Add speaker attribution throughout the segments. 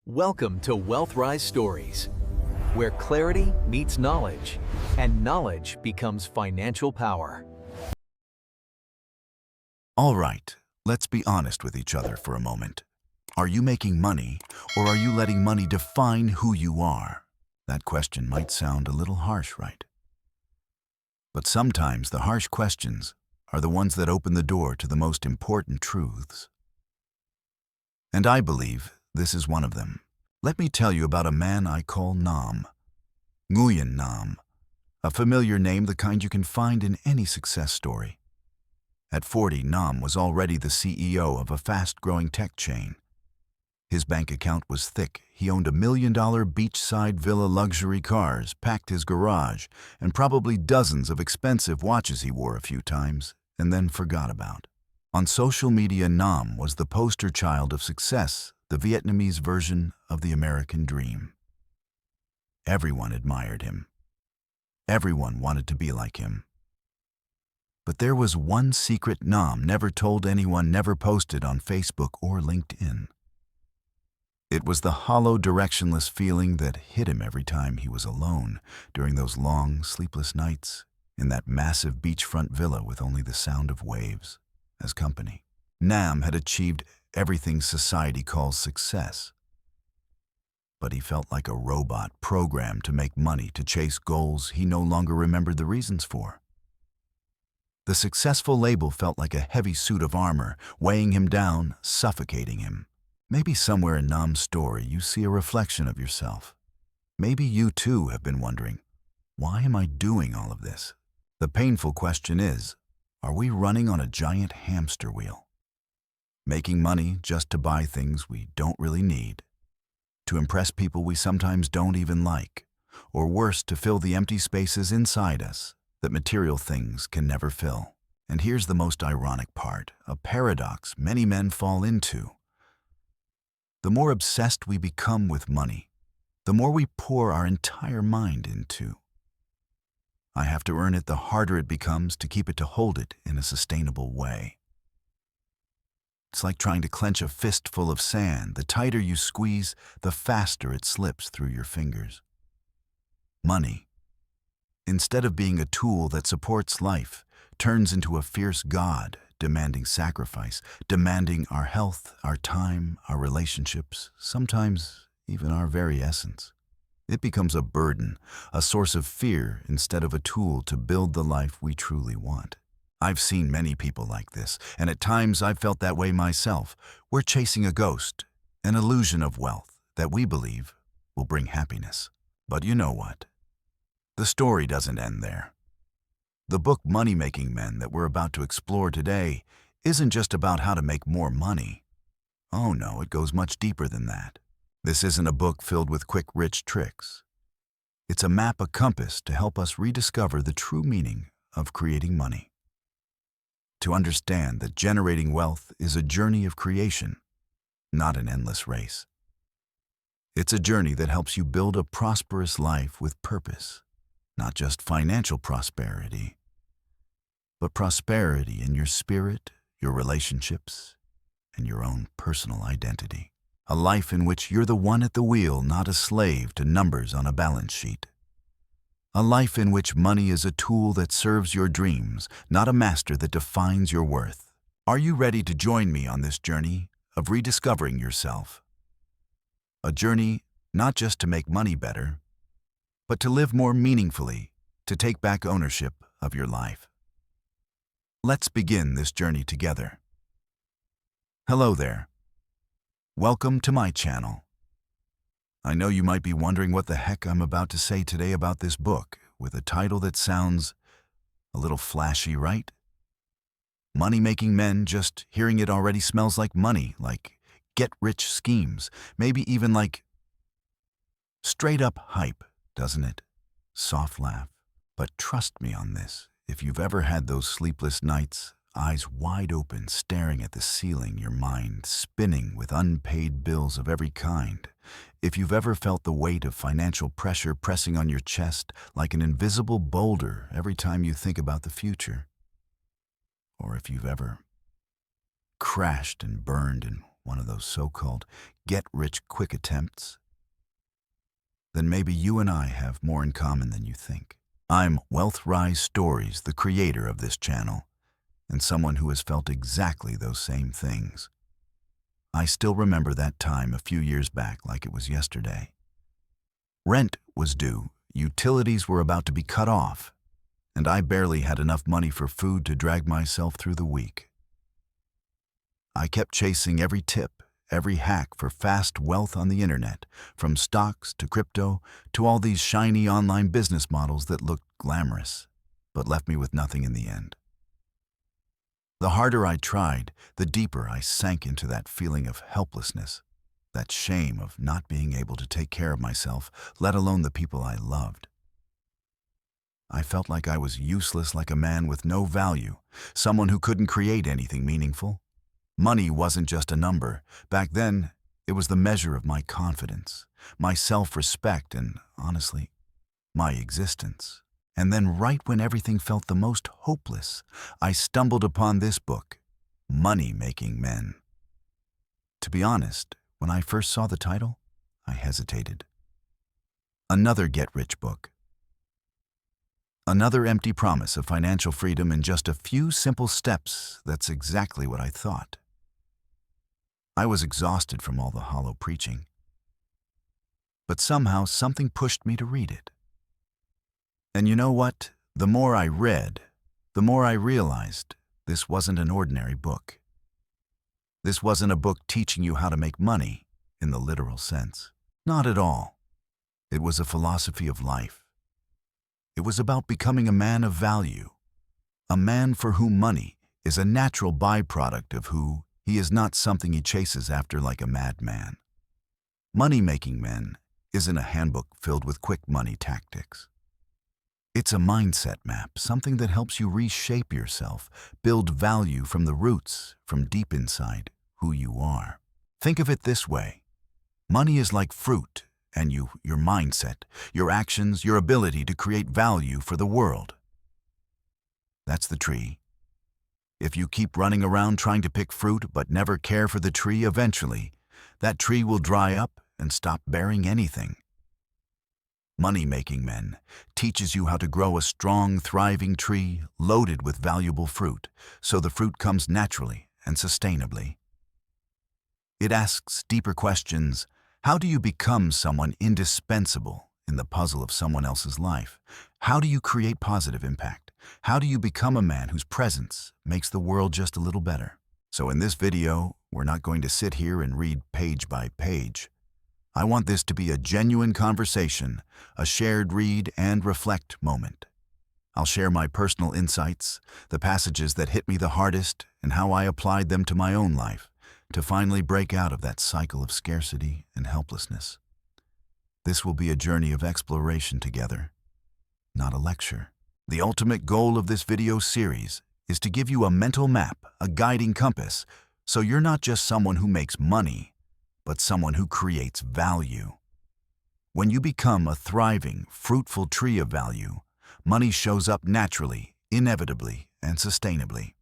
Speaker 1: Welcome to WealthRise Stories, where clarity meets knowledge, and knowledge becomes financial power.
Speaker 2: All right, let's be honest with each other for a moment. Are you making money, or are you letting money define who you are? That question might sound a little harsh, right? But sometimes the harsh questions are the ones that open the door to the most important truths. And I believe this is one of them. Let me tell you about a man I call Nam. Nguyen Nam, a familiar name, the kind you can find in any success story. At 40, Nam was already the CEO of a fast-growing tech chain. His bank account was thick. He owned $1 million beachside villa luxury cars, packed his garage, and probably dozens of expensive watches he wore a few times and then forgot about. On social media, Nam was the poster child of success, the Vietnamese version of the American dream. Everyone admired him. Everyone wanted to be like him. But there was one secret Nam never told anyone, never posted on Facebook or LinkedIn. It was the hollow, directionless feeling that hit him every time he was alone during those long, sleepless nights in that massive beachfront villa with only the sound of waves as company. Nam had achieved everything society calls success, but he felt like a robot programmed to make money, to chase goals he no longer remembered the reasons for. The successful label felt like a heavy suit of armor, weighing him down, suffocating him. Maybe somewhere in Nam's story you see a reflection of yourself. Maybe you too have been wondering, why am I doing all of this? The painful question is, are we running on a giant hamster wheel? Making money just to buy things we don't really need, to impress people we sometimes don't even like, or worse, to fill the empty spaces inside us that material things can never fill. And here's the most ironic part, a paradox many men fall into. The more obsessed we become with money, the more we pour our entire mind into. I have to earn it, the harder it becomes to keep it, to hold it in a sustainable way. It's like trying to clench a fistful of sand. The tighter you squeeze, the faster it slips through your fingers. Money, instead of being a tool that supports life, turns into a fierce god, demanding sacrifice, demanding our health, our time, our relationships, sometimes even our very essence. It becomes a burden, a source of fear instead of a tool to build the life we truly want. I've seen many people like this, and at times I've felt that way myself. We're chasing a ghost, an illusion of wealth that we believe will bring happiness. But you know what? The story doesn't end there. The book Money-Making Men that we're about to explore today isn't just about how to make more money. Oh no, it goes much deeper than that. This isn't a book filled with quick, rich tricks. It's a map, a compass to help us rediscover the true meaning of creating money. To understand that generating wealth is a journey of creation, not an endless race. It's a journey that helps you build a prosperous life with purpose, not just financial prosperity, but prosperity in your spirit, your relationships, and your own personal identity. A life in which you're the one at the wheel, not a slave to numbers on a balance sheet. A life in which money is a tool that serves your dreams, not a master that defines your worth. Are you ready to join me on this journey of rediscovering yourself? A journey not just to make money better, but to live more meaningfully, to take back ownership of your life. Let's begin this journey together. Hello there. Welcome to my channel. I know you might be wondering what the heck I'm about to say today about this book, with a title that sounds a little flashy, right? Money-Making Men, just hearing it already smells like money, like get-rich schemes, maybe even like straight-up hype, doesn't it? Soft laugh. But trust me on this, if you've ever had those sleepless nights, eyes wide open, staring at the ceiling, your mind spinning with unpaid bills of every kind. If you've ever felt the weight of financial pressure pressing on your chest like an invisible boulder every time you think about the future. Or if you've ever crashed and burned and one of those so-called get-rich-quick attempts, then maybe you and I have more in common than you think. I'm Wealth Rise Stories, the creator of this channel, and someone who has felt exactly those same things. I still remember that time a few years back like it was yesterday. Rent was due, utilities were about to be cut off, and I barely had enough money for food to drag myself through the week. I kept chasing every tip, every hack for fast wealth on the internet, from stocks to crypto to all these shiny online business models that looked glamorous, but left me with nothing in the end. The harder I tried, the deeper I sank into that feeling of helplessness, that shame of not being able to take care of myself, let alone the people I loved. I felt like I was useless, like a man with no value, someone who couldn't create anything meaningful. Money wasn't just a number. Back then, it was the measure of my confidence, my self-respect, and, honestly, my existence. And then right when everything felt the most hopeless, I stumbled upon this book, Money-Making Men. To be honest, when I first saw the title, I hesitated. Another get-rich book. Another empty promise of financial freedom in just a few simple steps. That's exactly what I thought. I was exhausted from all the hollow preaching. But somehow something pushed me to read it. And you know what? The more I read, the more I realized this wasn't an ordinary book. This wasn't a book teaching you how to make money in the literal sense. Not at all. It was a philosophy of life. It was about becoming a man of value, a man for whom money is a natural byproduct of who he is, not something he chases after like a madman. Money-Making Men isn't a handbook filled with quick money tactics. It's a mindset map, something that helps you reshape yourself, build value from the roots, from deep inside who you are. Think of it this way. Money is like fruit, and your mindset, your actions, your ability to create value for the world. That's the tree. If you keep running around trying to pick fruit but never care for the tree, eventually, that tree will dry up and stop bearing anything. Money-Making Men teaches you how to grow a strong, thriving tree loaded with valuable fruit, so the fruit comes naturally and sustainably. It asks deeper questions. How do you become someone indispensable in the puzzle of someone else's life? How do you create positive impact? How do you become a man whose presence makes the world just a little better? So in this video, we're not going to sit here and read page by page. I want this to be a genuine conversation, a shared read and reflect moment. I'll share my personal insights, the passages that hit me the hardest, and how I applied them to my own life to finally break out of that cycle of scarcity and helplessness. This will be a journey of exploration together, not a lecture. The ultimate goal of this video series is to give you a mental map, a guiding compass, so you're not just someone who makes money, but someone who creates value. When you become a thriving, fruitful tree of value, money shows up naturally, inevitably, and sustainably.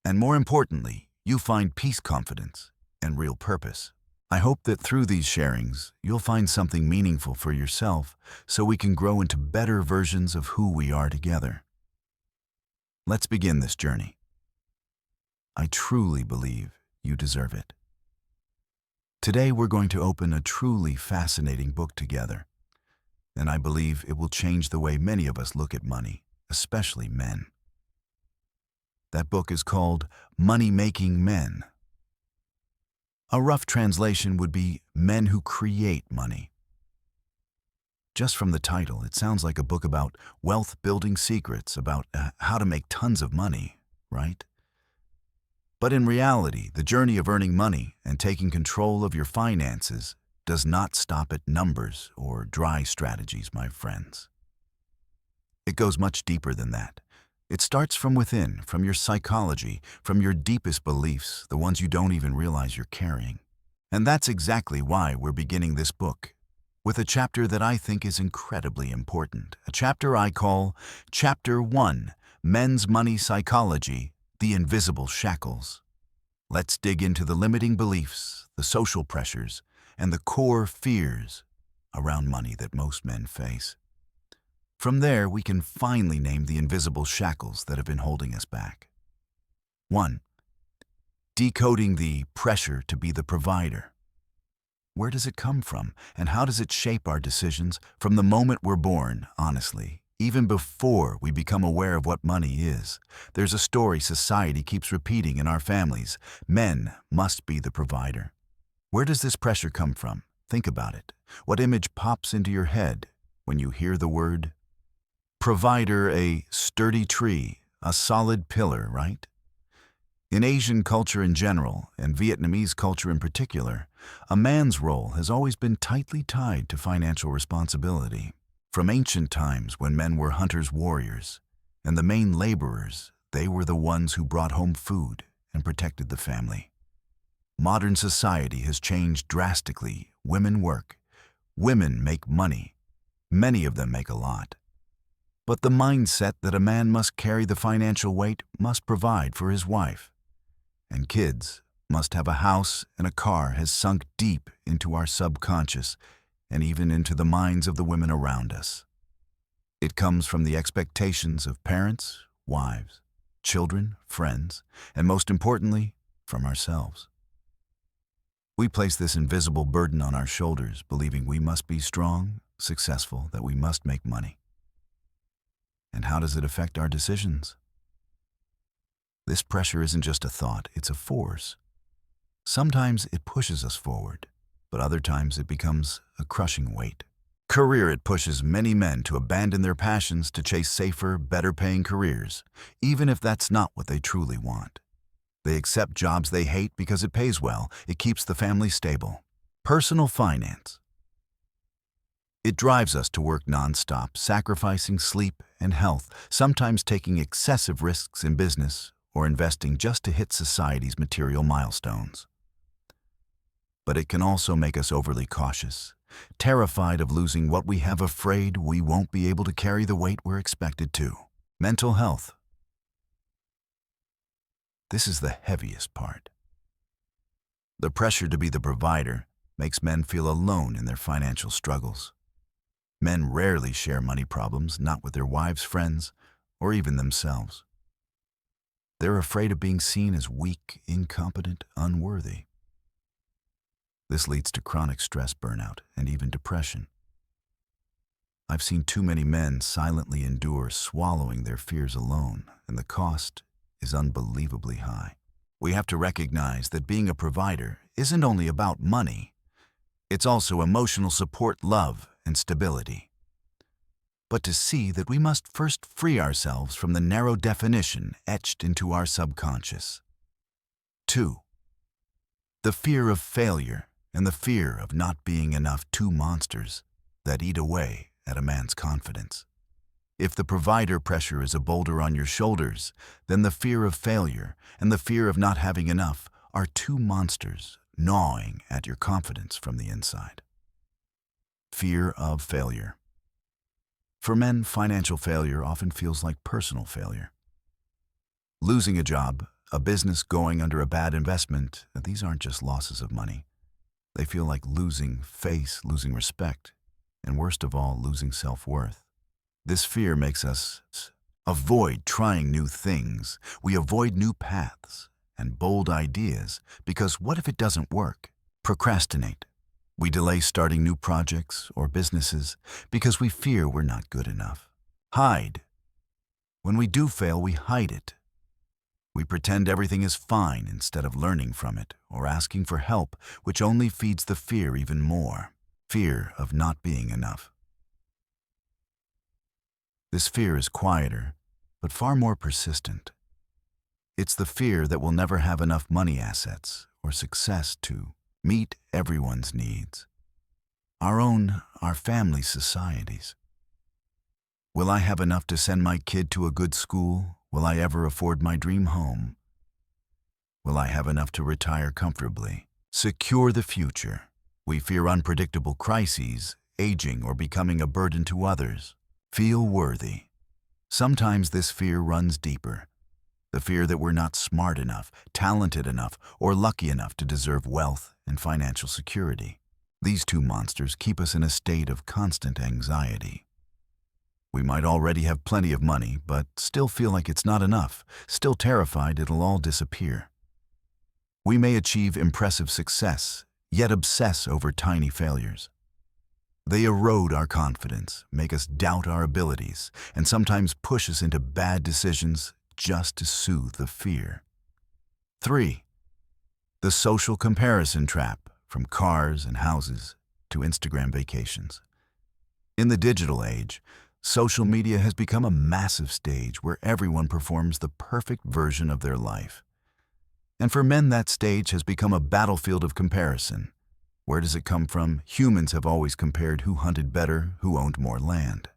Speaker 2: And more importantly, you find peace, confidence, and real purpose. I hope that through these sharings, you'll find something meaningful for yourself so we can grow into better versions of who we are together. Let's begin this journey. I truly believe you deserve it. Today we're going to open a truly fascinating book together, and I believe it will change the way many of us look at money, especially men. That book is called Money-Making Men. A rough translation would be Men Who Create Money. Just from the title, it sounds like a book about wealth-building secrets, about how to make tons of money, right? But in reality, the journey of earning money and taking control of your finances does not stop at numbers or dry strategies, my friends. It goes much deeper than that. It starts from within, from your psychology, from your deepest beliefs, the ones you don't even realize you're carrying. And that's exactly why we're beginning this book with a chapter that I think is incredibly important, a chapter I call Chapter 1, Men's Money Psychology, The Invisible Shackles. Let's dig into the limiting beliefs, the social pressures, and the core fears around money that most men face. From there, we can finally name the invisible shackles that have been holding us back. 1. Decoding the pressure to be the provider. Where does it come from, and how does it shape our decisions from the moment we're born, honestly? Even before we become aware of what money is, there's a story society keeps repeating in our families. Men must be the provider. Where does this pressure come from? Think about it. What image pops into your head when you hear the word provider? A sturdy tree, a solid pillar, right? In Asian culture in general, and Vietnamese culture in particular, a man's role has always been tightly tied to financial responsibility. From ancient times when men were hunters-warriors, and the main laborers, they were the ones who brought home food and protected the family. Modern society has changed drastically. Women work. Women make money. Many of them make a lot. But the mindset that a man must carry the financial weight, must provide for his wife, and kids must have a house and a car has sunk deep into our subconscious and even into the minds of the women around us. It comes from the expectations of parents, wives, children, friends, and most importantly, from ourselves. We place this invisible burden on our shoulders, believing we must be strong, successful, that we must make money. And how does it affect our decisions? This pressure isn't just a thought, it's a force. Sometimes it pushes us forward, but other times it becomes a crushing weight. Career: it pushes many men to abandon their passions to chase safer, better-paying careers, even if that's not what they truly want. They accept jobs they hate because it pays well, it keeps the family stable. Personal finance: it drives us to work non-stop, sacrificing sleep and health, sometimes taking excessive risks in business or investing just to hit society's material milestones. But it can also make us overly cautious, terrified of losing what we have, afraid we won't be able to carry the weight we're expected to. Mental health: this is the heaviest part. The pressure to be the provider makes men feel alone in their financial struggles. Men rarely share money problems, not with their wives, friends, or even themselves. They're afraid of being seen as weak, incompetent, unworthy. This leads to chronic stress, burnout, and even depression. I've seen too many men silently endure, swallowing their fears alone, and the cost is unbelievably high. We have to recognize that being a provider isn't only about money, it's also emotional support, love, and stability. But to see that we must first free ourselves from the narrow definition etched into our subconscious. 2. The fear of failure and the fear of not being enough, two monsters that eat away at a man's confidence. If the provider pressure is a boulder on your shoulders, then the fear of failure and the fear of not having enough are two monsters gnawing at your confidence from the inside. Fear of failure. For men, financial failure often feels like personal failure. Losing a job, a business going under, a bad investment, these aren't just losses of money. They feel like losing face, losing respect, and worst of all, losing self-worth. This fear makes us avoid trying new things. We avoid new paths and bold ideas because what if it doesn't work? Procrastinate. We delay starting new projects or businesses because we fear we're not good enough. Hide. When we do fail, we hide it. We pretend everything is fine instead of learning from it or asking for help, which only feeds the fear even more. Fear of not being enough. This fear is quieter, but far more persistent. It's the fear that we'll never have enough money, assets, or success to meet everyone's needs. Our own, our family, society's. Will I have enough to send my kid to a good school? Will I ever afford my dream home? Will I have enough to retire comfortably? Secure the future. We fear unpredictable crises, aging, or becoming a burden to others. Feel worthy. Sometimes this fear runs deeper. The fear that we're not smart enough, talented enough, or lucky enough to deserve wealth and financial security. These two monsters keep us in a state of constant anxiety. We might already have plenty of money, but still feel like it's not enough, still terrified it'll all disappear. We may achieve impressive success, yet obsess over tiny failures. They erode our confidence, make us doubt our abilities, and sometimes push us into bad decisions just to soothe the fear. 3. The social comparison trap, from cars and houses to Instagram vacations. In the digital age, social media has become a massive stage where everyone performs the perfect version of their life. And for men, that stage has become a battlefield of comparison. Where does it come from? Humans have always compared who hunted better, who owned more land.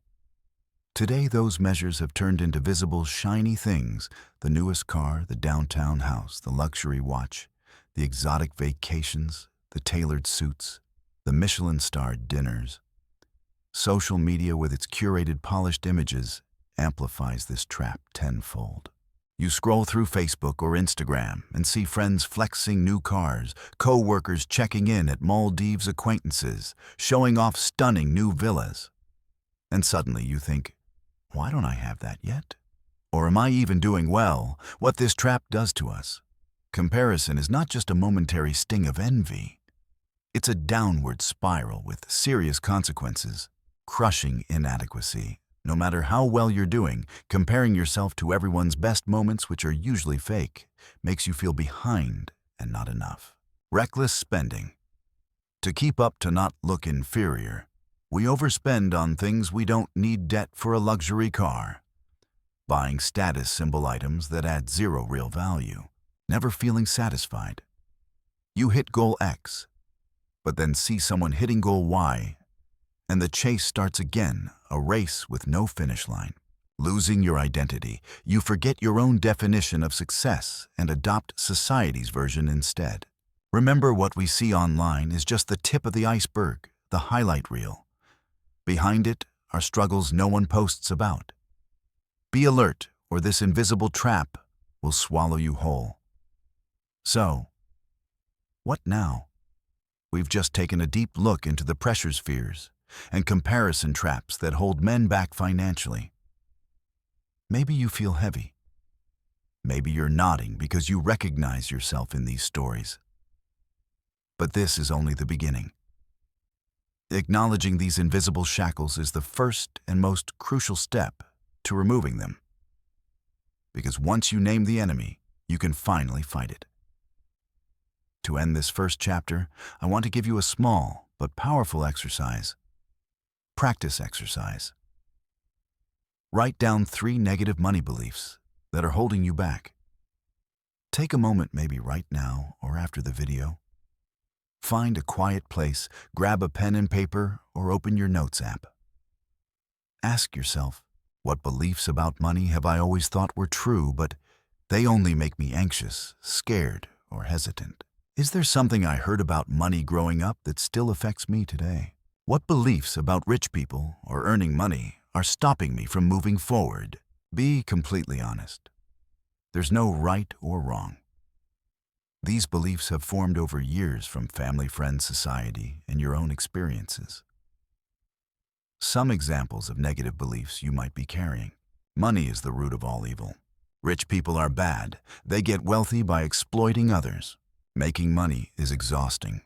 Speaker 2: Today, those measures have turned into visible, shiny things: the newest car, the downtown house, the luxury watch, the exotic vacations, the tailored suits, the Michelin-starred dinners. Social media, with its curated, polished images, amplifies this trap tenfold. You scroll through Facebook or Instagram and see friends flexing new cars, co-workers checking in at Maldives acquaintances, showing off stunning new villas. And suddenly you think, why don't I have that yet? Or am I even doing well? What this trap does to us. Comparison is not just a momentary sting of envy. It's a downward spiral with serious consequences, crushing inadequacy. No matter how well you're doing, comparing yourself to everyone's best moments, which are usually fake, makes you feel behind and not enough. Reckless spending. To keep up, to not look inferior, we overspend on things we don't need: debt for a luxury car, buying status symbol items that add zero real value, never feeling satisfied. You hit goal X, but then see someone hitting goal Y, and the chase starts again, a race with no finish line. Losing your identity, you forget your own definition of success and adopt society's version instead. Remember, what we see online is just the tip of the iceberg, the highlight reel. Behind it are struggles no one posts about. Be alert, or this invisible trap will swallow you whole. So, what now? We've just taken a deep look into the pressures, fears, and comparison traps that hold men back financially. Maybe you feel heavy. Maybe you're nodding because you recognize yourself in these stories. But this is only the beginning. Acknowledging these invisible shackles is the first and most crucial step to removing them. Because once you name the enemy, you can finally fight it. To end this first chapter, I want to give you a small but powerful exercise. Practice exercise. Write down 3 negative money beliefs that are holding you back. Take a moment, maybe right now or after the video. Find a quiet place, grab a pen and paper, or open your notes app. Ask yourself, what beliefs about money have I always thought were true, but they only make me anxious, scared, or hesitant? Is there something I heard about money growing up that still affects me today? What beliefs about rich people or earning money are stopping me from moving forward? Be completely honest. There's no right or wrong. These beliefs have formed over years from family, friends, society, and your own experiences. Some examples of negative beliefs you might be carrying. Money is the root of all evil. Rich people are bad. They get wealthy by exploiting others. Making money is exhausting.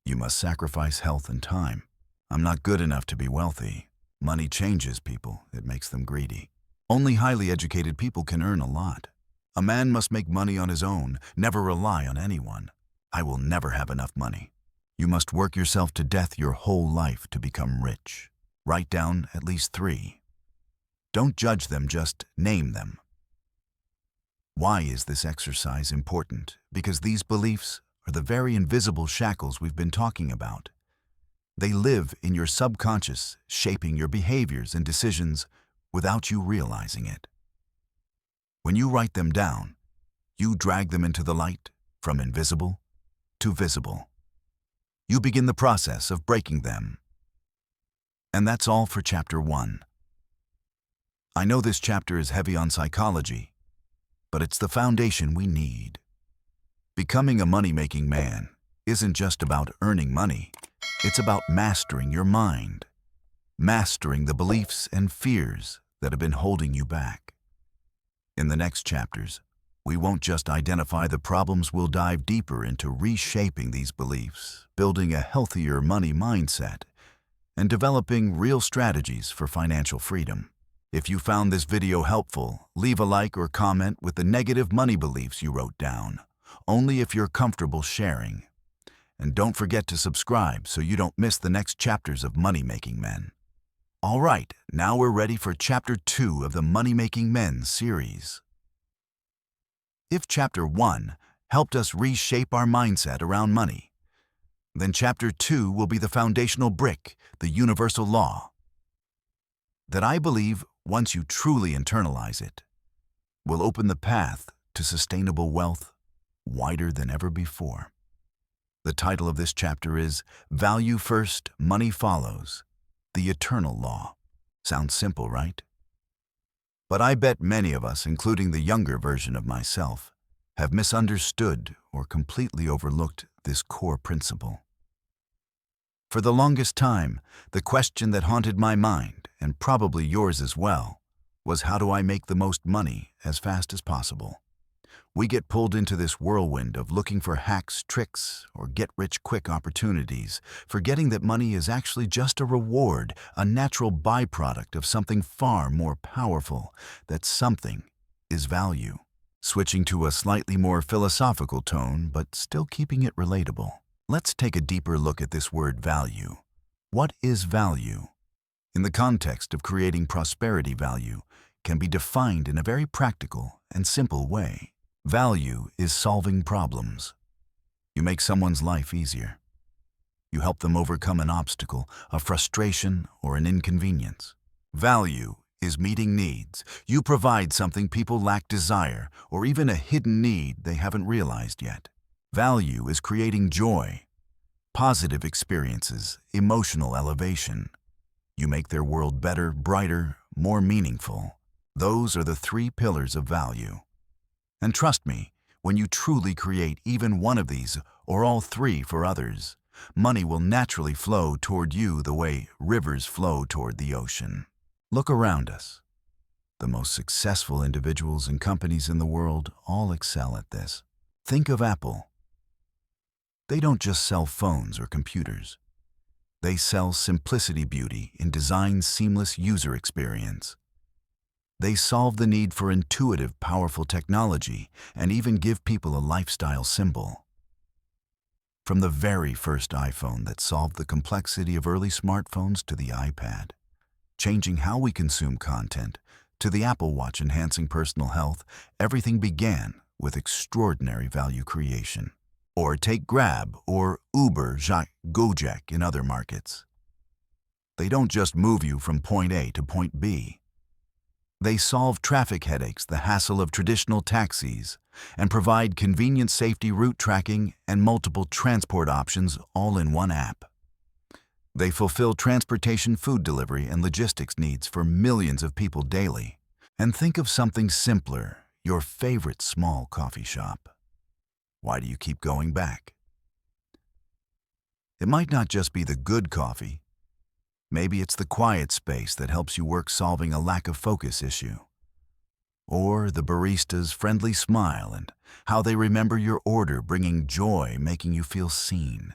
Speaker 2: You must sacrifice health and time. I'm not good enough to be wealthy. Money changes people. It makes them greedy. Only highly educated people can earn a lot. A man must make money on his own, never rely on anyone. I will never have enough money. You must work yourself to death your whole life to become rich. Write down at least 3. Don't judge them, just name them. Why is this exercise important? Because these beliefs are the very invisible shackles we've been talking about. They live in your subconscious, shaping your behaviors and decisions without you realizing it. When you write them down, you drag them into the light, from invisible to visible. You begin the process of breaking them. And that's all for Chapter 1. I know this chapter is heavy on psychology, but it's the foundation we need. Becoming a money-making man isn't just about earning money. It's about mastering your mind, mastering the beliefs and fears that have been holding you back. In the next chapters, we won't just identify the problems, we'll dive deeper into reshaping these beliefs, building a healthier money mindset, and developing real strategies for financial freedom. If you found this video helpful, leave a like or comment with the negative money beliefs you wrote down, only if you're comfortable sharing. And don't forget to subscribe so you don't miss the next chapters of Money Making Men. All right, now we're ready for Chapter 2 of the Money Making Men series. If Chapter 1 helped us reshape our mindset around money, then Chapter 2 will be the foundational brick, the universal law, that I believe, once you truly internalize it, will open the path to sustainable wealth wider than ever before. The title of this chapter is Value First, Money Follows, the Eternal Law. Sounds simple, right? But I bet many of us, including the younger version of myself, have misunderstood or completely overlooked this core principle. For the longest time, the question that haunted my mind, and probably yours as well, was how do I make the most money as fast as possible? We get pulled into this whirlwind of looking for hacks, tricks, or get-rich-quick opportunities, forgetting that money is actually just a reward, a natural byproduct of something far more powerful. That something is value. Switching to a slightly more philosophical tone, but still keeping it relatable, let's take a deeper look at this word value. What is value? In the context of creating prosperity, value can be defined in a very practical and simple way. Value is solving problems. You make someone's life easier. You help them overcome an obstacle, a frustration, or an inconvenience. Value is meeting needs. You provide something people lack desire, or even a hidden need they haven't realized yet. Value is creating joy, positive experiences, emotional elevation. You make their world better, brighter, more meaningful. Those are the three pillars of value. And trust me, when you truly create even one of these, or all three for others, money will naturally flow toward you the way rivers flow toward the ocean. Look around us. The most successful individuals and companies in the world all excel at this. Think of Apple. They don't just sell phones or computers. They sell simplicity, beauty, in design's seamless user experience. They solve the need for intuitive, powerful technology and even give people a lifestyle symbol. From the very first iPhone that solved the complexity of early smartphones to the iPad, changing how we consume content, to the Apple Watch enhancing personal health, everything began with extraordinary value creation. Or take Grab or Uber, Gojek in other markets. They don't just move you from point A to point B. They solve traffic headaches, the hassle of traditional taxis, and provide convenient safety route tracking and multiple transport options all in one app. They fulfill transportation, food delivery, and logistics needs for millions of people daily. And think of something simpler, your favorite small coffee shop. Why do you keep going back? It might not just be the good coffee. Maybe it's the quiet space that helps you work solving a lack of focus issue. Or the barista's friendly smile and how they remember your order, bringing joy, making you feel seen.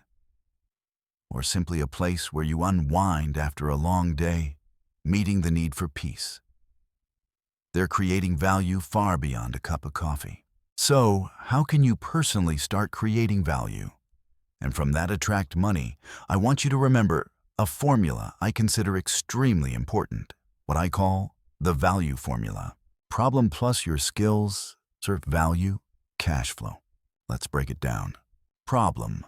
Speaker 2: Or simply a place where you unwind after a long day, meeting the need for peace. They're creating value far beyond a cup of coffee. So, how can you personally start creating value? And from that attract money, I want you to remember a formula I consider extremely important, what I call the value formula. Problem plus your skills, serve value, cash flow. Let's break it down. Problem.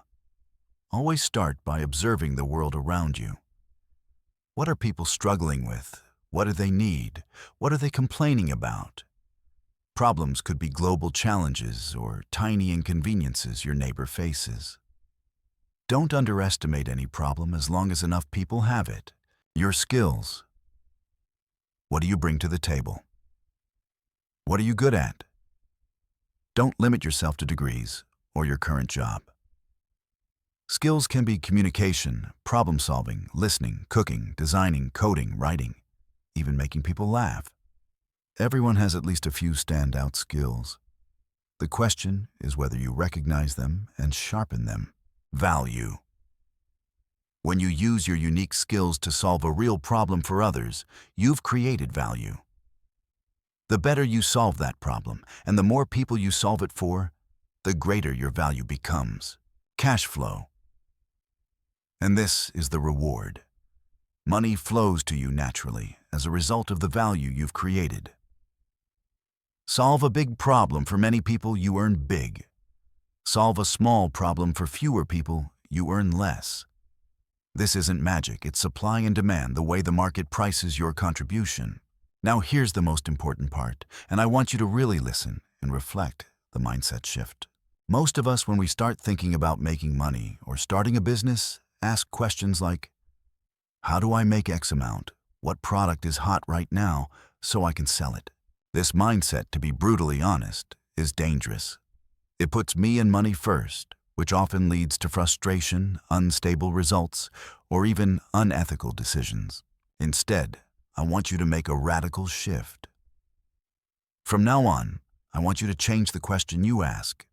Speaker 2: Always start by observing the world around you. What are people struggling with? What do they need? What are they complaining about? Problems could be global challenges or tiny inconveniences your neighbor faces. Don't underestimate any problem as long as enough people have it. Your skills. What do you bring to the table? What are you good at? Don't limit yourself to degrees or your current job. Skills can be communication, problem-solving, listening, cooking, designing, coding, writing, even making people laugh. Everyone has at least a few standout skills. The question is whether you recognize them and sharpen them. Value. When you use your unique skills to solve a real problem for others, you've created value. The better you solve that problem, and the more people you solve it for, the greater your value becomes. Cash flow. And this is the reward. Money flows to you naturally as a result of the value you've created. Solve a big problem for many people, you earn big. Solve a small problem for fewer people, you earn less. This isn't magic, it's supply and demand, the way the market prices your contribution. Now here's the most important part, and I want you to really listen and reflect the mindset shift. Most of us, when we start thinking about making money or starting a business, ask questions like, how do I make X amount? What product is hot right now so I can sell it? This mindset, to be brutally honest, is dangerous. It puts me and money first, which often leads to frustration, unstable results, or even unethical decisions. Instead, I want you to make a radical shift. From now on, I want you to change the question you ask.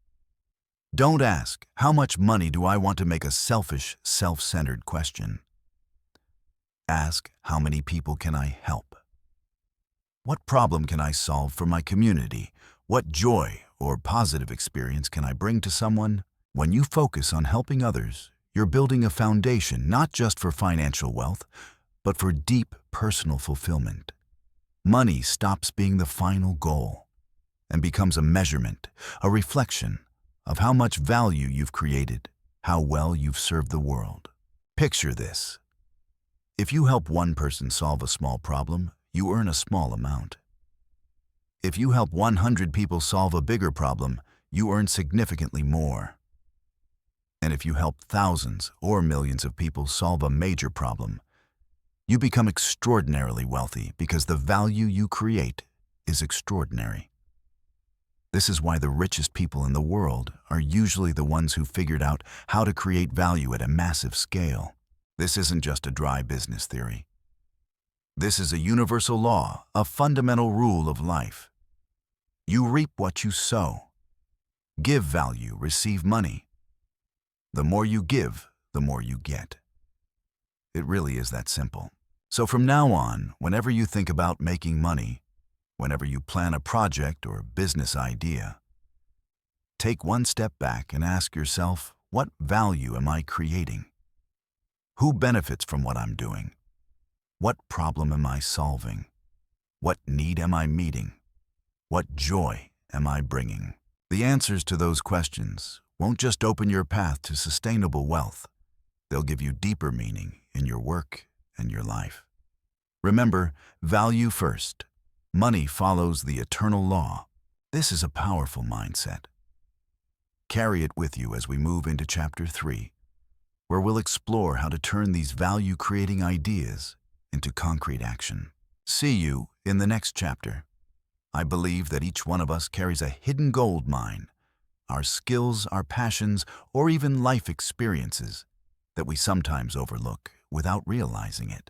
Speaker 2: Don't ask, how much money do I want to make, a selfish, self-centered question. Ask, how many people can I help? What problem can I solve for my community? What joy or positive experience can I bring to someone? When you focus on helping others, you're building a foundation not just for financial wealth, but for deep personal fulfillment. Money stops being the final goal and becomes a measurement, a reflection of how much value you've created, how well you've served the world. Picture this. If you help one person solve a small problem, you earn a small amount. If you help 100 people solve a bigger problem, you earn significantly more. And if you help thousands or millions of people solve a major problem, you become extraordinarily wealthy because the value you create is extraordinary. This is why the richest people in the world are usually the ones who figured out how to create value at a massive scale. This isn't just a dry business theory. This is a universal law, a fundamental rule of life. You reap what you sow. Give value, receive money. The more you give, the more you get. It really is that simple. So from now on, whenever you think about making money, whenever you plan a project or business idea, take one step back and ask yourself, what value am I creating? Who benefits from what I'm doing? What problem am I solving? What need am I meeting? What joy am I bringing? The answers to those questions won't just open your path to sustainable wealth. They'll give you deeper meaning in your work and your life. Remember, value first. Money follows the eternal law. This is a powerful mindset. Carry it with you as we move into Chapter 3, where we'll explore how to turn these value-creating ideas into concrete action. See you in the next chapter. I believe that each one of us carries a hidden gold mine, our skills, our passions, or even life experiences that we sometimes overlook without realizing it.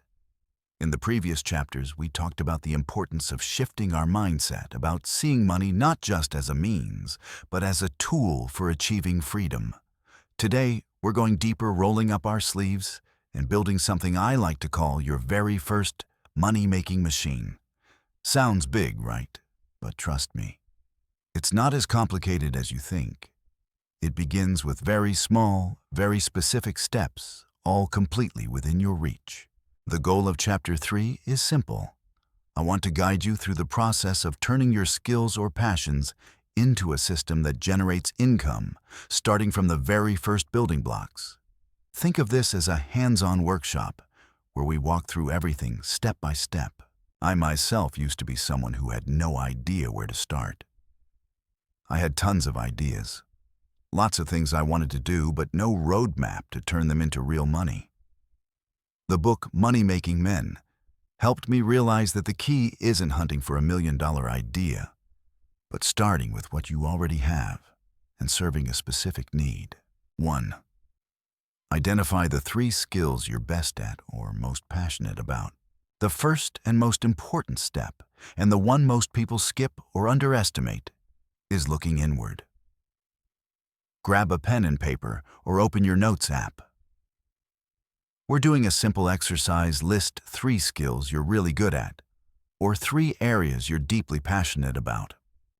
Speaker 2: In the previous chapters, we talked about the importance of shifting our mindset, about seeing money not just as a means, but as a tool for achieving freedom. Today, we're going deeper, rolling up our sleeves and building something I like to call your very first money-making machine. Sounds big, right? But trust me, it's not as complicated as you think. It begins with very small, very specific steps, all completely within your reach. The goal of Chapter 3 is simple. I want to guide you through the process of turning your skills or passions into a system that generates income, starting from the very first building blocks. Think of this as a hands-on workshop where we walk through everything step by step. I myself used to be someone who had no idea where to start. I had tons of ideas, lots of things I wanted to do, but no roadmap to turn them into real money. The book Money-Making Men helped me realize that the key isn't hunting for $1 million idea, but starting with what you already have and serving a specific need. 1. Identify the 3 skills you're best at or most passionate about. The first and most important step, and the one most people skip or underestimate, is looking inward. Grab a pen and paper or open your notes app. We're doing a simple exercise: list 3 skills you're really good at, or 3 areas you're deeply passionate about.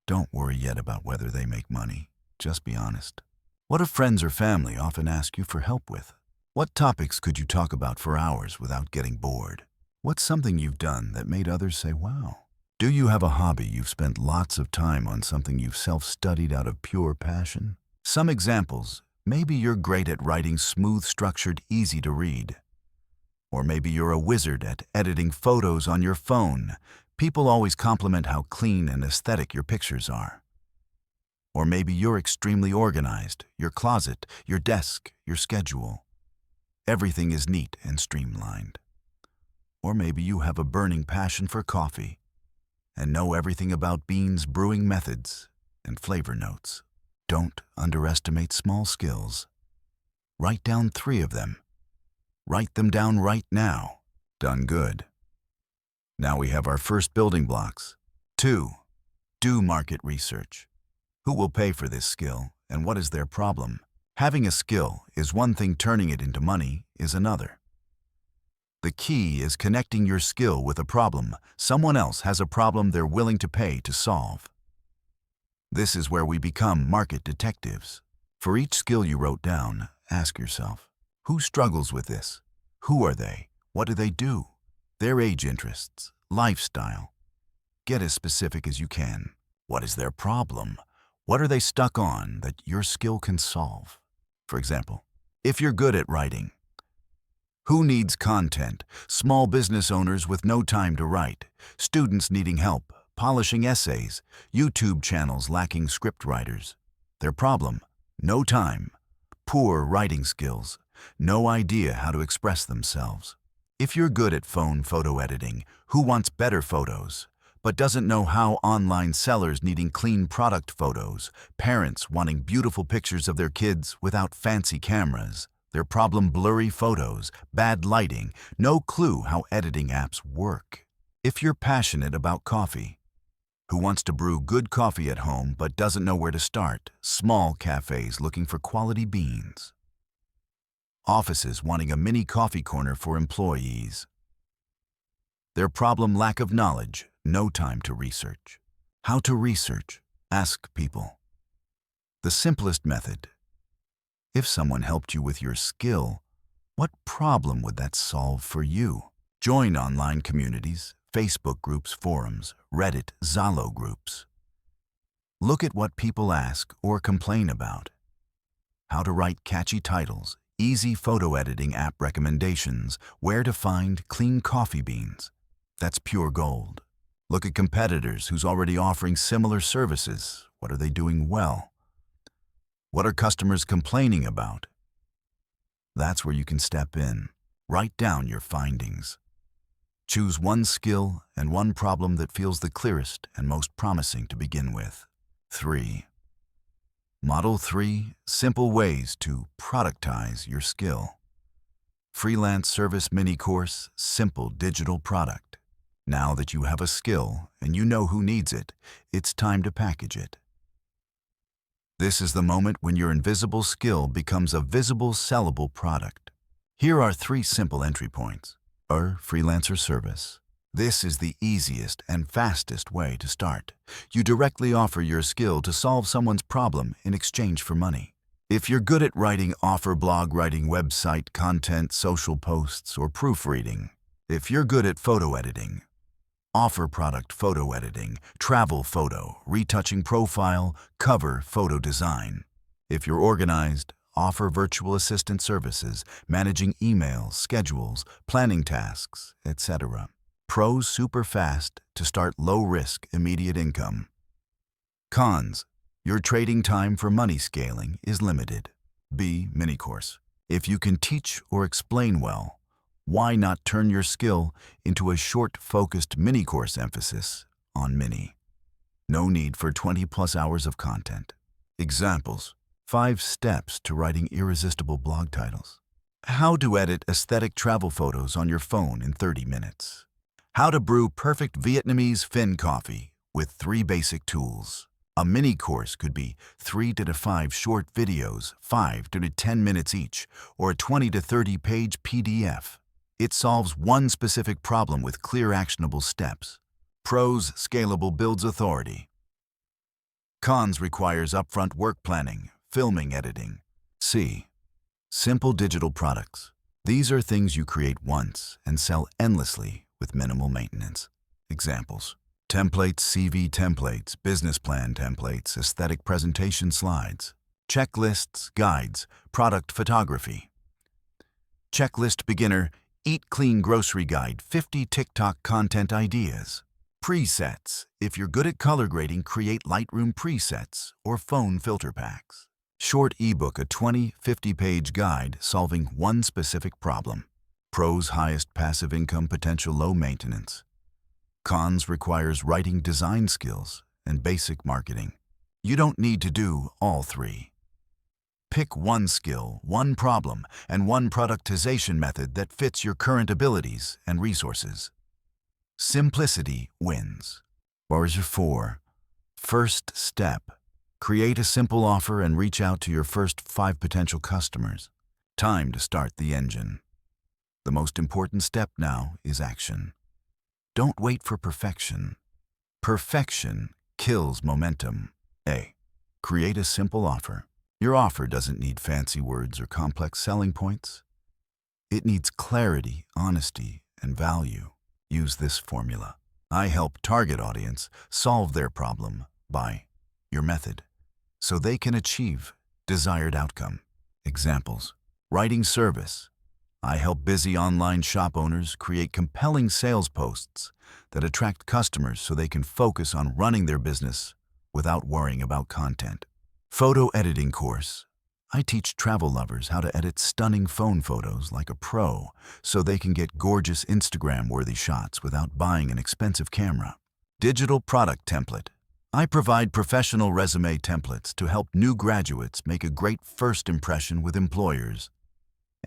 Speaker 2: Don't worry yet about whether they make money. Just be honest. What do friends or family often ask you for help with? What topics could you talk about for hours without getting bored? What's something you've done that made others say, wow? Do you have a hobby you've spent lots of time on, something you've self-studied out of pure passion? Some examples: maybe you're great at writing smooth, structured, easy to read. Or maybe you're a wizard at editing photos on your phone. People always compliment how clean and aesthetic your pictures are. Or maybe you're extremely organized: your closet, your desk, your schedule. Everything is neat and streamlined. Or maybe you have a burning passion for coffee and know everything about beans, brewing methods, and flavor notes. Don't underestimate small skills. Write down 3 of them. Write them down right now. Done good. Now we have our first building blocks. 2. Do market research. Who will pay for this skill, and what is their problem? Having a skill is one thing, turning it into money is another. The key is connecting your skill with a problem. Someone else has a problem they're willing to pay to solve. This is where we become market detectives. For each skill you wrote down, ask yourself, who struggles with this? Who are they? What do they do? Their age, interests, lifestyle. Get as specific as you can. What is their problem? What are they stuck on that your skill can solve? For example, if you're good at writing, who needs content? Small business owners with no time to write, students needing help polishing essays, YouTube channels lacking script writers. Their problem: no time, poor writing skills, no idea how to express themselves. If you're good at phone photo editing, who wants better photos but doesn't know how? Online sellers needing clean product photos, parents wanting beautiful pictures of their kids without fancy cameras. Their problem: blurry photos, bad lighting, no clue how editing apps work. If you're passionate about coffee, who wants to brew good coffee at home but doesn't know where to start? Small cafes looking for quality beans. Offices wanting a mini coffee corner for employees. Their problem: lack of knowledge, no time to research. How to research? Ask people. The simplest method. If someone helped you with your skill, what problem would that solve for you? Join online communities, Facebook groups, forums, Reddit, Zalo groups. Look at what people ask or complain about. How to write catchy titles, easy photo editing app recommendations, where to find clean coffee beans. That's pure gold. Look at competitors who's already offering similar services. What are they doing well? What are customers complaining about? That's where you can step in. Write down your findings. Choose one skill and one problem that feels the clearest and most promising to begin with. 3. Model 3 simple ways to productize your skill. Freelance service mini course, simple digital product. Now that you have a skill and you know who needs it, it's time to package it. This is the moment when your invisible skill becomes a visible, sellable product. Here are 3 simple entry points. Freelancer service. This is the easiest and fastest way to start. You directly offer your skill to solve someone's problem in exchange for money. If you're good at writing, offer blog writing, website content, social posts, or proofreading. If you're good at photo editing, offer product photo editing, travel photo, retouching profile, cover photo design. If you're organized, offer virtual assistant services, managing emails, schedules, planning tasks, etc. Pros: super fast to start, low risk, immediate income. Cons: your trading time for money scaling is limited. Mini course. If you can teach or explain well, why not turn your skill into a short, focused mini course? Emphasis on mini. No need for 20+ hours of content. Examples: 5 steps to writing irresistible blog titles. How to edit aesthetic travel photos on your phone in 30 minutes. How to brew perfect Vietnamese Phin coffee with 3 basic tools. A mini course could be 3 to 5 short videos, 5 to 10 minutes each, or a 20 to 30 page PDF. It solves one specific problem with clear, actionable steps. Pros: scalable, builds authority. Cons: requires upfront work planning, filming, editing. C. Simple digital products. These are things you create once and sell endlessly with minimal maintenance. Examples: templates, CV templates, business plan templates, aesthetic presentation slides, checklists, guides, product photography. Checklist beginner: eat clean grocery guide, 50 TikTok content ideas. Presets: if you're good at color grading, create Lightroom presets or phone filter packs. Short ebook: a 20-50-page guide solving one specific problem. Pros: highest passive income potential, low maintenance. Cons: requires writing, design skills, and basic marketing. You don't need to do all 3. Pick one skill, one problem, and one productization method that fits your current abilities and resources. Simplicity wins. Version 4. First step. Create a simple offer and reach out to your first 5 potential customers. Time to start the engine. The most important step now is action. Don't wait for perfection. Perfection kills momentum. A. Create a simple offer. Your offer doesn't need fancy words or complex selling points. It needs clarity, honesty, and value. Use this formula. I help target audience solve their problem by your method, so they can achieve desired outcome. Examples: writing service. I help busy online shop owners create compelling sales posts that attract customers so they can focus on running their business without worrying about content. Photo editing course. I teach travel lovers how to edit stunning phone photos like a pro so they can get gorgeous Instagram-worthy shots without buying an expensive camera. Digital product template. I provide professional resume templates to help new graduates make a great first impression with employers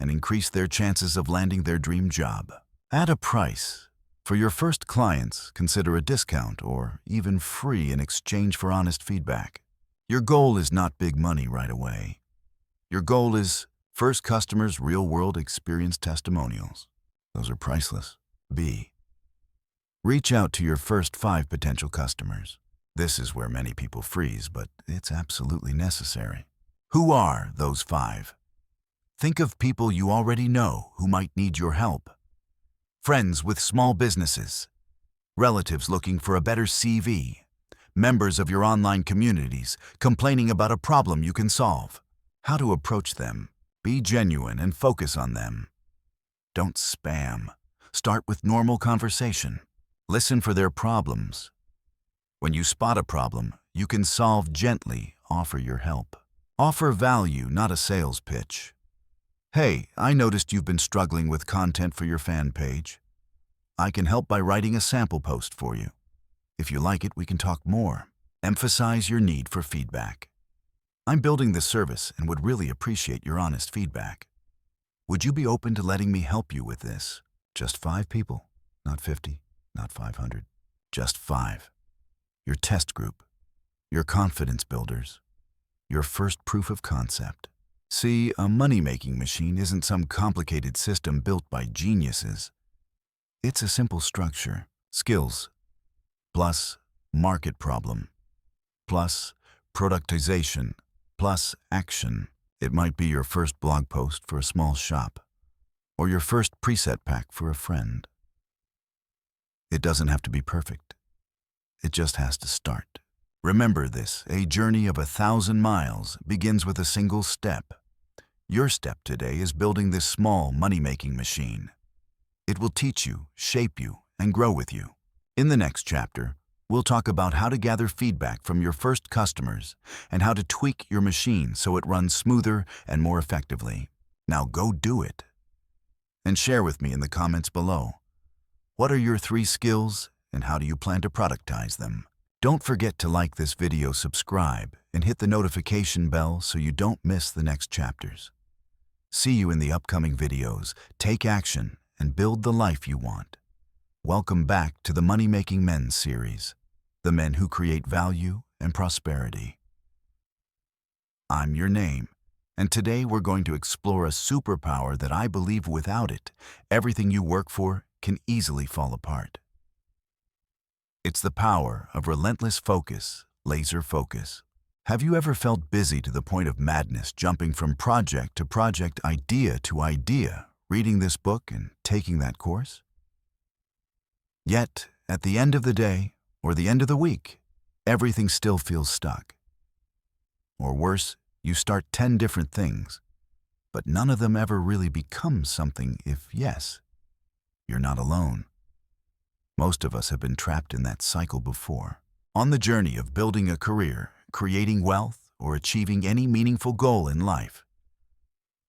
Speaker 2: and increase their chances of landing their dream job. Add a price. For your first clients, consider a discount or even free in exchange for honest feedback. Your goal is not big money right away. Your goal is first customers' real-world experience testimonials. Those are priceless. B. Reach out to your first 5 potential customers. This is where many people freeze, but it's absolutely necessary. Who are those 5? Think of people you already know who might need your help. Friends with small businesses, relatives looking for a better CV, members of your online communities complaining about a problem you can solve. How to approach them. Be genuine and focus on them. Don't spam. Start with normal conversation. Listen for their problems. When you spot a problem, you can solve gently, offer your help. Offer value, not a sales pitch. Hey, I noticed you've been struggling with content for your fan page. I can help by writing a sample post for you. If you like it, we can talk more. Emphasize your need for feedback. I'm building this service and would really appreciate your honest feedback. Would you be open to letting me help you with this? Just 5 people, not 50, not 500. Just 5. Your test group, your confidence builders, your first proof of concept. See, a money-making machine isn't some complicated system built by geniuses. It's a simple structure: skills, plus market problem, plus productization, plus action. It might be your first blog post for a small shop, or your first preset pack for a friend. It doesn't have to be perfect. It just has to start. Remember this: a journey of 1,000 miles begins with a single step. Your step today is building this small money-making machine. It will teach you, shape you, and grow with you. In the next chapter, we'll talk about how to gather feedback from your first customers and how to tweak your machine so it runs smoother and more effectively. Now go do it. And share with me in the comments below. What are your 3 skills and how do you plan to productize them? Don't forget to like this video, subscribe, and hit the notification bell so you don't miss the next chapters. See you in the upcoming videos. Take action and build the life you want. Welcome back to the Money Making Men series, the men who create value and prosperity. I'm your name, and today we're going to explore a superpower that I believe without it, everything you work for can easily fall apart. It's the power of relentless focus, laser focus. Have you ever felt busy to the point of madness, jumping from project to project, idea to idea, reading this book and taking that course? Yet, at the end of the day, or the end of the week, everything still feels stuck. Or worse, you start 10 different things, but none of them ever really become something. If yes, you're not alone. Most of us have been trapped in that cycle before. On the journey of building a career, creating wealth, or achieving any meaningful goal in life,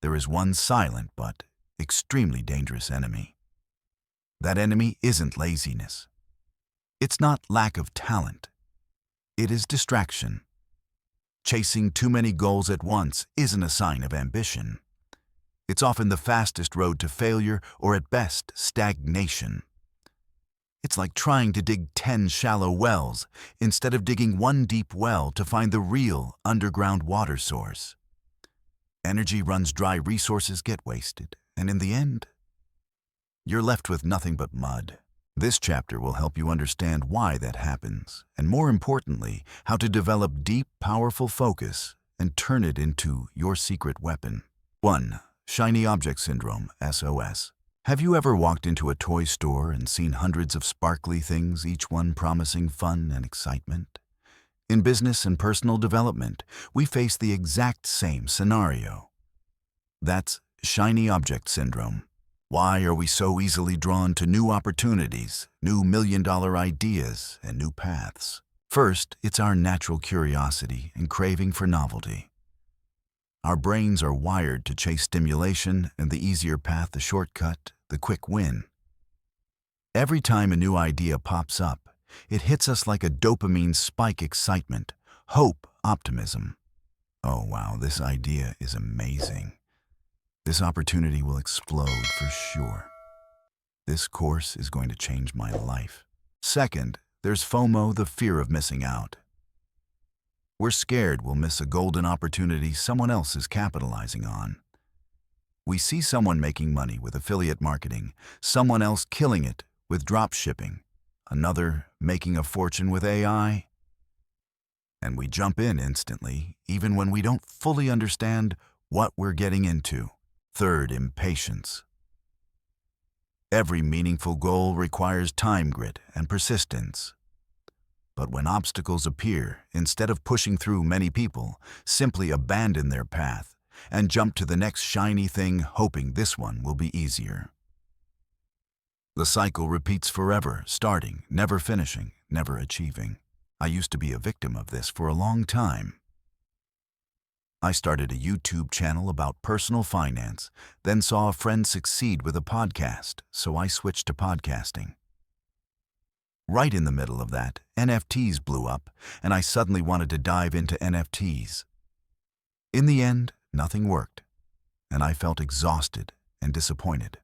Speaker 2: there is one silent but extremely dangerous enemy. That enemy isn't laziness. It's not lack of talent. It is distraction. Chasing too many goals at once isn't a sign of ambition. It's often the fastest road to failure, or at best, stagnation. It's like trying to dig 10 shallow wells instead of digging one deep well to find the real underground water source. Energy runs dry, resources get wasted, and in the end, you're left with nothing but mud. This chapter will help you understand why that happens, and more importantly, how to develop deep, powerful focus and turn it into your secret weapon. 1. Shiny Object Syndrome, SOS. Have you ever walked into a toy store and seen hundreds of sparkly things, each one promising fun and excitement? In business and personal development, we face the exact same scenario. That's Shiny Object Syndrome. Why are we so easily drawn to new opportunities, new million-dollar ideas, and new paths? First, it's our natural curiosity and craving for novelty. Our brains are wired to chase stimulation, and the easier path, the shortcut, the quick win. Every time a new idea pops up, it hits us like a dopamine spike: excitement, hope, optimism. Oh wow, this idea is amazing. This opportunity will explode for sure. This course is going to change my life. Second, there's FOMO, the fear of missing out. We're scared we'll miss a golden opportunity someone else is capitalizing on. We see someone making money with affiliate marketing, someone else killing it with drop shipping, another making a fortune with AI, and we jump in instantly, even when we don't fully understand what we're getting into. Third, impatience. Every meaningful goal requires time, grit, and persistence. But when obstacles appear, instead of pushing through, many people simply abandon their path and jump to the next shiny thing, hoping this one will be easier. The cycle repeats forever, starting, never finishing, never achieving. I used to be a victim of this for a long time. I started a YouTube channel about personal finance, then saw a friend succeed with a podcast, so I switched to podcasting. Right in the middle of that, NFTs blew up, and I suddenly wanted to dive into NFTs. In the end, nothing worked, and I felt exhausted and disappointed.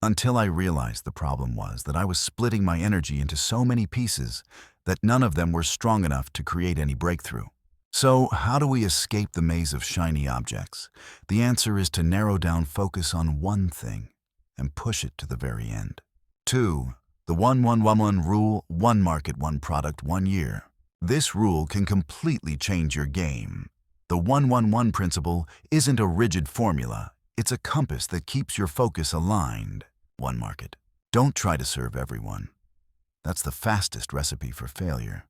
Speaker 2: Until I realized the problem was that I was splitting my energy into so many pieces that none of them were strong enough to create any breakthrough. So, how do we escape the maze of shiny objects? The answer is to narrow down focus on one thing and push it to the very end. 2. The 1-1-1-1 rule: one market, one product, 1 year. This rule can completely change your game. The 1-1-1 principle isn't a rigid formula. It's a compass that keeps your focus aligned. One market. Don't try to serve everyone. That's the fastest recipe for failure.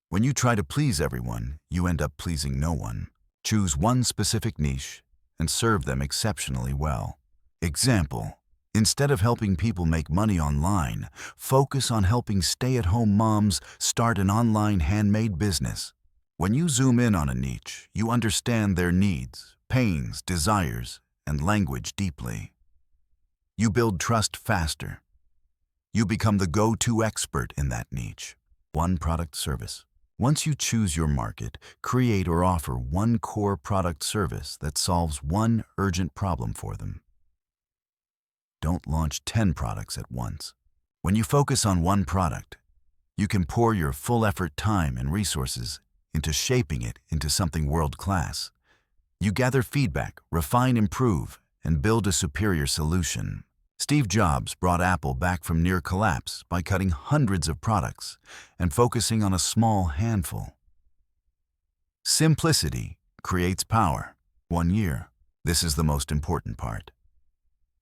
Speaker 2: When you try to please everyone, you end up pleasing no one. Choose one specific niche and serve them exceptionally well. Example: instead of helping people make money online, focus on helping stay-at-home moms start an online handmade business. When you zoom in on a niche, you understand their needs, pains, desires, and language deeply. You build trust faster. You become the go-to expert in that niche. One product service. Once you choose your market, create or offer one core product service that solves one urgent problem for them. Don't launch 10 products at once. When you focus on one product, you can pour your full effort, time, and resources into shaping it into something world-class. You gather feedback, refine, improve, and build a superior solution. Steve Jobs brought Apple back from near collapse by cutting hundreds of products and focusing on a small handful. Simplicity creates power. 1 year. This is the most important part.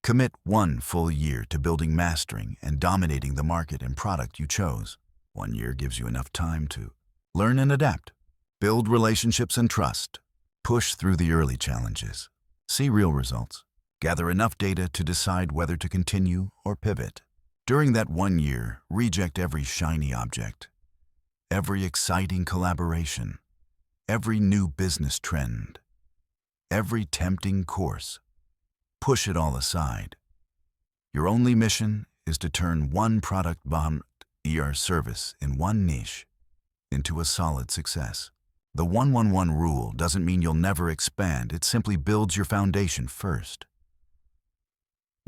Speaker 2: Commit 1 full year to building, mastering, and dominating the market and product you chose. 1 year gives you enough time to learn and adapt, build relationships and trust, push through the early challenges, see real results, gather enough data to decide whether to continue or pivot. During that 1 year, reject every shiny object, every exciting collaboration, every new business trend, every tempting course. Push it all aside. Your only mission is to turn one product bomb service in one niche into a solid success. The 1-1-1 rule doesn't mean you'll never expand. It simply builds your foundation first.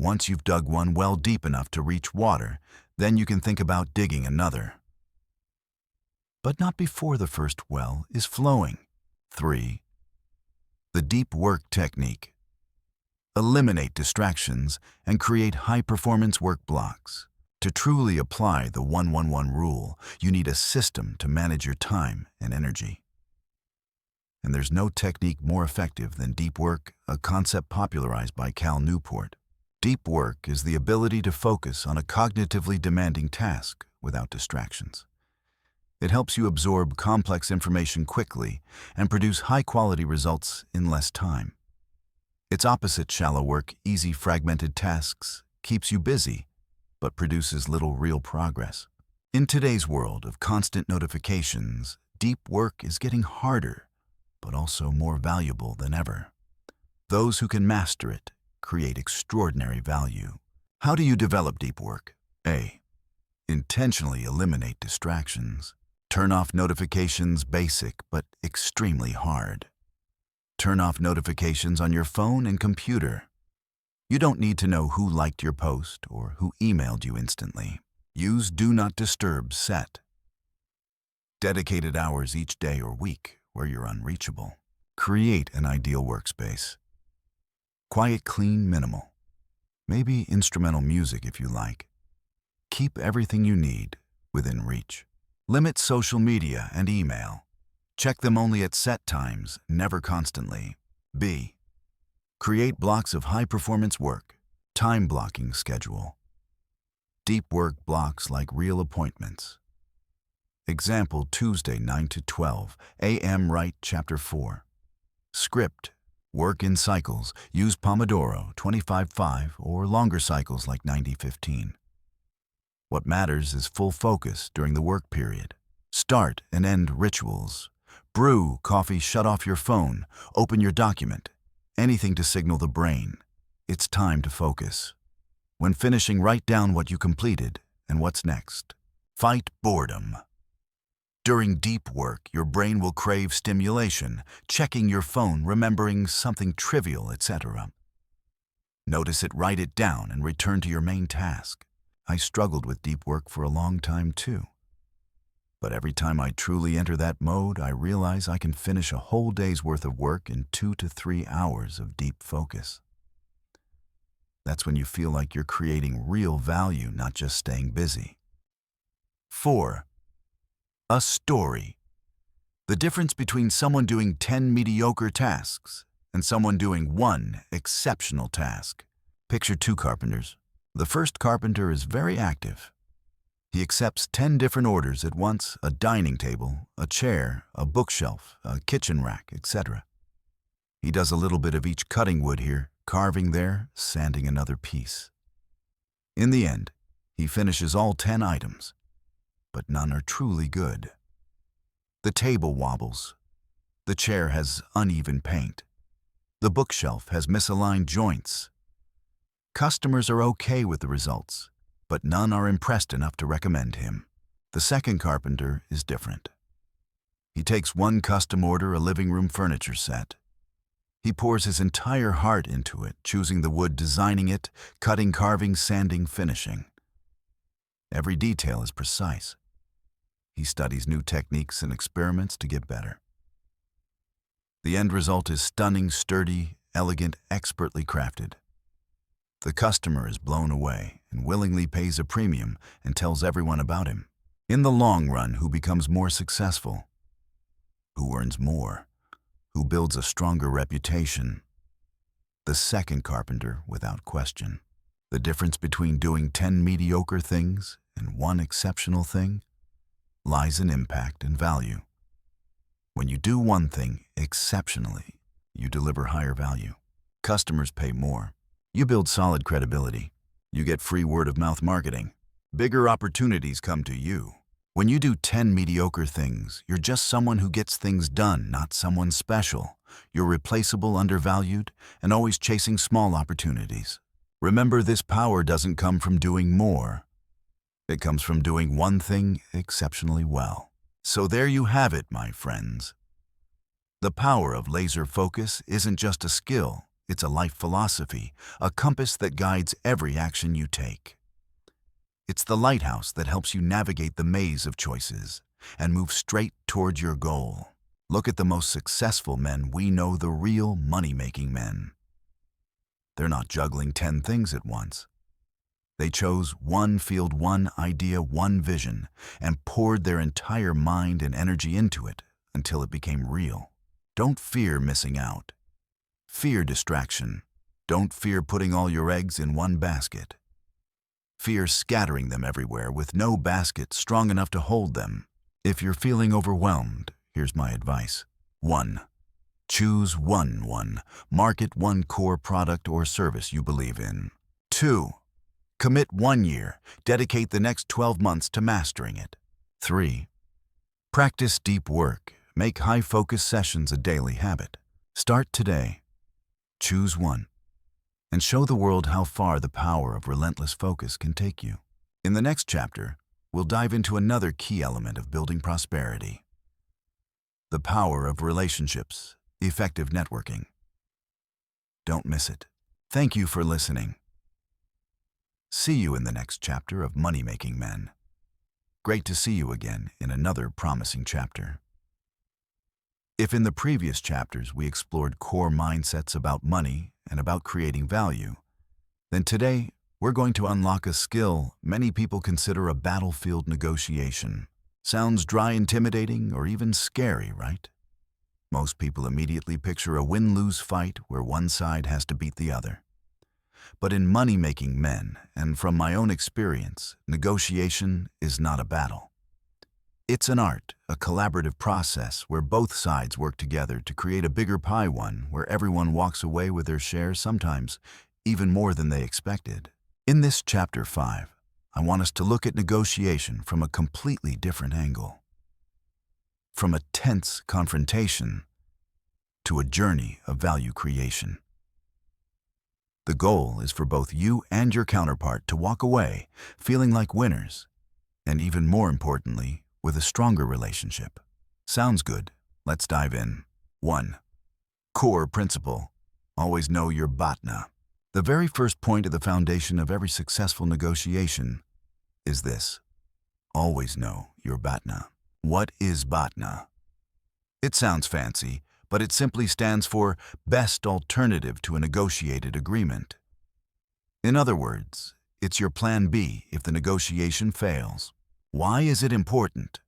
Speaker 2: Once you've dug one well deep enough to reach water, then you can think about digging another. But not before the first well is flowing. 3. The deep work technique. Eliminate distractions and create high-performance work blocks. To truly apply the 1-1-1 rule, you need a system to manage your time and energy. And there's no technique more effective than deep work, a concept popularized by Cal Newport. Deep work is the ability to focus on a cognitively demanding task without distractions. It helps you absorb complex information quickly and produce high-quality results in less time. Its opposite, shallow work, easy fragmented tasks, keeps you busy, but produces little real progress. In today's world of constant notifications, deep work is getting harder, but also more valuable than ever. Those who can master it create extraordinary value. How do you develop deep work? A. Intentionally eliminate distractions. Turn off notifications, basic but extremely hard. Turn off notifications on your phone and computer. You don't need to know who liked your post or who emailed you instantly. Use Do Not Disturb set. Dedicated hours each day or week where you're unreachable. Create an ideal workspace. Quiet, clean, minimal. Maybe instrumental music if you like. Keep everything you need within reach. Limit social media and email. Check them only at set times, never constantly. B. Create blocks of high-performance work. Time blocking schedule. Deep work blocks like real appointments. Example, Tuesday 9 to 12 a.m. Write Chapter 4. Script. Work in cycles. Use Pomodoro 25-5 or longer cycles like 90-15. What matters is full focus during the work period. Start and end rituals. Brew coffee, shut off your phone, open your document. Anything to signal the brain. It's time to focus. When finishing, write down what you completed and what's next. Fight boredom. During deep work, your brain will crave stimulation, checking your phone, remembering something trivial, etc. Notice it, write it down, and return to your main task. I struggled with deep work for a long time too. But every time I truly enter that mode, I realize I can finish a whole day's worth of work in 2 to 3 hours of deep focus. That's when you feel like you're creating real value, not just staying busy. 4. A story. The difference between someone doing 10 mediocre tasks and someone doing 1 exceptional task. Picture 2 carpenters. The first carpenter is very active. He accepts 10 different orders at once: a dining table, a chair, a bookshelf, a kitchen rack, etc. He does a little bit of each, cutting wood here, carving there, sanding another piece. In the end, he finishes all 10 items, but none are truly good. The table wobbles. The chair has uneven paint. The bookshelf has misaligned joints. Customers are okay with the results. but none are impressed enough to recommend him. The second carpenter is different. He takes one custom order, a living room furniture set. He pours his entire heart into it, choosing the wood, designing it, cutting, carving, sanding, finishing. Every detail is precise. He studies new techniques and experiments to get better. The end result is stunning, sturdy, elegant, expertly crafted. The customer is blown away and willingly pays a premium and tells everyone about him. In the long run, who becomes more successful? Who earns more? Who builds a stronger reputation? The second carpenter, without question. The difference between doing 10 mediocre things and one exceptional thing lies in impact and value. When you do one thing exceptionally, you deliver higher value. Customers pay more. You build solid credibility. You get free word-of-mouth marketing. Bigger opportunities come to you. When you do 10 mediocre things, you're just someone who gets things done, not someone special. You're replaceable, undervalued, and always chasing small opportunities. Remember, this power doesn't come from doing more. It comes from doing one thing exceptionally well. So there you have it, my friends. The power of laser focus isn't just a skill, it's a life philosophy, a compass that guides every action you take. It's the lighthouse that helps you navigate the maze of choices and move straight toward your goal. Look at the most successful men we know, the real money-making men. They're not juggling 10 things at once. They chose one field, one idea, one vision, and poured their entire mind and energy into it until it became real. Don't fear missing out. Fear distraction. Don't fear putting all your eggs in one basket. Fear scattering them everywhere with no basket strong enough to hold them. If you're feeling overwhelmed, here's my advice. 1. Choose one. Market one core product or service you believe in. 2. Commit 1 year. Dedicate the next 12 months to mastering it. 3. Practice deep work. Make high-focus sessions a daily habit. Start today. Choose one. And show the world how far the power of relentless focus can take you. In the next chapter, we'll dive into another key element of building prosperity: the power of relationships, effective networking. Don't miss it. Thank you for listening. See you in the next chapter of Money Making Men. Great to see you again in another promising chapter. If in the previous chapters we explored core mindsets about money and about creating value, then today we're going to unlock a skill many people consider a battlefield: negotiation. Sounds dry, intimidating, or even scary, right? Most people immediately picture a win-lose fight where one side has to beat the other. But in money-making men, and from my own experience, negotiation is not a battle. It's an art, a collaborative process where both sides work together to create a bigger pie, one where everyone walks away with their share, sometimes even more than they expected. In this Chapter 5, I want us to look at negotiation from a completely different angle. From a tense confrontation to a journey of value creation. The goal is for both you and your counterpart to walk away feeling like winners, and even more importantly, with a stronger relationship. Sounds good? Let's dive in. 1. Core principle: always know your BATNA. The very first point of the foundation of every successful negotiation is this: always know your BATNA. What is BATNA? It sounds fancy, but it simply stands for best alternative to a negotiated agreement. In other words, it's your plan B if the negotiation fails. Why is it important?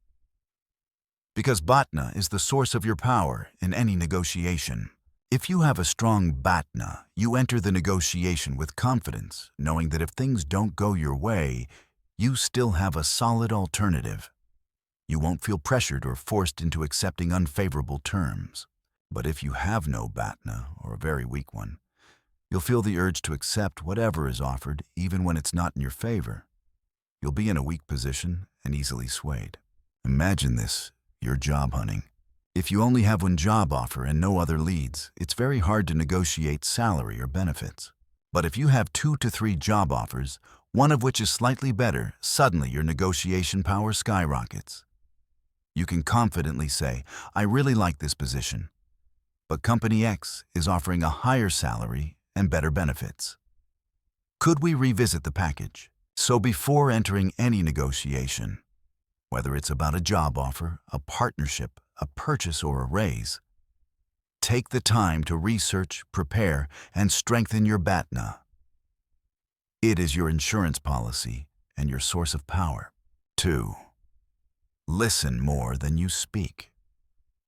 Speaker 2: Because BATNA is the source of your power in any negotiation. If you have a strong BATNA, you enter the negotiation with confidence, knowing that if things don't go your way, you still have a solid alternative. You won't feel pressured or forced into accepting unfavorable terms. But if you have no BATNA, or a very weak one, you'll feel the urge to accept whatever is offered, even when it's not in your favor. You'll be in a weak position and easily swayed. Imagine this: you're job hunting. If you only have one job offer and no other leads, it's very hard to negotiate salary or benefits. But if you have 2 to 3 job offers, one of which is slightly better, suddenly your negotiation power skyrockets. You can confidently say, I really like this position, but Company X is offering a higher salary and better benefits. Could we revisit the package? So before entering any negotiation, whether it's about a job offer, a partnership, a purchase, or a raise, take the time to research, prepare, and strengthen your BATNA. It is your insurance policy and your source of power. 2. Listen more than you speak.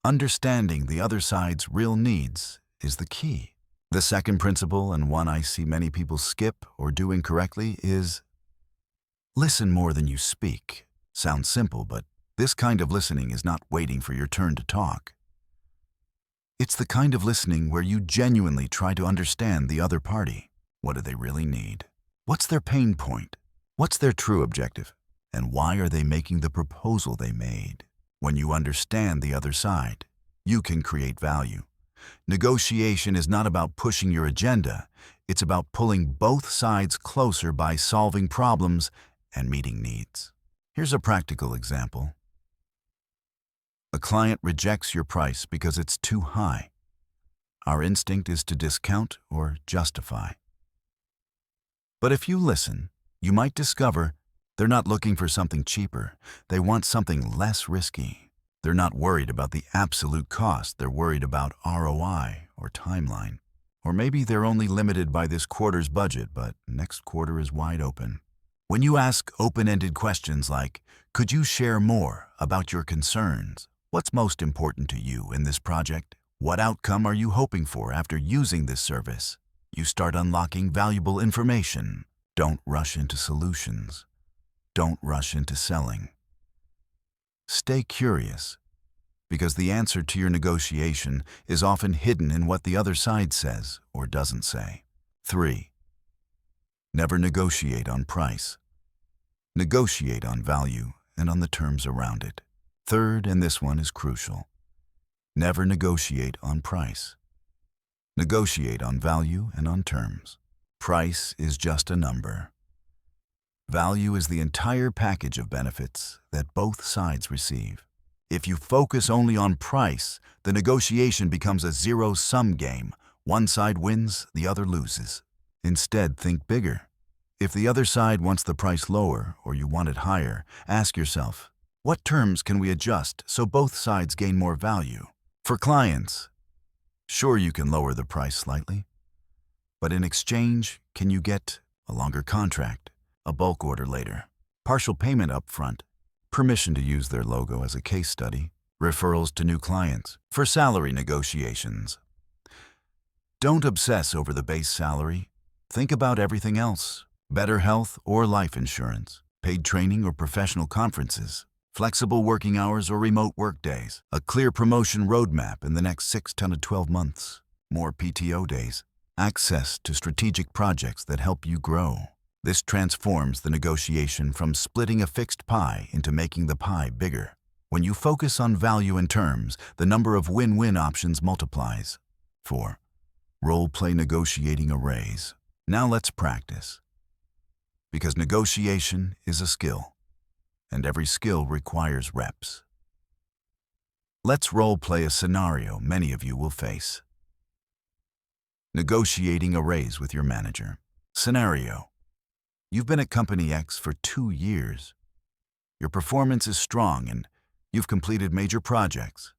Speaker 2: Understanding the other side's real needs is the key. The second principle, and one I see many people skip or do incorrectly, is listen more than you speak. Sounds simple, but this kind of listening is not waiting for your turn to talk. It's the kind of listening where you genuinely try to understand the other party. What do they really need? What's their pain point? What's their true objective? And why are they making the proposal they made? When you understand the other side, you can create value. Negotiation is not about pushing your agenda. It's about pulling both sides closer by solving problems and meeting needs. Here's a practical example. A client rejects your price because it's too high. Our instinct is to discount or justify. But if you listen, you might discover they're not looking for something cheaper. They want something less risky. They're not worried about the absolute cost. They're worried about ROI or timeline. Or maybe they're only limited by this quarter's budget, but next quarter is wide open. When you ask open-ended questions like, could you share more about your concerns? What's most important to you in this project? What outcome are you hoping for after using this service? You start unlocking valuable information. Don't rush into solutions. Don't rush into selling. Stay curious, because the answer to your negotiation is often hidden in what the other side says or doesn't say. 3. Never negotiate on price. Negotiate on value and on the terms around it. Third, and this one is crucial. Never negotiate on price. Negotiate on value and on terms. Price is just a number. Value is the entire package of benefits that both sides receive. If you focus only on price, the negotiation becomes a zero-sum game. One side wins, the other loses. Instead, think bigger. If the other side wants the price lower or you want it higher, ask yourself, what terms can we adjust so both sides gain more value? For clients, sure, you can lower the price slightly, but in exchange, can you get a longer contract, a bulk order later, partial payment up front, permission to use their logo as a case study, referrals to new clients, for salary negotiations? Don't obsess over the base salary. Think about everything else. Better health or life insurance, paid training or professional conferences, flexible working hours or remote work days, a clear promotion roadmap in the next 6 to 12 months, more PTO days, access to strategic projects that help you grow. This transforms the negotiation from splitting a fixed pie into making the pie bigger. When you focus on value and terms, the number of win-win options multiplies. 4. Role-play negotiating a raise. Now let's practice. Because negotiation is a skill, and every skill requires reps. Let's role-play a scenario many of you will face. Negotiating a raise with your manager. Scenario: you've been at Company X for 2 years. Your performance is strong and you've completed major projects.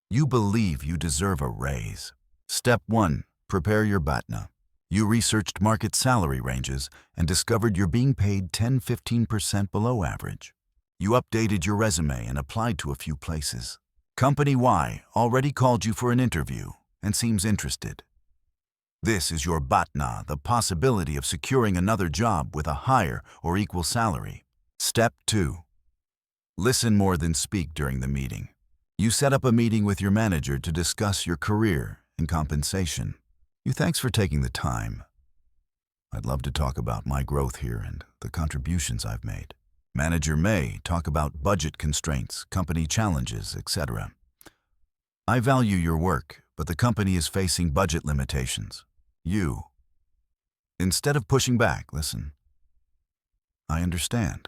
Speaker 2: You believe you deserve a raise. Step 1. Prepare your BATNA. You researched market salary ranges and discovered you're being paid 10–15% below average. You updated your resume and applied to a few places. Company Y already called you for an interview and seems interested. This is your BATNA, the possibility of securing another job with a higher or equal salary. Step 2. Listen more than speak during the meeting. You set up a meeting with your manager to discuss your career and compensation. Thanks for taking the time. I'd love to talk about my growth here and the contributions I've made. Manager may talk about budget constraints, company challenges, etc. I value your work, but the company is facing budget limitations. You, instead of pushing back, listen. I understand.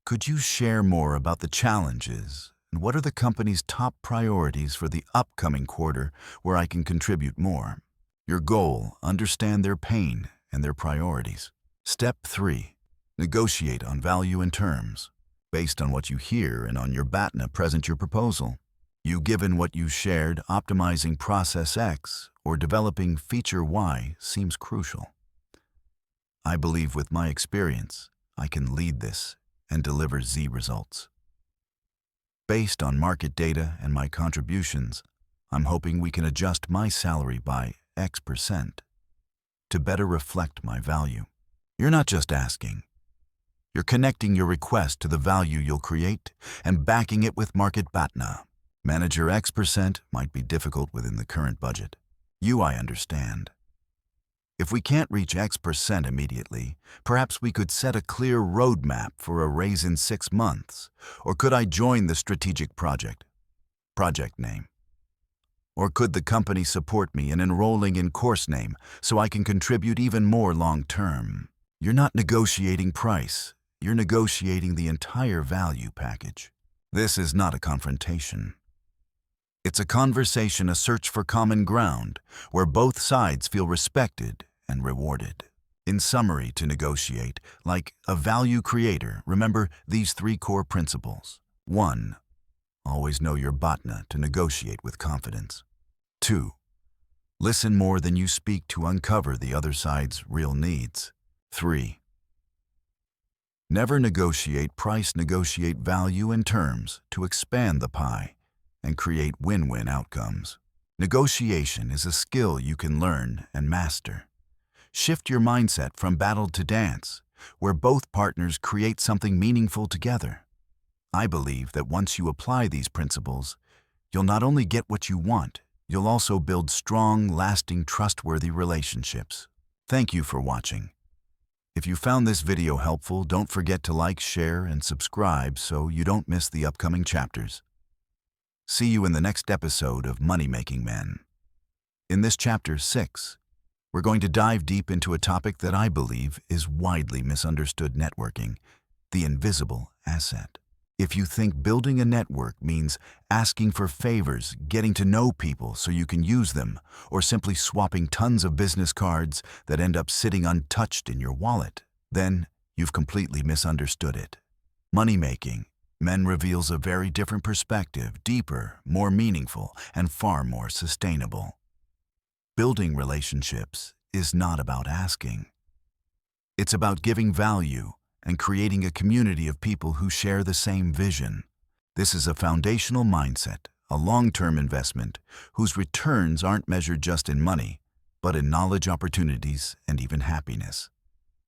Speaker 2: Could you share more about the challenges and what are the company's top priorities for the upcoming quarter where I can contribute more? Your goal, understand their pain and their priorities. Step 3. Negotiate on value and terms. Based on what you hear and on your BATNA, present your proposal. You given what you shared, optimizing process X or developing feature Y seems crucial. I believe with my experience, I can lead this and deliver Z results. Based on market data and my contributions, I'm hoping we can adjust my salary by X% to better reflect my value. You're not just asking. You're connecting your request to the value you'll create and backing it with market BATNA. Manager X% might be difficult within the current budget. I understand. If we can't reach X% immediately, perhaps we could set a clear roadmap for a raise in 6 months. Or could I join the strategic project? Project name. Or could the company support me in enrolling in course name so I can contribute even more long term? You're not negotiating price. You're negotiating the entire value package. This is not a confrontation. It's a conversation, a search for common ground, where both sides feel respected and rewarded. In summary, to negotiate, like a value creator, remember these 3 core principles. 1. Always know your BATNA to negotiate with confidence. 2. Listen more than you speak to uncover the other side's real needs. 3. Never negotiate price, negotiate value and terms to expand the pie and create win-win outcomes. Negotiation is a skill you can learn and master. Shift your mindset from battle to dance, where both partners create something meaningful together. I believe that once you apply these principles, you'll not only get what you want, you'll also build strong, lasting, trustworthy relationships. Thank you for watching. If you found this video helpful, don't forget to like, share, and subscribe so you don't miss the upcoming chapters. See you in the next episode of Money Making Men. In this chapter 6, we're going to dive deep into a topic that I believe is widely misunderstood: networking, the invisible asset. If you think building a network means asking for favors, getting to know people so you can use them, or simply swapping tons of business cards that end up sitting untouched in your wallet, then you've completely misunderstood it. Money Making Men reveals a very different perspective, deeper, more meaningful, and far more sustainable. Building relationships is not about asking. It's about giving value and creating a community of people who share the same vision. This is a foundational mindset, a long-term investment whose returns aren't measured just in money, but in knowledge, opportunities, and even happiness.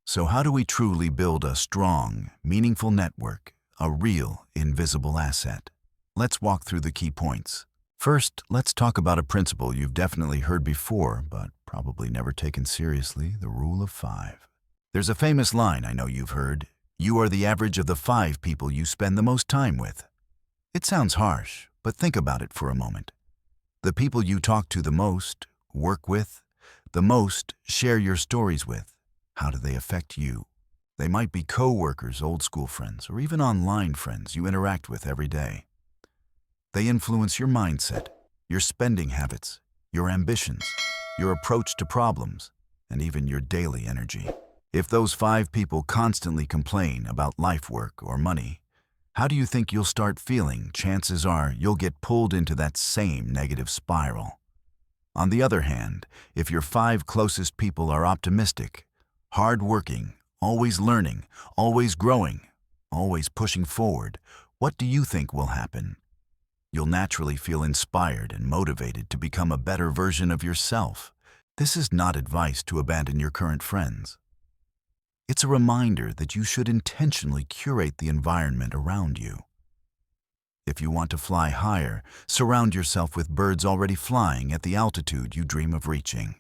Speaker 2: So how do we truly build a strong, meaningful network, a real, invisible asset? Let's walk through the key points. First, let's talk about a principle you've definitely heard before, but probably never taken seriously: the rule of 5. There's a famous line I know you've heard: you are the average of the 5 people you spend the most time with. It sounds harsh, but think about it for a moment. The people you talk to the most, work with, the most, share your stories with, how do they affect you? They might be co-workers, old school friends, or even online friends you interact with every day. They influence your mindset, your spending habits, your ambitions, your approach to problems, and even your daily energy. If those 5 people constantly complain about life, work, or money, how do you think you'll start feeling? Chances are you'll get pulled into that same negative spiral. On the other hand, if your 5 closest people are optimistic, hardworking, always learning, always growing, always pushing forward, what do you think will happen? You'll naturally feel inspired and motivated to become a better version of yourself. This is not advice to abandon your current friends. It's a reminder that you should intentionally curate the environment around you. If you want to fly higher, surround yourself with birds already flying at the altitude you dream of reaching.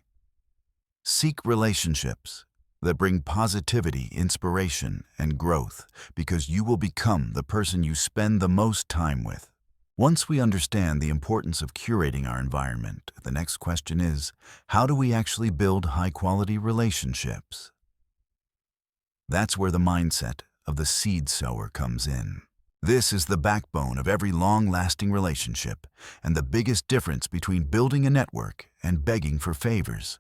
Speaker 2: Seek relationships that bring positivity, inspiration, and growth, because you will become the person you spend the most time with. Once we understand the importance of curating our environment, the next question is, how do we actually build high-quality relationships? That's where the mindset of the seed sower comes in. This is the backbone of every long-lasting relationship and the biggest difference between building a network and begging for favors.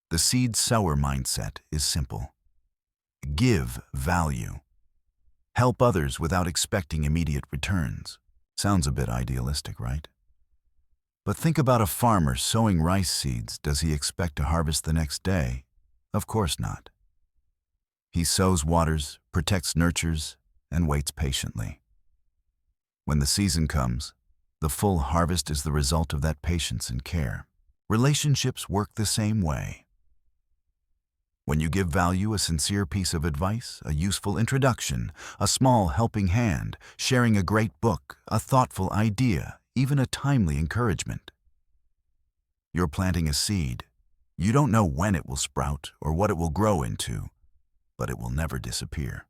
Speaker 2: The seed sower mindset is simple. Give value. Help others without expecting immediate returns. Sounds a bit idealistic, right? But think about a farmer sowing rice seeds. Does he expect to harvest the next day? Of course not. He sows, waters, protects, nurtures, and waits patiently. When the season comes, the full harvest is the result of that patience and care. Relationships work the same way. When you give value, a sincere piece of advice, a useful introduction, a small helping hand, sharing a great book, a thoughtful idea, even a timely encouragement. You're planting a seed. You don't know when it will sprout or what it will grow into, but it will never disappear.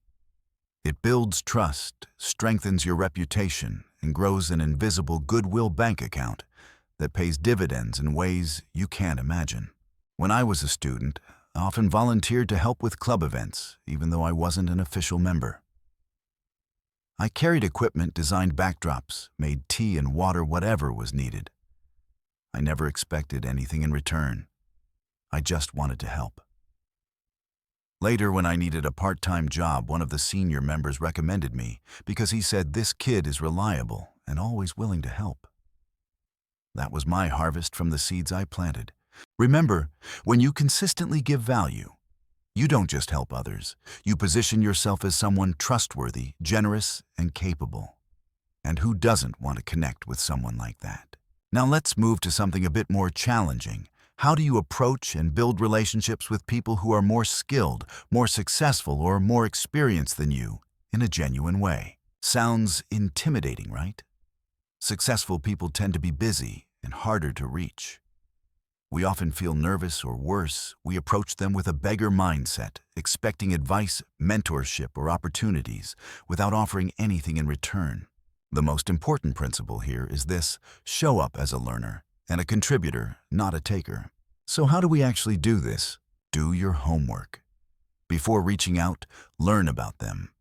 Speaker 2: It builds trust, strengthens your reputation, and grows an invisible goodwill bank account that pays dividends in ways you can't imagine. When I was a student, I often volunteered to help with club events, even though I wasn't an official member. I carried equipment, designed backdrops, made tea and water, whatever was needed. I never expected anything in return. I just wanted to help. Later, when I needed a part-time job, one of the senior members recommended me because he said, "This kid is reliable and always willing to help." That was my harvest from the seeds I planted. Remember, when you consistently give value, you don't just help others. You position yourself as someone trustworthy, generous, and capable. And who doesn't want to connect with someone like that? Now let's move to something a bit more challenging. How do you approach and build relationships with people who are more skilled, more successful, or more experienced than you in a genuine way? Sounds intimidating, right? Successful people tend to be busy and harder to reach. We often feel nervous, or worse, we approach them with a beggar mindset, expecting advice, mentorship, or opportunities without offering anything in return. The most important principle here is this: show up as a learner and a contributor, not a taker. So how do we actually do this? Do your homework. Before reaching out, learn about them.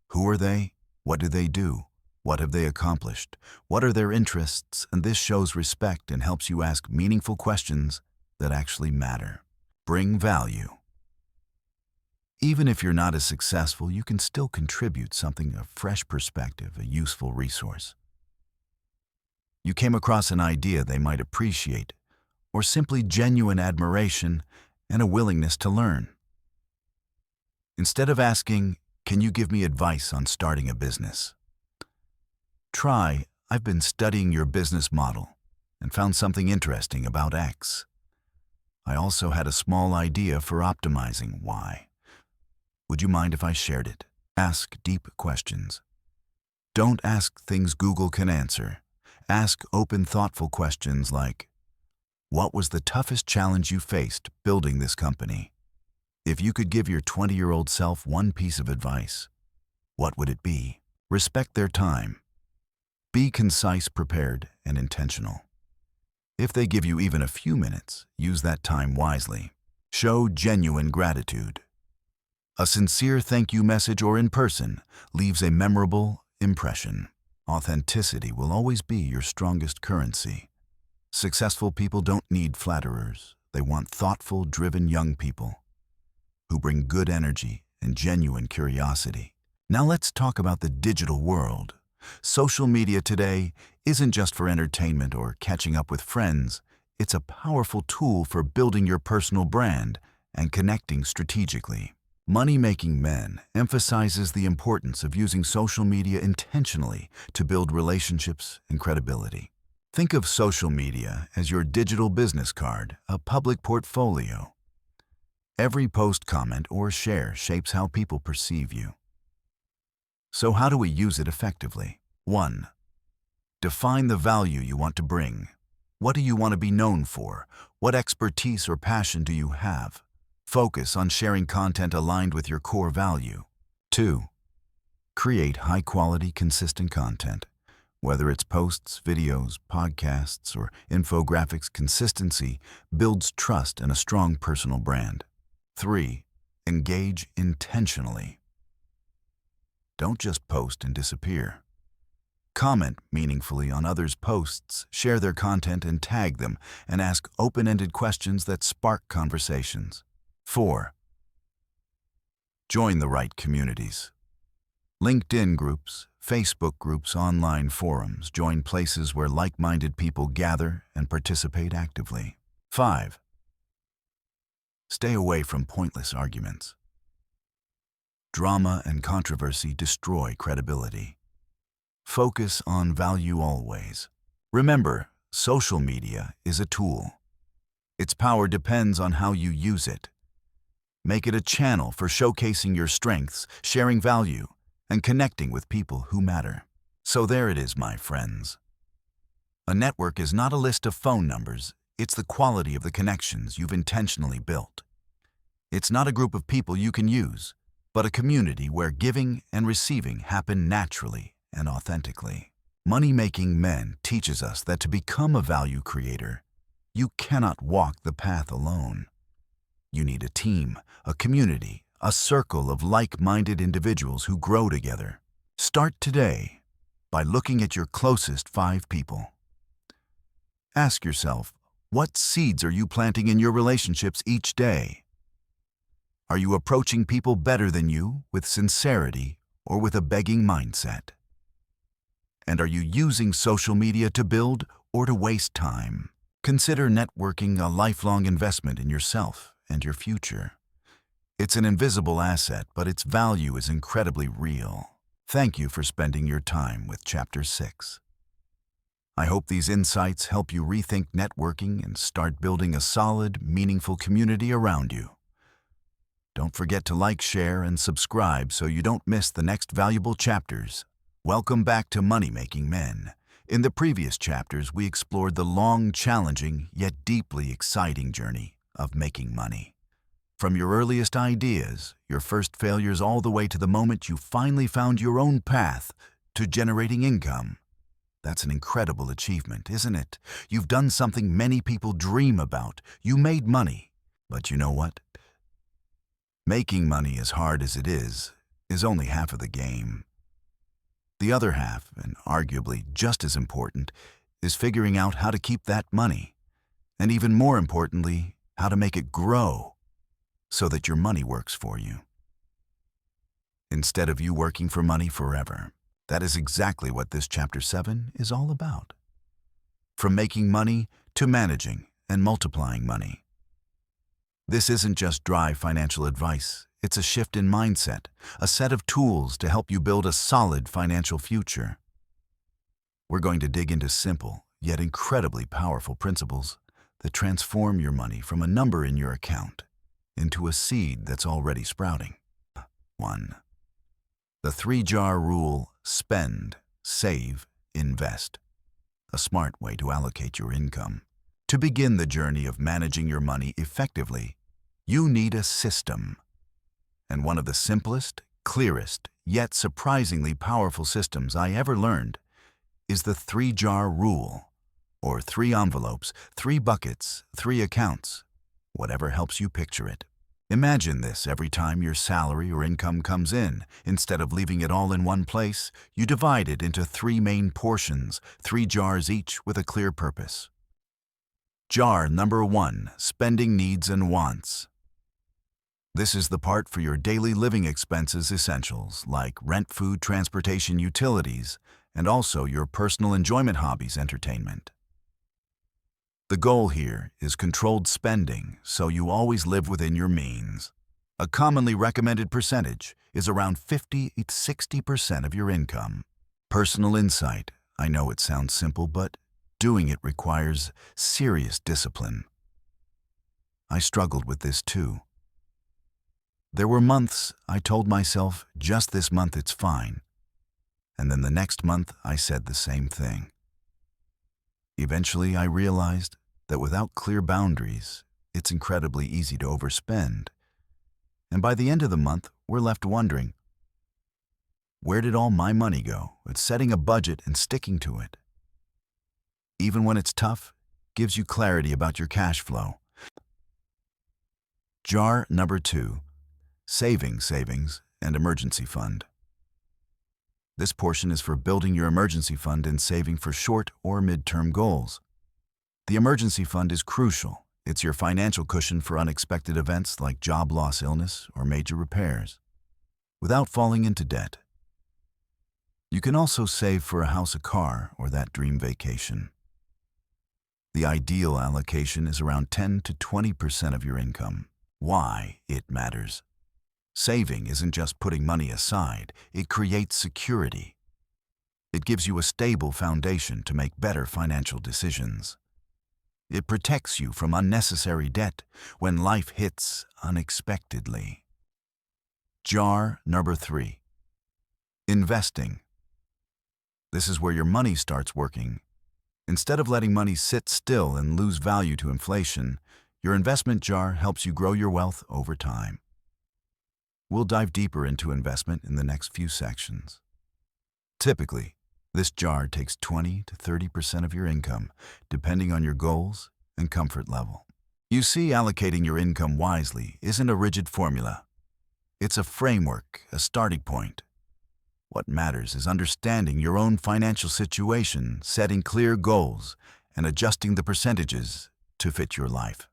Speaker 2: Who are they? What do they do? What have they accomplished? What are their interests? And this shows respect and helps you ask meaningful questions that actually matter. Bring value. Even if you're not as successful, you can still contribute something, a fresh perspective, a useful resource. You came across an idea they might appreciate, or simply genuine admiration and a willingness to learn. Instead of asking, "Can you give me advice on starting a business?" try, "I've been studying your business model and found something interesting about X. I also had a small idea for optimizing Y. Would you mind if I shared it?" Ask deep questions. Don't ask things Google can answer. Ask open, thoughtful questions like, "What was the toughest challenge you faced building this company? If you could give your 20-year-old self one piece of advice, what would it be?" Respect their time. Be concise, prepared, and intentional. If they give you even a few minutes, use that time wisely. Show genuine gratitude. A sincere thank you message or in person leaves a memorable impression. Authenticity will always be your strongest currency. Successful people don't need flatterers. They want thoughtful, driven young people who bring good energy and genuine curiosity. Now let's talk about the digital world. Social media today isn't just for entertainment or catching up with friends. It's a powerful tool for building your personal brand and connecting strategically. Money-Making Men emphasizes the importance of using social media intentionally to build relationships and credibility. Think of social media as your digital business card, a public portfolio. Every post, comment, or share shapes how people perceive you. So how do we use it effectively? 1. Define the value you want to bring. What do you want to be known for? What expertise or passion do you have? Focus on sharing content aligned with your core value. 2. Create high-quality, consistent content. Whether it's posts, videos, podcasts, or infographics, consistency builds trust and a strong personal brand. 3. Engage intentionally. Don't just post and disappear. Comment meaningfully on others' posts, share their content and tag them, and ask open-ended questions that spark conversations. 4. Join the right communities. LinkedIn groups, Facebook groups, online forums. Join places where like-minded people gather and participate actively. 5. Stay away from pointless arguments. Drama and controversy destroy credibility. Focus on value always. Remember, social media is a tool. Its power depends on how you use it. Make it a channel for showcasing your strengths, sharing value, and connecting with people who matter. So there it is, my friends. A network is not a list of phone numbers, it's the quality of the connections you've intentionally built. It's not a group of people you can use, but a community where giving and receiving happen naturally and authentically. Money-Making Men teaches us that to become a value creator, you cannot walk the path alone. You need a team, a community, a circle of like-minded individuals who grow together. Start today by looking at your closest 5 people. Ask yourself, what seeds are you planting in your relationships each day? Are you approaching people better than you with sincerity or with a begging mindset? And are you using social media to build or to waste time? Consider networking a lifelong investment in yourself and your future. It's an invisible asset, but its value is incredibly real. Thank you for spending your time with Chapter 6. I hope these insights help you rethink networking and start building a solid, meaningful community around you. Don't forget to like, share, and subscribe so you don't miss the next valuable chapters. Welcome back to Money-Making Men. In the previous chapters, we explored the long, challenging, yet deeply exciting journey of making money. From your earliest ideas, your first failures, all the way to the moment you finally found your own path to generating income. That's an incredible achievement, isn't it? You've done something many people dream about. You made money. But you know what? Making money, as hard as it is only half of the game. The other half, and arguably just as important, is figuring out how to keep that money, and even more importantly, how to make it grow so that your money works for you. Instead of you working for money forever. That is exactly what this Chapter 7 is all about. From making money to managing and multiplying money. This isn't just dry financial advice. It's a shift in mindset, a set of tools to help you build a solid financial future. We're going to dig into simple, yet incredibly powerful principles that transform your money from a number in your account into a seed that's already sprouting. 1. The 3-jar rule: spend, save, invest. A smart way to allocate your income. To begin the journey of managing your money effectively, you need a system. And one of the simplest, clearest, yet surprisingly powerful systems I ever learned is the 3-jar rule, or 3 envelopes, 3 buckets, 3 accounts, whatever helps you picture it. Imagine this: every time your salary or income comes in, instead of leaving it all in one place, you divide it into 3 main portions, 3 jars each with a clear purpose. Jar number 1, spending needs and wants. This is the part for your daily living expenses essentials, like rent, food, transportation, utilities, and also your personal enjoyment, hobbies, entertainment. The goal here is controlled spending, so you always live within your means. A commonly recommended percentage is around 50–60% of your income. Personal insight: I know it sounds simple, but doing it requires serious discipline. I struggled with this too. There were months I told myself, just this month it's fine. And then the next month I said the same thing. Eventually I realized that without clear boundaries, it's incredibly easy to overspend. And by the end of the month, we're left wondering, where did all my money go? It's setting a budget and sticking to it. Even when it's tough, gives you clarity about your cash flow. Jar number 2. savings, and emergency fund. This portion is for building your emergency fund and saving for short or mid-term goals. The emergency fund is crucial. It's your financial cushion for unexpected events like job loss, illness, or major repairs, without falling into debt. You can also save for a house, a car, or that dream vacation. The ideal allocation is around 10 to 20% of your income. Why it matters? Saving isn't just putting money aside, it creates security. It gives you a stable foundation to make better financial decisions. It protects you from unnecessary debt when life hits unexpectedly. Jar number 3. Investing. This is where your money starts working. Instead of letting money sit still and lose value to inflation, your investment jar helps you grow your wealth over time. We'll dive deeper into investment in the next few sections. Typically, this jar takes 20 to 30% of your income, depending on your goals and comfort level. You see, allocating your income wisely isn't a rigid formula. It's a framework, a starting point. What matters is understanding your own financial situation, setting clear goals, and adjusting the percentages to fit your life.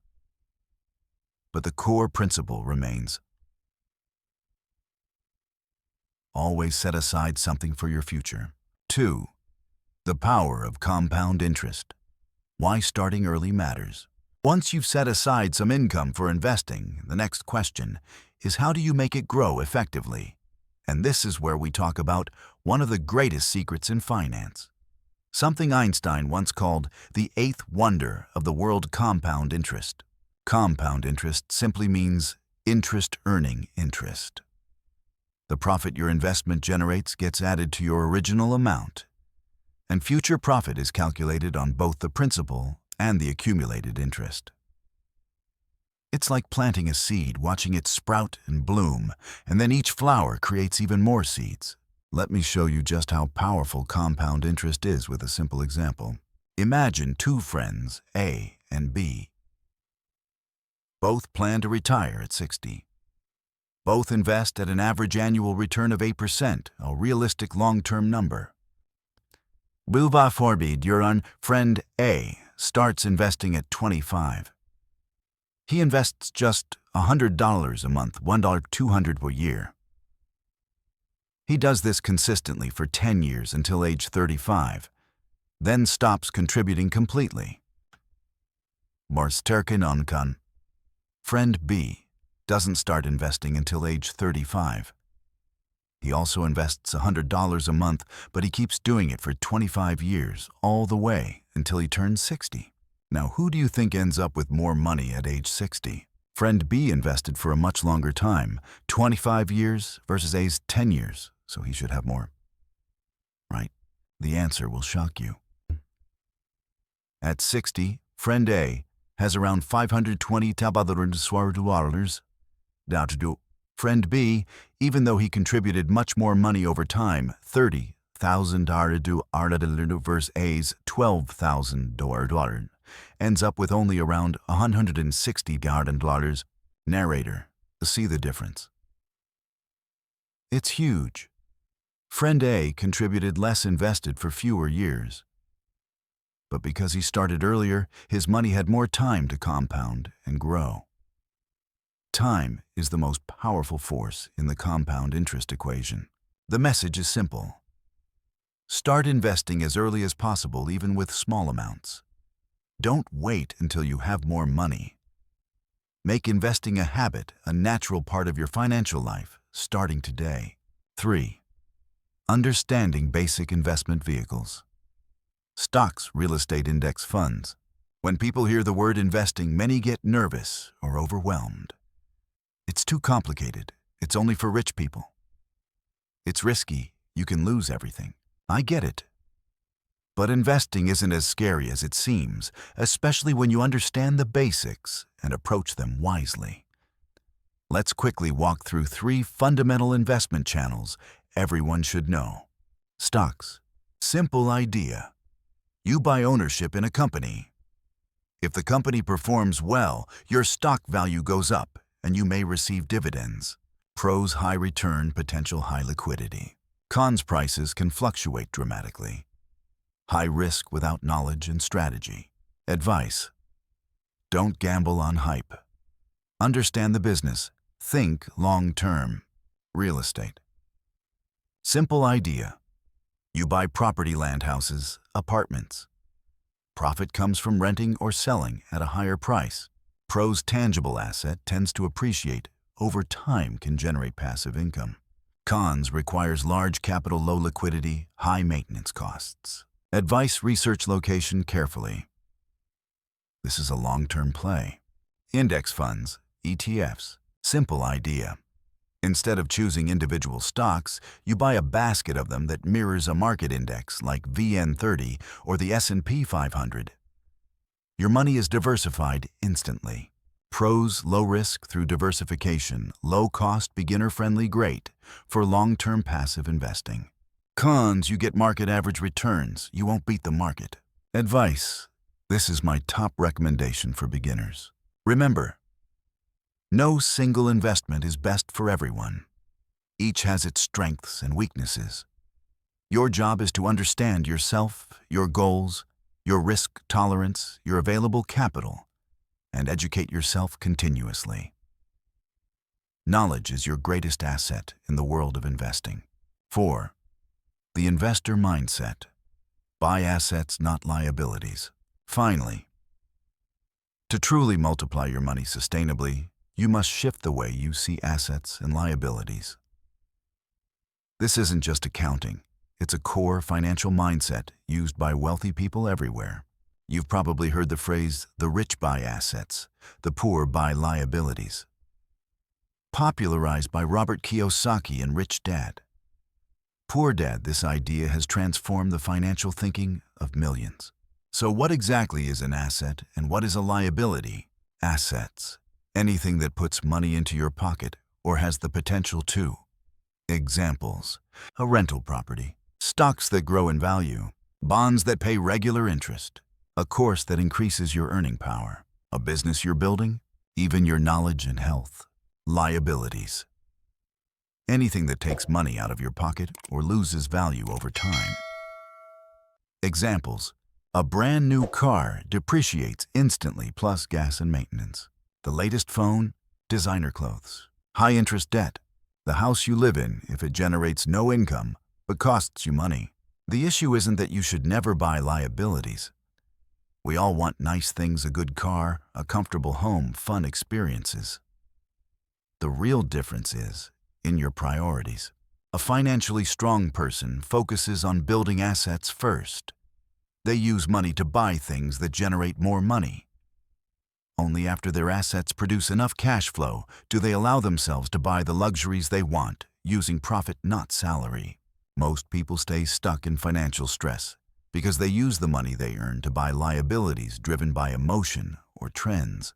Speaker 2: But the core principle remains: always set aside something for your future. 2. The power of compound interest. Why starting early matters. Once you've set aside some income for investing, the next question is, how do you make it grow effectively? And this is where we talk about one of the greatest secrets in finance. Something Einstein once called the 8th wonder of the world: compound interest. Compound interest simply means interest earning interest. The profit your investment generates gets added to your original amount, and future profit is calculated on both the principal and the accumulated interest. It's like planting a seed, watching it sprout and bloom, and then each flower creates even more seeds. Let me show you just how powerful compound interest is with a simple example. Imagine 2 friends, A and B. Both plan to retire at 60. Both invest at an average annual return of 8%, a realistic long-term number. Bulva forbid your friend A starts investing at 25. He invests just $100 a month, $1,200 per year. He does this consistently for 10 years until age 35, then stops contributing completely. Marsterken onkan. Friend B doesn't start investing until age 35. He also invests $100 a month, but he keeps doing it for 25 years, all the way until he turns 60. Now, who do you think ends up with more money at age 60? Friend B invested for a much longer time, 25 years versus A's 10 years, so he should have more. Right? The answer will shock you. At 60, friend A has around $520,000. Now to do friend B, even though he contributed much more money over time, $30,000 versus A's $12,000, ends up with only around $160,000. Narrator, see the difference? It's huge. Friend A contributed less, invested for fewer years. But because he started earlier, his money had more time to compound and grow. Time is the most powerful force in the compound interest equation. The message is simple. Start investing as early as possible, even with small amounts. Don't wait until you have more money. Make investing a habit, a natural part of your financial life, starting today. 3. Understanding basic investment vehicles. Stocks, real estate index funds. When people hear the word investing, many get nervous or overwhelmed. It's too complicated. It's only for rich people. It's risky. You can lose everything. I get it. But investing isn't as scary as it seems, especially when you understand the basics and approach them wisely. Let's quickly walk through 3 fundamental investment channels everyone should know. Stocks. Simple idea. You buy ownership in a company. If the company performs well, your stock value goes up and you may receive dividends. Pros: high return, potential high liquidity. Cons: prices can fluctuate dramatically. High risk without knowledge and strategy. Advice: don't gamble on hype. Understand the business. Think long-term. Real estate. Simple idea. You buy property, land, houses, apartments. Profit comes from renting or selling at a higher price. Pros: tangible asset tends to appreciate. Over time can generate passive income. Cons: requires large capital, low liquidity, high maintenance costs. Advice: research location carefully. This is a long-term play. Index funds, ETFs. Simple idea. Instead of choosing individual stocks, you buy a basket of them that mirrors a market index like VN30 or the S&P 500. Your money is diversified instantly. Pros: low risk through diversification, low cost, beginner-friendly, great for long-term passive investing. Cons: you get market average returns, you won't beat the market. Advice: this is my top recommendation for beginners. Remember, no single investment is best for everyone. Each has its strengths and weaknesses. Your job is to understand yourself, your goals, your risk tolerance, your available capital, and educate yourself continuously. Knowledge is your greatest asset in the world of investing. 4. The investor mindset. Buy assets, not liabilities. Finally, to truly multiply your money sustainably, you must shift the way you see assets and liabilities. This isn't just accounting. It's a core financial mindset used by wealthy people everywhere. You've probably heard the phrase, the rich buy assets, the poor buy liabilities. Popularized by Robert Kiyosaki in Rich Dad, Poor Dad, this idea has transformed the financial thinking of millions. So what exactly is an asset and what is a liability? Assets: anything that puts money into your pocket or has the potential to. Examples: a rental property, stocks that grow in value, bonds that pay regular interest, a course that increases your earning power, a business you're building, even your knowledge and health. Liabilities: anything that takes money out of your pocket or loses value over time. Examples: a brand new car depreciates instantly plus gas and maintenance. The latest phone, designer clothes. High interest debt: the house you live in if it generates no income but costs you money. The issue isn't that you should never buy liabilities. We all want nice things, a good car, a comfortable home, fun experiences. The real difference is in your priorities. A financially strong person focuses on building assets first. They use money to buy things that generate more money. Only after their assets produce enough cash flow do they allow themselves to buy the luxuries they want, using profit, not salary. Most people stay stuck in financial stress because they use the money they earn to buy liabilities driven by emotion or trends.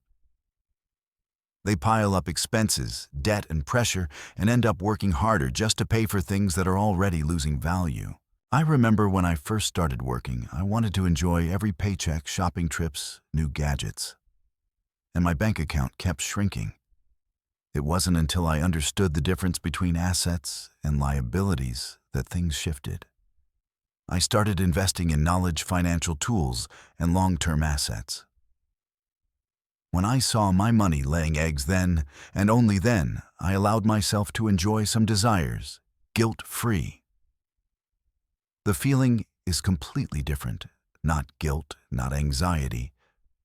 Speaker 2: They pile up expenses, debt, and pressure and end up working harder just to pay for things that are already losing value. I remember when I first started working, I wanted to enjoy every paycheck, shopping trips, new gadgets. And my bank account kept shrinking. It wasn't until I understood the difference between assets and liabilities that things shifted. I started investing in knowledge, financial tools, and long-term assets. When I saw my money laying eggs, then, and only then, I allowed myself to enjoy some desires, guilt-free. The feeling is completely different. Not guilt, not anxiety,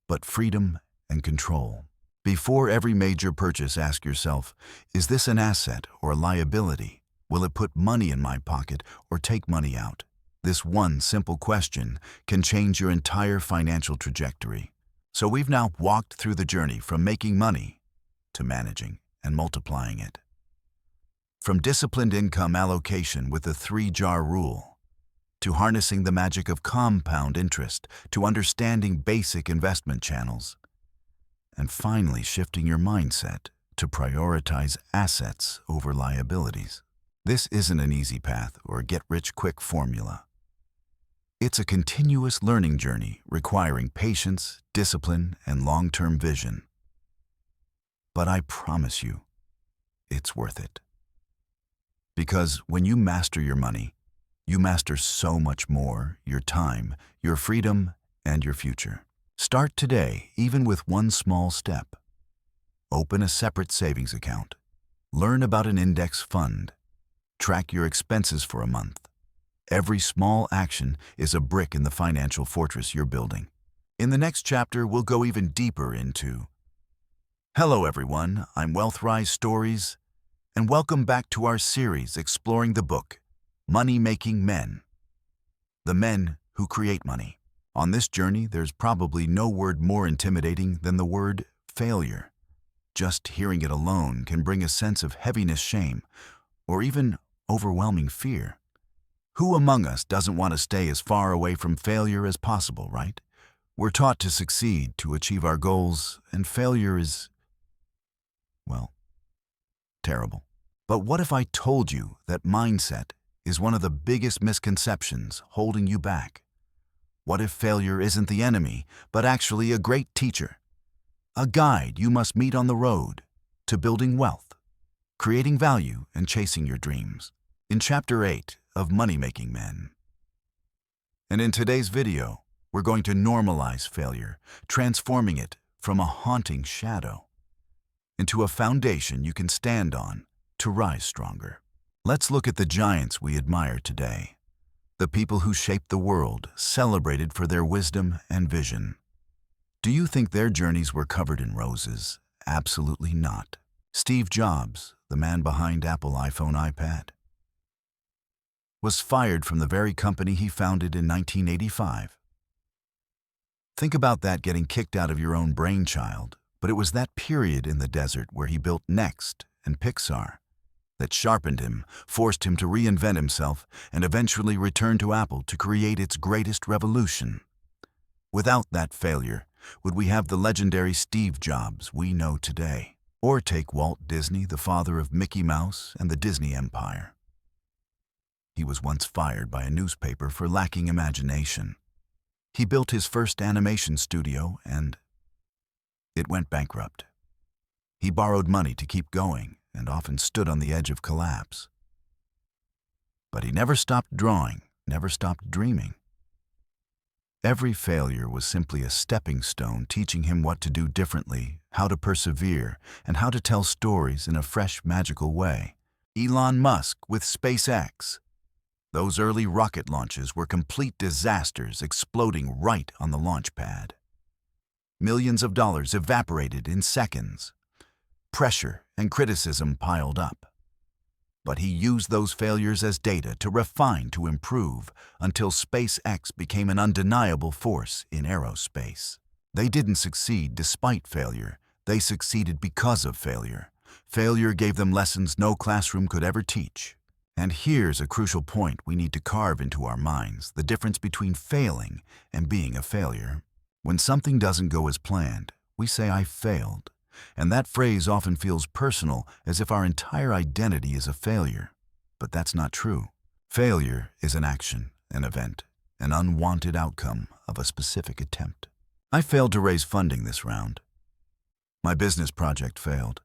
Speaker 2: but freedom and control. Before every major purchase, ask yourself, is this an asset or a liability? Will it put money in my pocket or take money out? This one simple question can change your entire financial trajectory. So we've now walked through the journey from making money to managing and multiplying it. From disciplined income allocation with the 3-jar rule, to harnessing the magic of compound interest, to understanding basic investment channels, and finally shifting your mindset to prioritize assets over liabilities. This isn't an easy path or get-rich-quick formula. It's a continuous learning journey requiring patience, discipline, and long-term vision. But I promise you, it's worth it. Because when you master your money, you master so much more: your time, your freedom, and your future. Start today, even with one small step. Open a separate savings account. Learn about an index fund. Track your expenses for a month. Every small action is a brick in the financial fortress you're building. In the next chapter, we'll go even deeper into... Hello everyone, I'm Wealthrise Stories, and welcome back to our series exploring the book, Money-Making Men. The men who create money. On this journey, there's probably no word more intimidating than the word failure. Just hearing it alone can bring a sense of heaviness, shame, or even overwhelming fear. Who among us doesn't want to stay as far away from failure as possible, right? We're taught to succeed, to achieve our goals, and failure is, well, terrible. But what if I told you that mindset is one of the biggest misconceptions holding you back? What if failure isn't the enemy, but actually a great teacher? A guide you must meet on the road to building wealth, creating value, and chasing your dreams. In Chapter 8 of Money-Making Men. And in today's video, we're going to normalize failure, transforming it from a haunting shadow into a foundation you can stand on to rise stronger. Let's look at the giants we admire today, the people who shaped the world, celebrated for their wisdom and vision. Do you think their journeys were covered in roses? Absolutely not. Steve Jobs, the man behind Apple iPhone, iPad, was fired from the very company he founded in 1985. Think about that, getting kicked out of your own brainchild. But it was that period in the desert where he built Next and Pixar that sharpened him, forced him to reinvent himself, and eventually return to Apple to create its greatest revolution. Without that failure, would we have the legendary Steve Jobs we know today? Or take Walt Disney, the father of Mickey Mouse and the Disney Empire. He was once fired by a newspaper for lacking imagination. He built his first animation studio and it went bankrupt. He borrowed money to keep going and often stood on the edge of collapse. But he never stopped drawing, never stopped dreaming. Every failure was simply a stepping stone, teaching him what to do differently, how to persevere, and how to tell stories in a fresh, magical way. Elon Musk with SpaceX. Those early rocket launches were complete disasters, exploding right on the launch pad. Millions of dollars evaporated in seconds. Pressure and criticism piled up. But he used those failures as data to refine, to improve, until SpaceX became an undeniable force in aerospace. They didn't succeed despite failure. They succeeded because of failure. Failure gave them lessons no classroom could ever teach. And here's a crucial point we need to carve into our minds: the difference between failing and being a failure. When something doesn't go as planned, we say, "I failed." And that phrase often feels personal, as if our entire identity is a failure. But that's not true. Failure is an action, an event, an unwanted outcome of a specific attempt. I failed to raise funding this round. My business project failed.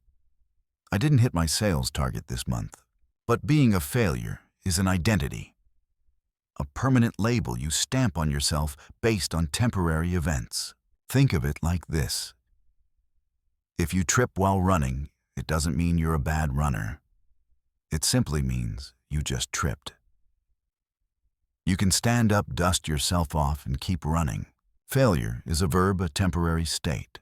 Speaker 2: I didn't hit my sales target this month. But being a failure is an identity, a permanent label you stamp on yourself based on temporary events. Think of it like this. If you trip while running, it doesn't mean you're a bad runner. It simply means you just tripped. You can stand up, dust yourself off, and keep running. Failure is a verb, a temporary state.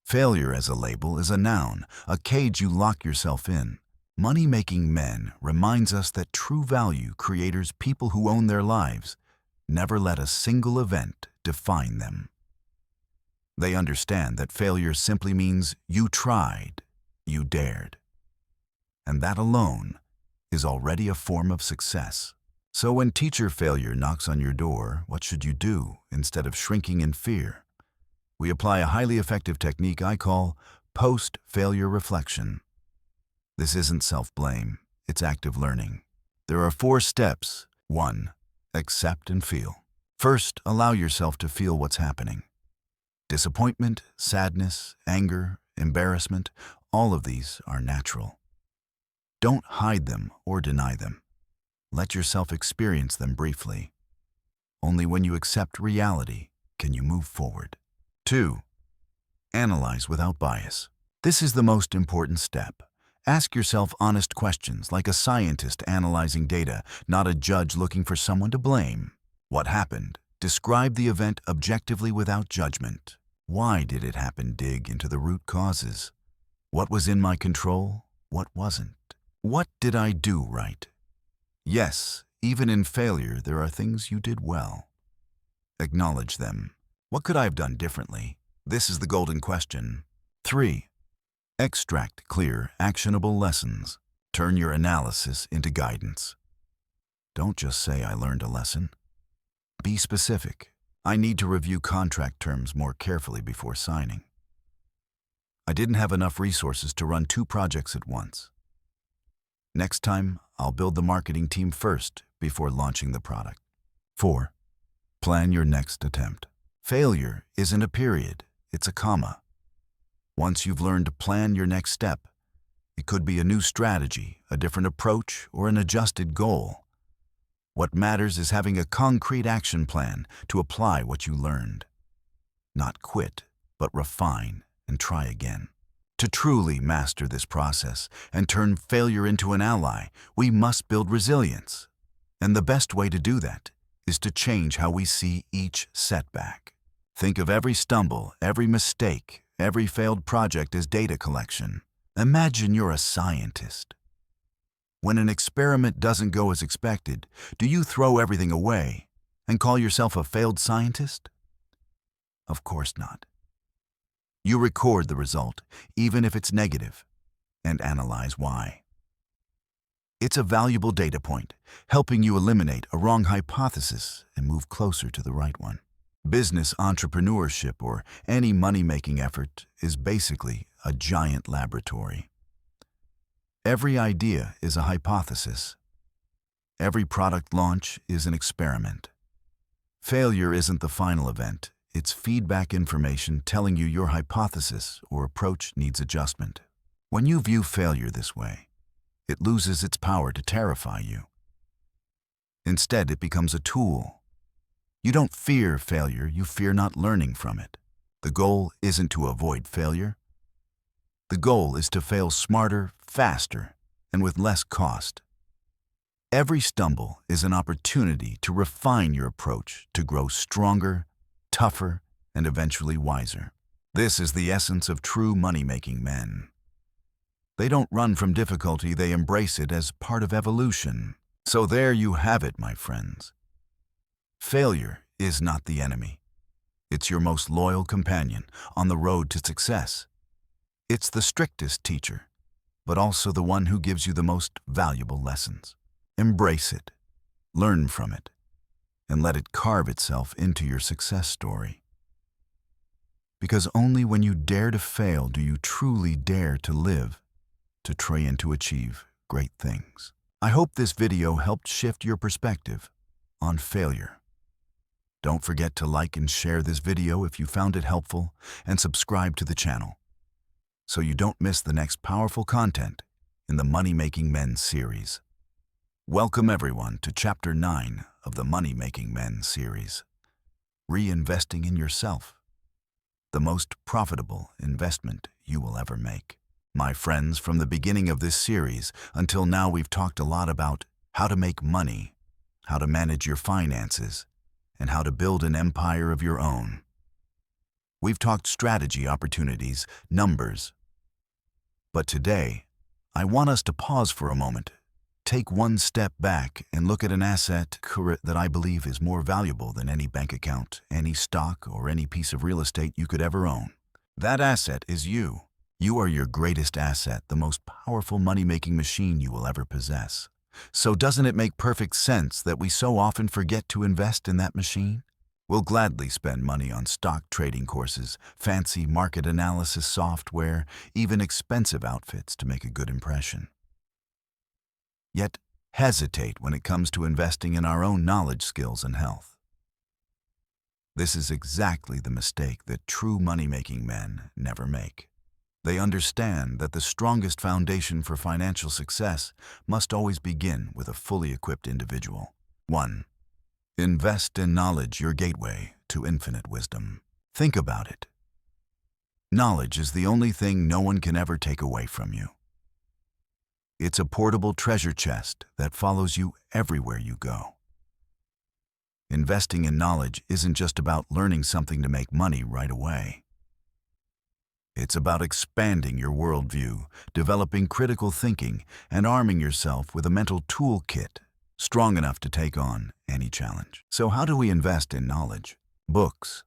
Speaker 2: Failure as a label is a noun, a cage you lock yourself in. Money-Making Men reminds us that true value creators, people who own their lives, never let a single event define them. They understand that failure simply means you tried, you dared. And that alone is already a form of success. So when teacher failure knocks on your door, what should you do instead of shrinking in fear? We apply a highly effective technique I call post-failure reflection. This isn't self-blame, it's active learning. There are 4 steps. 1. Accept and feel. First, allow yourself to feel what's happening. Disappointment, sadness, anger, embarrassment, all of these are natural. Don't hide them or deny them. Let yourself experience them briefly. Only when you accept reality can you move forward. 2. Analyze without bias. This is the most important step. Ask yourself honest questions like a scientist analyzing data, not a judge looking for someone to blame. What happened? Describe the event objectively without judgment. Why did it happen? Dig into the root causes. What was in my control? What wasn't? What did I do right? Yes, even in failure, there are things you did well. Acknowledge them. What could I have done differently? This is the golden question. 3. Extract clear, actionable lessons. Turn your analysis into guidance. Don't just say, I learned a lesson. Be specific. I need to review contract terms more carefully before signing. I didn't have enough resources to run 2 projects at once. Next time, I'll build the marketing team first before launching the product. 4. Plan your next attempt. Failure isn't a period, it's a comma. Once you've learned to plan your next step, it could be a new strategy, a different approach, or an adjusted goal. What matters is having a concrete action plan to apply what you learned. Not quit, but refine and try again. To truly master this process and turn failure into an ally, we must build resilience. And the best way to do that is to change how we see each setback. Think of every stumble, every mistake, every failed project as data collection. Imagine you're a scientist. When an experiment doesn't go as expected, do you throw everything away and call yourself a failed scientist? Of course not. You record the result, even if it's negative, and analyze why. It's a valuable data point, helping you eliminate a wrong hypothesis and move closer to the right one. Business entrepreneurship or any money-making effort is basically a giant laboratory. Every idea is a hypothesis. Every product launch is an experiment. Failure isn't the final event. It's feedback information telling you your hypothesis or approach needs adjustment. When you view failure this way, it loses its power to terrify you. Instead, it becomes a tool. You don't fear failure, you fear not learning from it. The goal isn't to avoid failure. The goal is to fail smarter, faster, and with less cost. Every stumble is an opportunity to refine your approach, to grow stronger, tougher, and eventually wiser. This is the essence of true money-making men. They don't run from difficulty, they embrace it as part of evolution. So there you have it, my friends. Failure is not the enemy. It's your most loyal companion on the road to success. It's the strictest teacher, but also the one who gives you the most valuable lessons. Embrace it, learn from it, and let it carve itself into your success story. Because only when you dare to fail do you truly dare to live, to try and to achieve great things. I hope this video helped shift your perspective on failure. Don't forget to like and share this video if you found it helpful, and subscribe to the channel so you don't miss the next powerful content in the Money Making Men series. Welcome everyone to Chapter 9 of the Money Making Men series. Reinvesting in yourself, the most profitable investment you will ever make. My friends, from the beginning of this series until now, we've talked a lot about how to make money, how to manage your finances, and how to build an empire of your own. We've talked strategy, opportunities, numbers. But today, I want us to pause for a moment, take one step back, and look at an asset that I believe is more valuable than any bank account, any stock, or any piece of real estate you could ever own. That asset is you. You are your greatest asset, the most powerful money-making machine you will ever possess. So doesn't it make perfect sense that we so often forget to invest in that machine? We'll gladly spend money on stock trading courses, fancy market analysis software, even expensive outfits to make a good impression. Yet hesitate when it comes to investing in our own knowledge, skills, and health. This is exactly the mistake that true money-making men never make. They understand that the strongest foundation for financial success must always begin with a fully equipped individual. 1. Invest in knowledge, your gateway to infinite wisdom. Think about it. Knowledge is the only thing no one can ever take away from you. It's a portable treasure chest that follows you everywhere you go. Investing in knowledge isn't just about learning something to make money right away. It's about expanding your worldview, developing critical thinking, and arming yourself with a mental toolkit strong enough to take on any challenge. So how do we invest in knowledge? Books.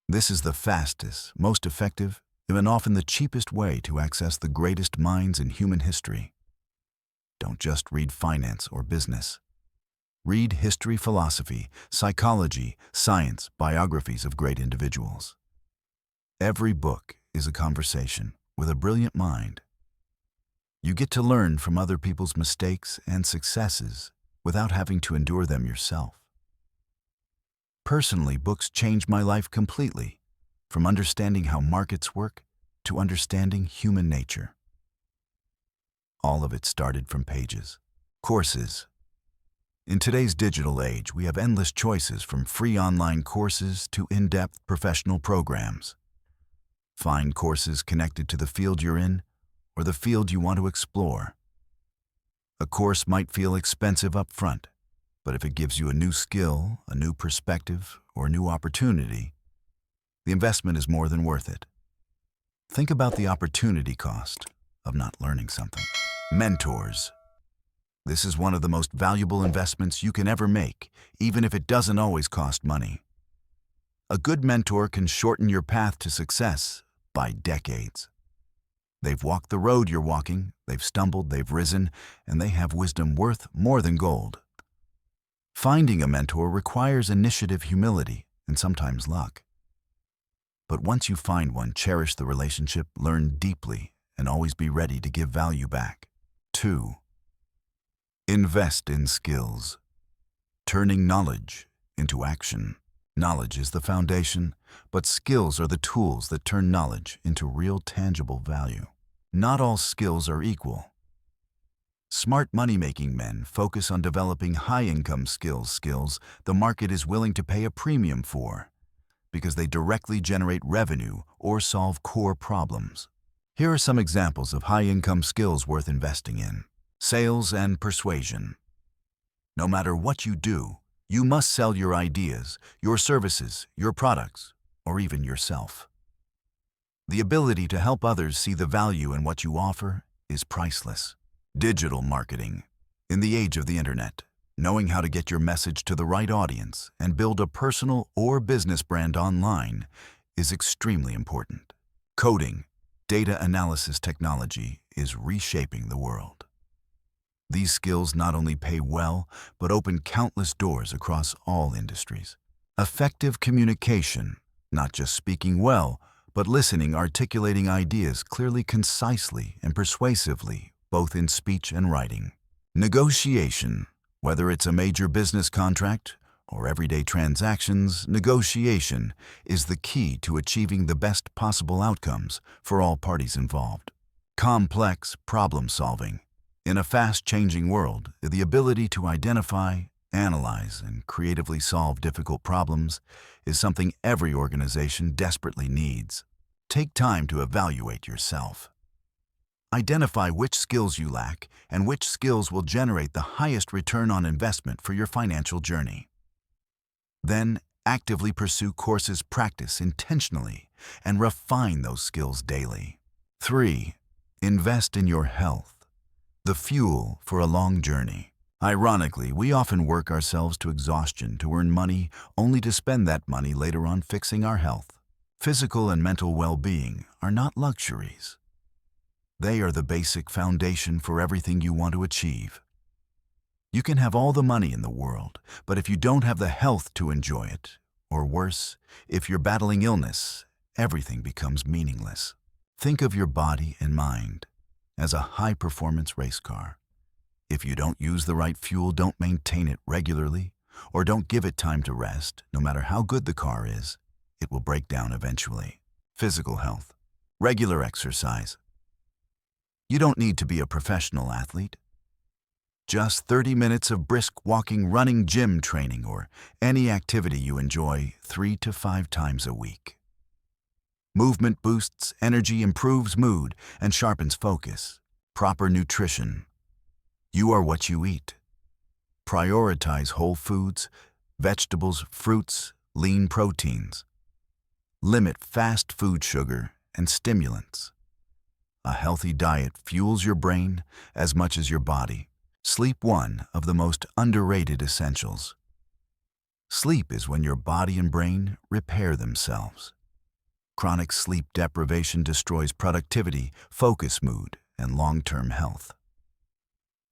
Speaker 2: This is the fastest, most effective, and often the cheapest way to access the greatest minds in human history. Don't just read finance or business. Read history, philosophy, psychology, science, biographies of great individuals. Every book is a conversation with a brilliant mind. You get to learn from other people's mistakes and successes without having to endure them yourself. Personally, books changed my life completely, from understanding how markets work to understanding human nature. All of it started from pages. Courses. In today's digital age, we have endless choices from free online courses to in-depth professional programs. Find courses connected to the field you're in or the field you want to explore. A course might feel expensive up front, but if it gives you a new skill, a new perspective, or a new opportunity, the investment is more than worth it. Think about the opportunity cost of not learning something. Mentors. This is one of the most valuable investments you can ever make, even if it doesn't always cost money. A good mentor can shorten your path to success by decades. They've walked the road you're walking, they've stumbled, they've risen, and they have wisdom worth more than gold. Finding a mentor requires initiative, humility, and sometimes luck. But once you find one, cherish the relationship, learn deeply, and always be ready to give value back. 2. Invest in skills. Turning knowledge into action. Knowledge is the foundation, but skills are the tools that turn knowledge into real tangible value. Not all skills are equal. Smart money-making men focus on developing high-income skills the market is willing to pay a premium for, because they directly generate revenue or solve core problems. Here are some examples of high-income skills worth investing in. Sales and persuasion. No matter what you do, you must sell your ideas, your services, your products, or even yourself. The ability to help others see the value in what you offer is priceless. Digital marketing. In the age of the internet, knowing how to get your message to the right audience and build a personal or business brand online is extremely important. Coding. Data analysis technology is reshaping the world. These skills not only pay well, but open countless doors across all industries. Effective communication, not just speaking well, but listening, articulating ideas clearly, concisely, and persuasively, both in speech and writing. Negotiation. Whether it's a major business contract or everyday transactions, negotiation is the key to achieving the best possible outcomes for all parties involved. Complex problem solving. In a fast-changing world, the ability to identify, analyze, and creatively solve difficult problems is something every organization desperately needs. Take time to evaluate yourself. Identify which skills you lack and which skills will generate the highest return on investment for your financial journey. Then, actively pursue courses, practice intentionally, and refine those skills daily. 3. Invest in your health. The fuel for a long journey. Ironically, we often work ourselves to exhaustion to earn money only to spend that money later on fixing our health. Physical and mental well-being are not luxuries. They are the basic foundation for everything you want to achieve. You can have all the money in the world, but if you don't have the health to enjoy it, or worse, if you're battling illness, everything becomes meaningless. Think of your body and mind as a high-performance race car. If you don't use the right fuel, don't maintain it regularly, or don't give it time to rest, no matter how good the car is, it will break down eventually. Physical health. Regular exercise. You don't need to be a professional athlete. Just 30 minutes of brisk walking, running, gym training, or any activity you enjoy 3 to 5 times a week. Movement boosts energy, improves mood, and sharpens focus. Proper nutrition. You are what you eat. Prioritize whole foods, vegetables, fruits, lean proteins. Limit fast food sugar and stimulants. A healthy diet fuels your brain as much as your body. Sleep, one of the most underrated essentials. Sleep is when your body and brain repair themselves. Chronic sleep deprivation destroys productivity, focus, mood, and long-term health.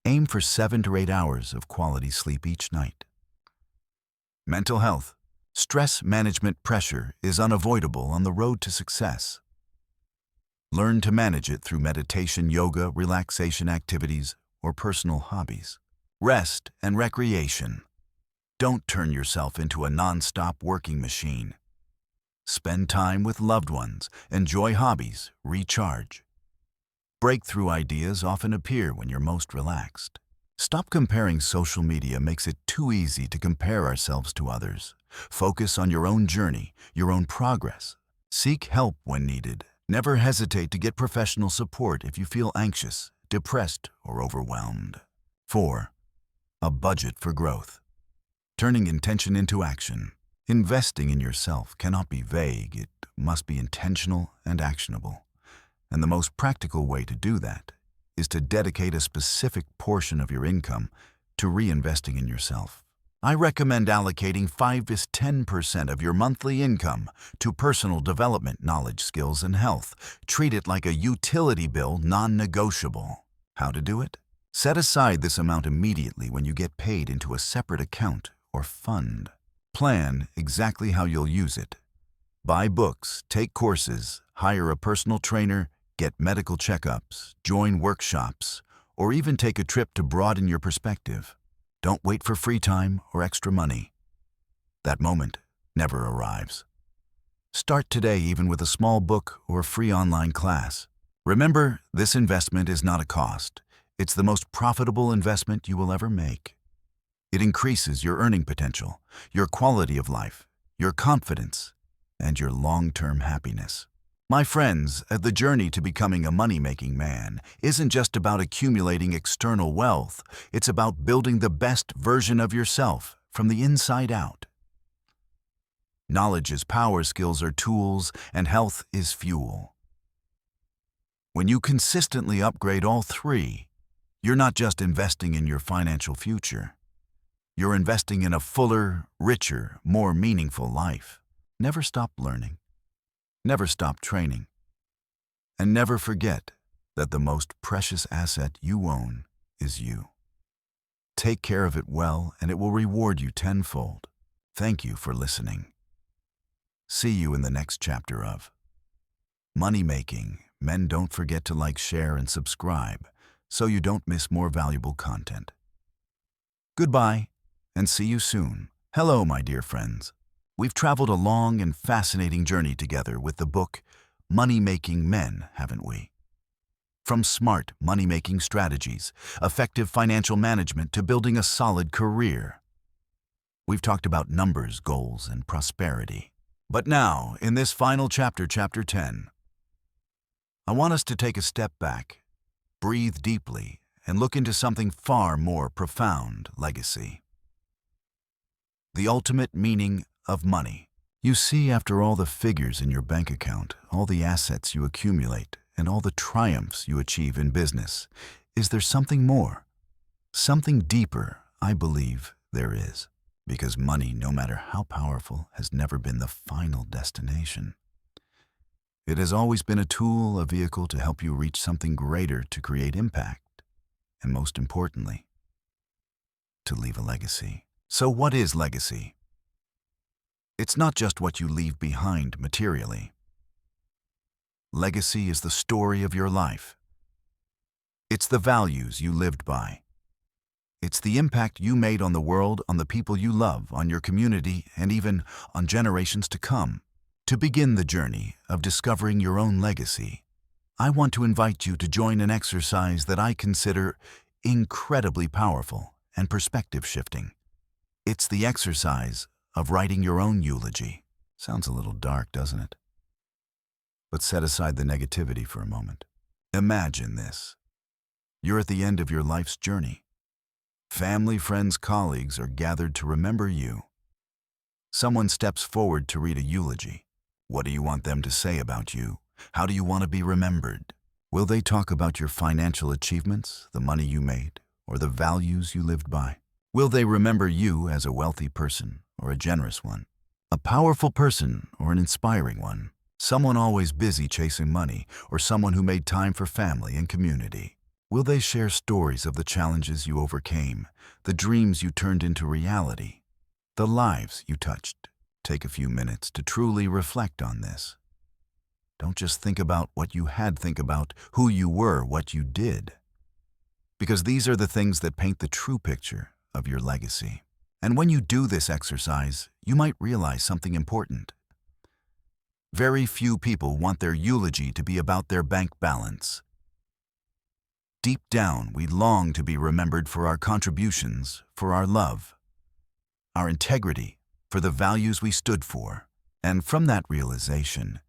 Speaker 2: Aim for 7 to 8 hours of quality sleep each night. Mental health. Stress management pressure is unavoidable on the road to success. Learn to manage it through meditation, yoga, relaxation activities, or personal hobbies. Rest and recreation. Don't turn yourself into a non-stop working machine. Spend time with loved ones, enjoy hobbies, recharge. Breakthrough ideas often appear when you're most relaxed. Stop comparing. Social media makes it too easy to compare ourselves to others. Focus on your own journey, your own progress. Seek help when needed. Never hesitate to get professional support if you feel anxious, depressed, or overwhelmed. 4. A budget for growth. Turning intention into action. Investing in yourself cannot be vague. It must be intentional and actionable. And the most practical way to do that is to dedicate a specific portion of your income to reinvesting in yourself. I recommend allocating 5 to 10% of your monthly income to personal development, knowledge, skills, and health. Treat it like a utility bill, non-negotiable. How to do it? Set aside this amount immediately when you get paid into a separate account or fund. Plan exactly how you'll use it. Buy books, take courses, hire a personal trainer, get medical checkups, join workshops, or even take a trip to broaden your perspective. Don't wait for free time or extra money. That moment never arrives. Start today, even with a small book or a free online class. Remember, this investment is not a cost. It's the most profitable investment you will ever make. It increases your earning potential, your quality of life, your confidence, and your long-term happiness. My friends, the journey to becoming a money-making man isn't just about accumulating external wealth. It's about building the best version of yourself from the inside out. Knowledge is power, skills are tools, and health is fuel. When you consistently upgrade all three, you're not just investing in your financial future. You're investing in a fuller, richer, more meaningful life. Never stop learning. Never stop training. And never forget that the most precious asset you own is you. Take care of it well, and it will reward you tenfold. Thank you for listening. See you in the next chapter of Money Making. Men, don't forget to like, share, and subscribe so you don't miss more valuable content. Goodbye, and see you soon. Hello, my dear friends. We've traveled a long and fascinating journey together with the book Money Making Men, haven't we? From smart money-making strategies, effective financial management, to building a solid career. We've talked about numbers, goals, and prosperity. But now, in this final chapter, Chapter 10, I want us to take a step back, breathe deeply, and look into something far more profound: legacy. The ultimate meaning of money. You see, after all the figures in your bank account, all the assets you accumulate, and all the triumphs you achieve in business, is there something more? Something deeper? I believe there is. Because money, no matter how powerful, has never been the final destination. It has always been a tool, a vehicle to help you reach something greater, to create impact, and most importantly, to leave a legacy. So what is legacy? It's not just what you leave behind materially. Legacy is the story of your life. It's the values you lived by. It's the impact you made on the world, on the people you love, on your community, and even on generations to come. To begin the journey of discovering your own legacy, I want to invite you to join an exercise that I consider incredibly powerful and perspective-shifting. It's the exercise of writing your own eulogy. Sounds a little dark, doesn't it? But set aside the negativity for a moment. Imagine this. You're at the end of your life's journey. Family, friends, colleagues are gathered to remember you. Someone steps forward to read a eulogy. What do you want them to say about you? How do you want to be remembered? Will they talk about your financial achievements, the money you made, or the values you lived by? Will they remember you as a wealthy person or a generous one? A powerful person or an inspiring one? Someone always busy chasing money or someone who made time for family and community? Will they share stories of the challenges you overcame, the dreams you turned into reality, the lives you touched? Take a few minutes to truly reflect on this. Don't just think about what you had, think about who you were, what you did. Because these are the things that paint the true picture of your legacy. And when you do this exercise, you might realize something important. Very few people want their eulogy to be about their bank balance. Deep down, we long to be remembered for our contributions, for our love, our integrity, for the values we stood for. And from that realization,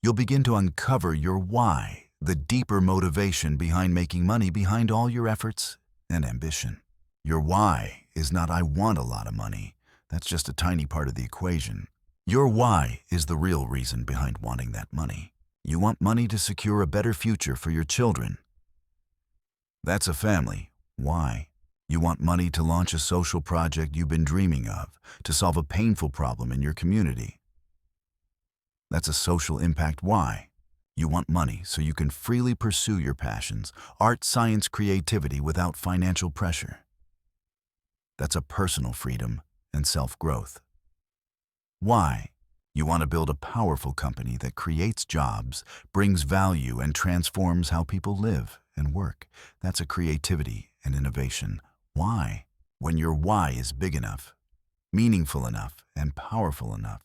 Speaker 2: you'll begin to uncover your why, the deeper motivation behind making money, behind all your efforts and ambition. Your why is not, I want a lot of money. That's just a tiny part of the equation. Your why is the real reason behind wanting that money. You want money to secure a better future for your children. That's a family. Why? You want money to launch a social project you've been dreaming of, to solve a painful problem in your community. That's a social impact. Why? You want money so you can freely pursue your passions, art, science, creativity without financial pressure. That's a personal freedom and self-growth. Why? You want to build a powerful company that creates jobs, brings value, and transforms how people live and work. That's a creativity and innovation. Why? When your why is big enough, meaningful enough, and powerful enough,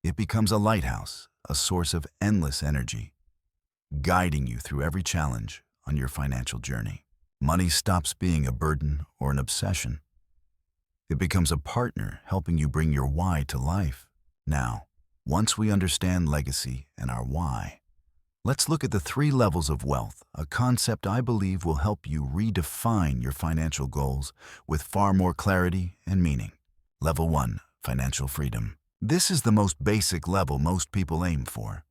Speaker 2: it becomes a lighthouse, a source of endless energy, guiding you through every challenge on your financial journey. Money stops being a burden or an obsession. It becomes a partner helping you bring your why to life. Now, once we understand legacy and our why, let's look at the 3 levels of wealth, a concept I believe will help you redefine your financial goals with far more clarity and meaning. Level 1, financial freedom. This is the most basic level most people aim for.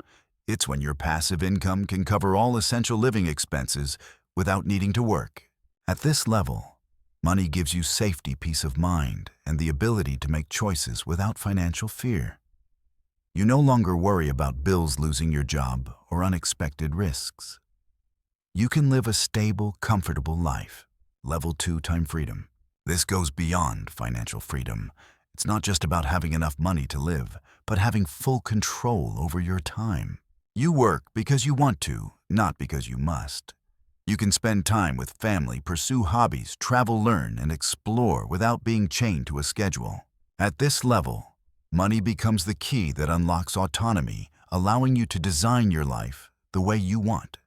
Speaker 2: It's when your passive income can cover all essential living expenses without needing to work. At this level, money gives you safety, peace of mind, and the ability to make choices without financial fear. You no longer worry about bills, losing your job, or unexpected risks. You can live a stable, comfortable life. Level 2, time freedom. This goes beyond financial freedom. It's not just about having enough money to live, but having full control over your time. You work because you want to, not because you must. You can spend time with family, pursue hobbies, travel, learn, and explore without being chained to a schedule. At this level, money becomes the key that unlocks autonomy, allowing you to design your life the way you want,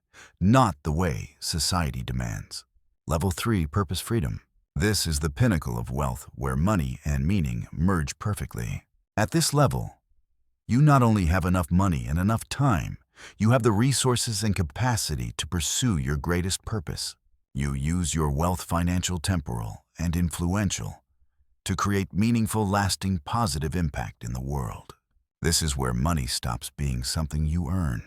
Speaker 2: not the way society demands. Level 3, purpose freedom. This is the pinnacle of wealth where money and meaning merge perfectly. At this level, you not only have enough money and enough time, you have the resources and capacity to pursue your greatest purpose. You use your wealth, financial, temporal, and influential, to create meaningful, lasting, positive impact in the world. This is where money stops being something you earn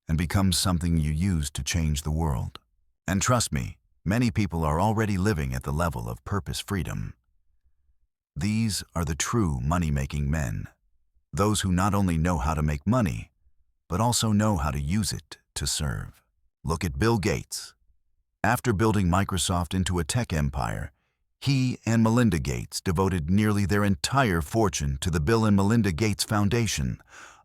Speaker 2: and becomes something you use to change the world. And trust me, many people are already living at the level of purpose freedom. These are the true money-making men, those who not only know how to make money, but also know how to use it to serve. Look at Bill Gates. After building Microsoft into a tech empire, he and Melinda Gates devoted nearly their entire fortune to the Bill and Melinda Gates Foundation,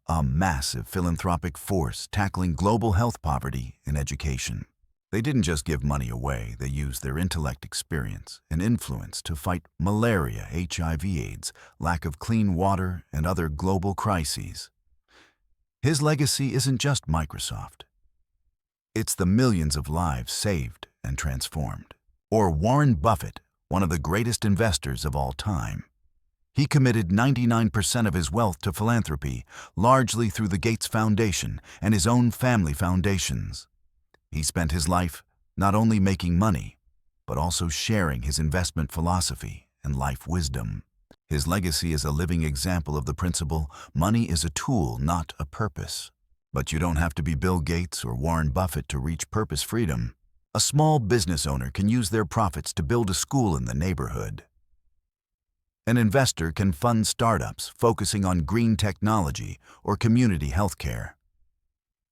Speaker 2: a massive philanthropic force tackling global health poverty and education. They didn't just give money away, they used their intellect, experience, and influence to fight malaria, HIV/AIDS, lack of clean water, and other global crises. His legacy isn't just Microsoft. It's the millions of lives saved and transformed. Or Warren Buffett, one of the greatest investors of all time. He committed 99% of his wealth to philanthropy, largely through the Gates Foundation and his own family foundations. He spent his life not only making money, but also sharing his investment philosophy and life wisdom. His legacy is a living example of the principle, money is a tool, not a purpose. But you don't have to be Bill Gates or Warren Buffett to reach purpose freedom. A small business owner can use their profits to build a school in the neighborhood. An investor can fund startups focusing on green technology or community healthcare.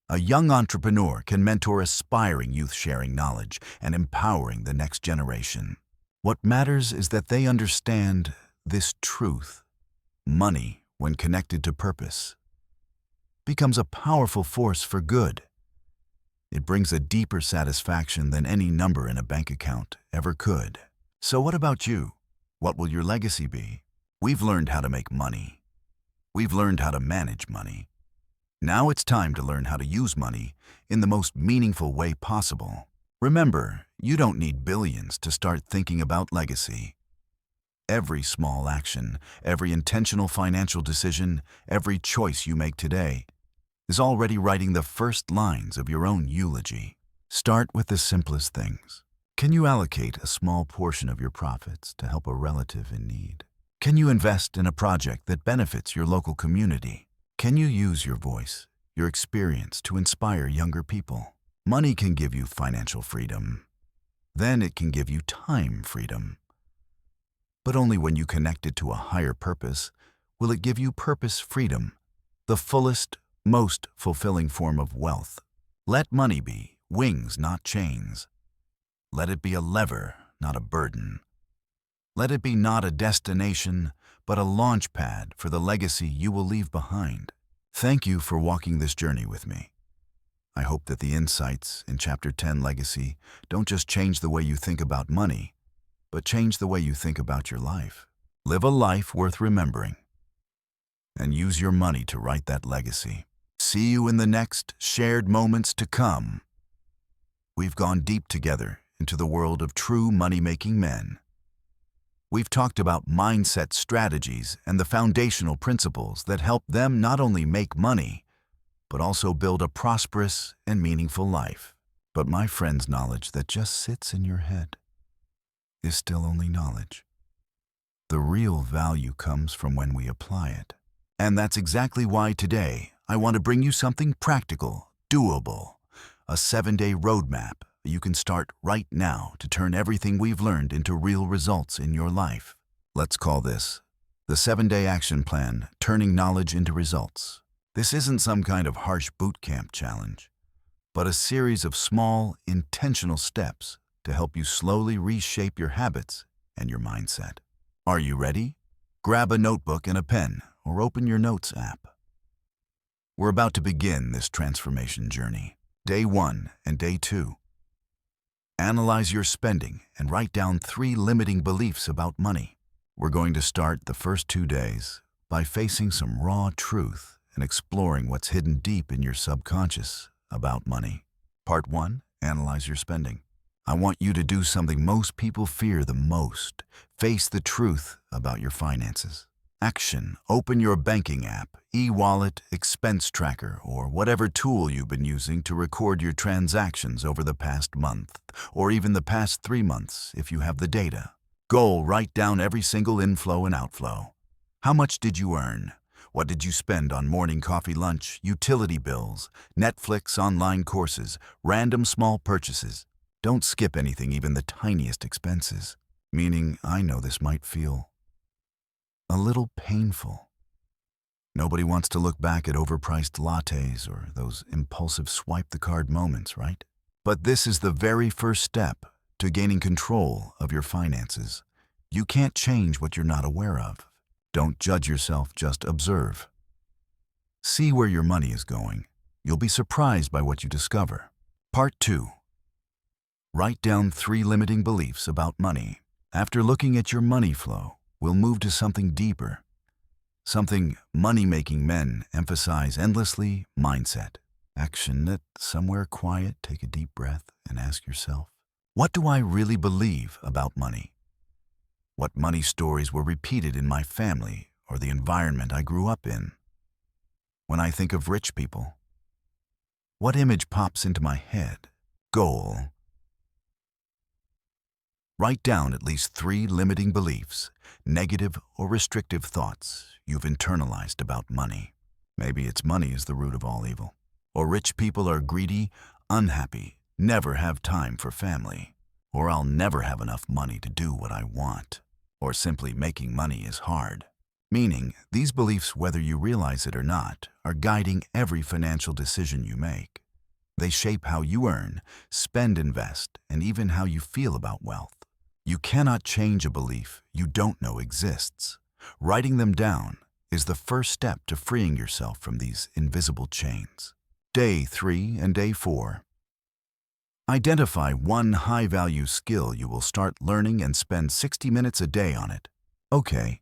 Speaker 2: A young entrepreneur can mentor aspiring youth, sharing knowledge and empowering the next generation. What matters is that they understand this truth. Money, when connected to purpose, becomes a powerful force for good. It brings a deeper satisfaction than any number in a bank account ever could. So what about you? What will your legacy be? We've learned how to make money. We've learned how to manage money. Now it's time to learn how to use money in the most meaningful way possible. Remember, you don't need billions to start thinking about legacy. Every small action, every intentional financial decision, every choice you make today is already writing the first lines of your own eulogy. Start with the simplest things. Can you allocate a small portion of your profits to help a relative in need? Can you invest in a project that benefits your local community? Can you use your voice, your experience to inspire younger people? Money can give you financial freedom. Then it can give you time freedom. But only when you connect it to a higher purpose will it give you purpose freedom, the fullest, most fulfilling form of wealth. Let money be wings, not chains. Let it be a lever, not a burden. Let it be not a destination, but a launch pad for the legacy you will leave behind. Thank you for walking this journey with me. I hope that the insights in Chapter 10 Legacy don't just change the way you think about money, but change the way you think about your life. Live a life worth remembering, and use your money to write that legacy. See you in the next shared moments to come. We've gone deep together into the world of true money-making men. We've talked about mindset strategies and the foundational principles that help them not only make money, but also build a prosperous and meaningful life. But my friend's knowledge that just sits in your head is still only knowledge. The real value comes from when we apply it. And that's exactly why today I want to bring you something practical, doable, a 7-day roadmap you can start right now to turn everything we've learned into real results in your life. Let's call this the 7-day action plan, turning knowledge into results. This isn't some kind of harsh boot camp challenge, but a series of small, intentional steps to help you slowly reshape your habits and your mindset. Are you ready? Grab a notebook and a pen or open your Notes app. We're about to begin this transformation journey. Day 1 and Day 2. Analyze your spending and write down 3 limiting beliefs about money. We're going to start the first 2 days by facing some raw truth and exploring what's hidden deep in your subconscious about money. Part 1, analyze your spending. I want you to do something most people fear the most. Face the truth about your finances. Action. Open your banking app, e-wallet, expense tracker, or whatever tool you've been using to record your transactions over the past month, or even the past 3 months if you have the data. Goal, write down every single inflow and outflow. How much did you earn? What did you spend on morning coffee, lunch, utility bills, Netflix, online courses, random small purchases? Don't skip anything, even the tiniest expenses. Meaning, I know this might feel a little painful. Nobody wants to look back at overpriced lattes or those impulsive swipe-the-card moments, right? But this is the very first step to gaining control of your finances. You can't change what you're not aware of. Don't judge yourself, just observe. See where your money is going. You'll be surprised by what you discover. Part 2. Write down 3 limiting beliefs about money. After looking at your money flow, we'll move to something deeper. Something money-making men emphasize endlessly: mindset. Action that somewhere quiet, take a deep breath and ask yourself, what do I really believe about money? What money stories were repeated in my family or the environment I grew up in? When I think of rich people, what image pops into my head? Goal: write down at least 3 limiting beliefs, negative or restrictive thoughts you've internalized about money. Maybe it's money is the root of all evil. Or rich people are greedy, unhappy, never have time for family. Or I'll never have enough money to do what I want. Or simply making money is hard. Meaning, these beliefs, whether you realize it or not, are guiding every financial decision you make. They shape how you earn, spend, invest, and even how you feel about wealth. You cannot change a belief you don't know exists. Writing them down is the first step to freeing yourself from these invisible chains. Day 3 and Day 4. Identify one high-value skill you will start learning and spend 60 minutes a day on it. Okay.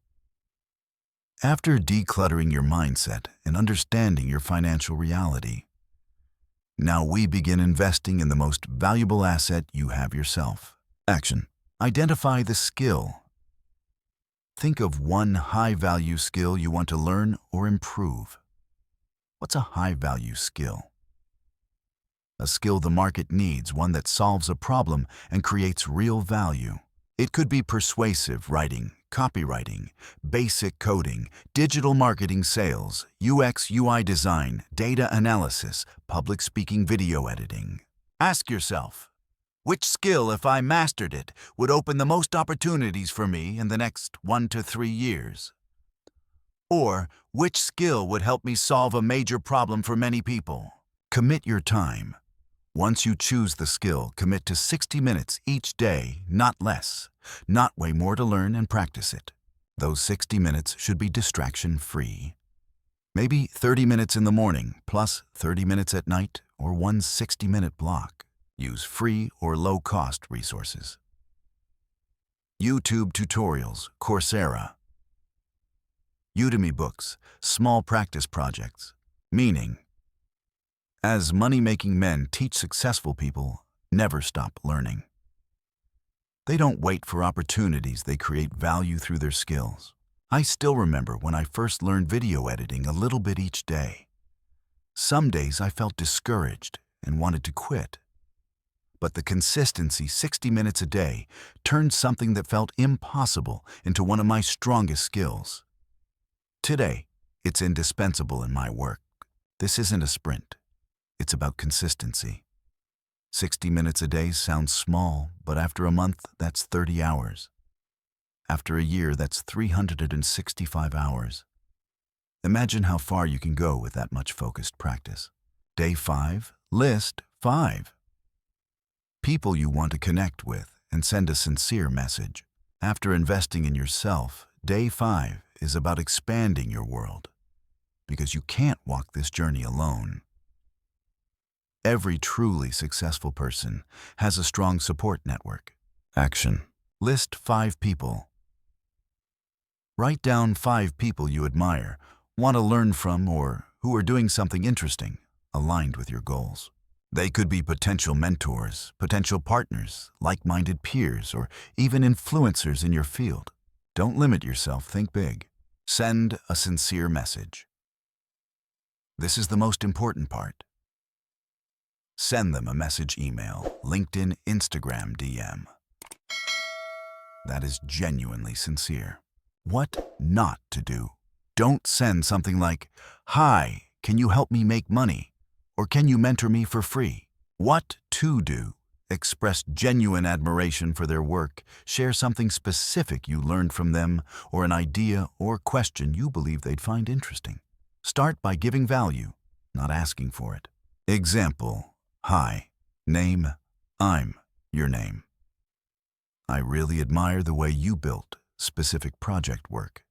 Speaker 2: After decluttering your mindset and understanding your financial reality, now we begin investing in the most valuable asset you have: yourself. Action. Identify the skill. Think of one high-value skill you want to learn or improve. What's a high-value skill? A skill the market needs, one that solves a problem and creates real value. It could be persuasive writing, copywriting, basic coding, digital marketing, sales, UX, UI design, data analysis, public speaking, video editing. Ask yourself, which skill, if I mastered it, would open the most opportunities for me in the next 1 to 3 years? Or, which skill would help me solve a major problem for many people? Commit your time. Once you choose the skill, commit to 60 minutes each day, not less. Not way more to learn and practice it. Those 60 minutes should be distraction-free. Maybe 30 minutes in the morning, plus 30 minutes at night, or one 60-minute block. Use free or low-cost resources. YouTube tutorials, Coursera, Udemy books, small practice projects. Meaning, as money-making men teach successful people, never stop learning. They don't wait for opportunities, they create value through their skills. I still remember when I first learned video editing, a little bit each day. Some days I felt discouraged and wanted to quit. But the consistency, 60 minutes a day, turned something that felt impossible into one of my strongest skills. Today, it's indispensable in my work. This isn't a sprint. It's about consistency. 60 minutes a day sounds small, but after a month, that's 30 hours. After a year, that's 365 hours. Imagine how far you can go with that much focused practice. Day 5, list 5 people you want to connect with and send a sincere message. After investing in yourself, Day 5 is about expanding your world, because you can't walk this journey alone. Every truly successful person has a strong support network. Action. List 5 people. Write down 5 people you admire, want to learn from, or who are doing something interesting, aligned with your goals. They could be potential mentors, potential partners, like-minded peers, or even influencers in your field. Don't limit yourself, think big. Send a sincere message. This is the most important part. Send them a message, email, LinkedIn, Instagram, DM. That is genuinely sincere. What not to do? Don't send something like, "Hi, can you help me make money?" Or "Can you mentor me for free?" What to do? Express genuine admiration for their work. Share something specific you learned from them, or an idea or question you believe they'd find interesting. Start by giving value, not asking for it. Example: Hi, name, I'm your name. I really admire the way you built specific project work.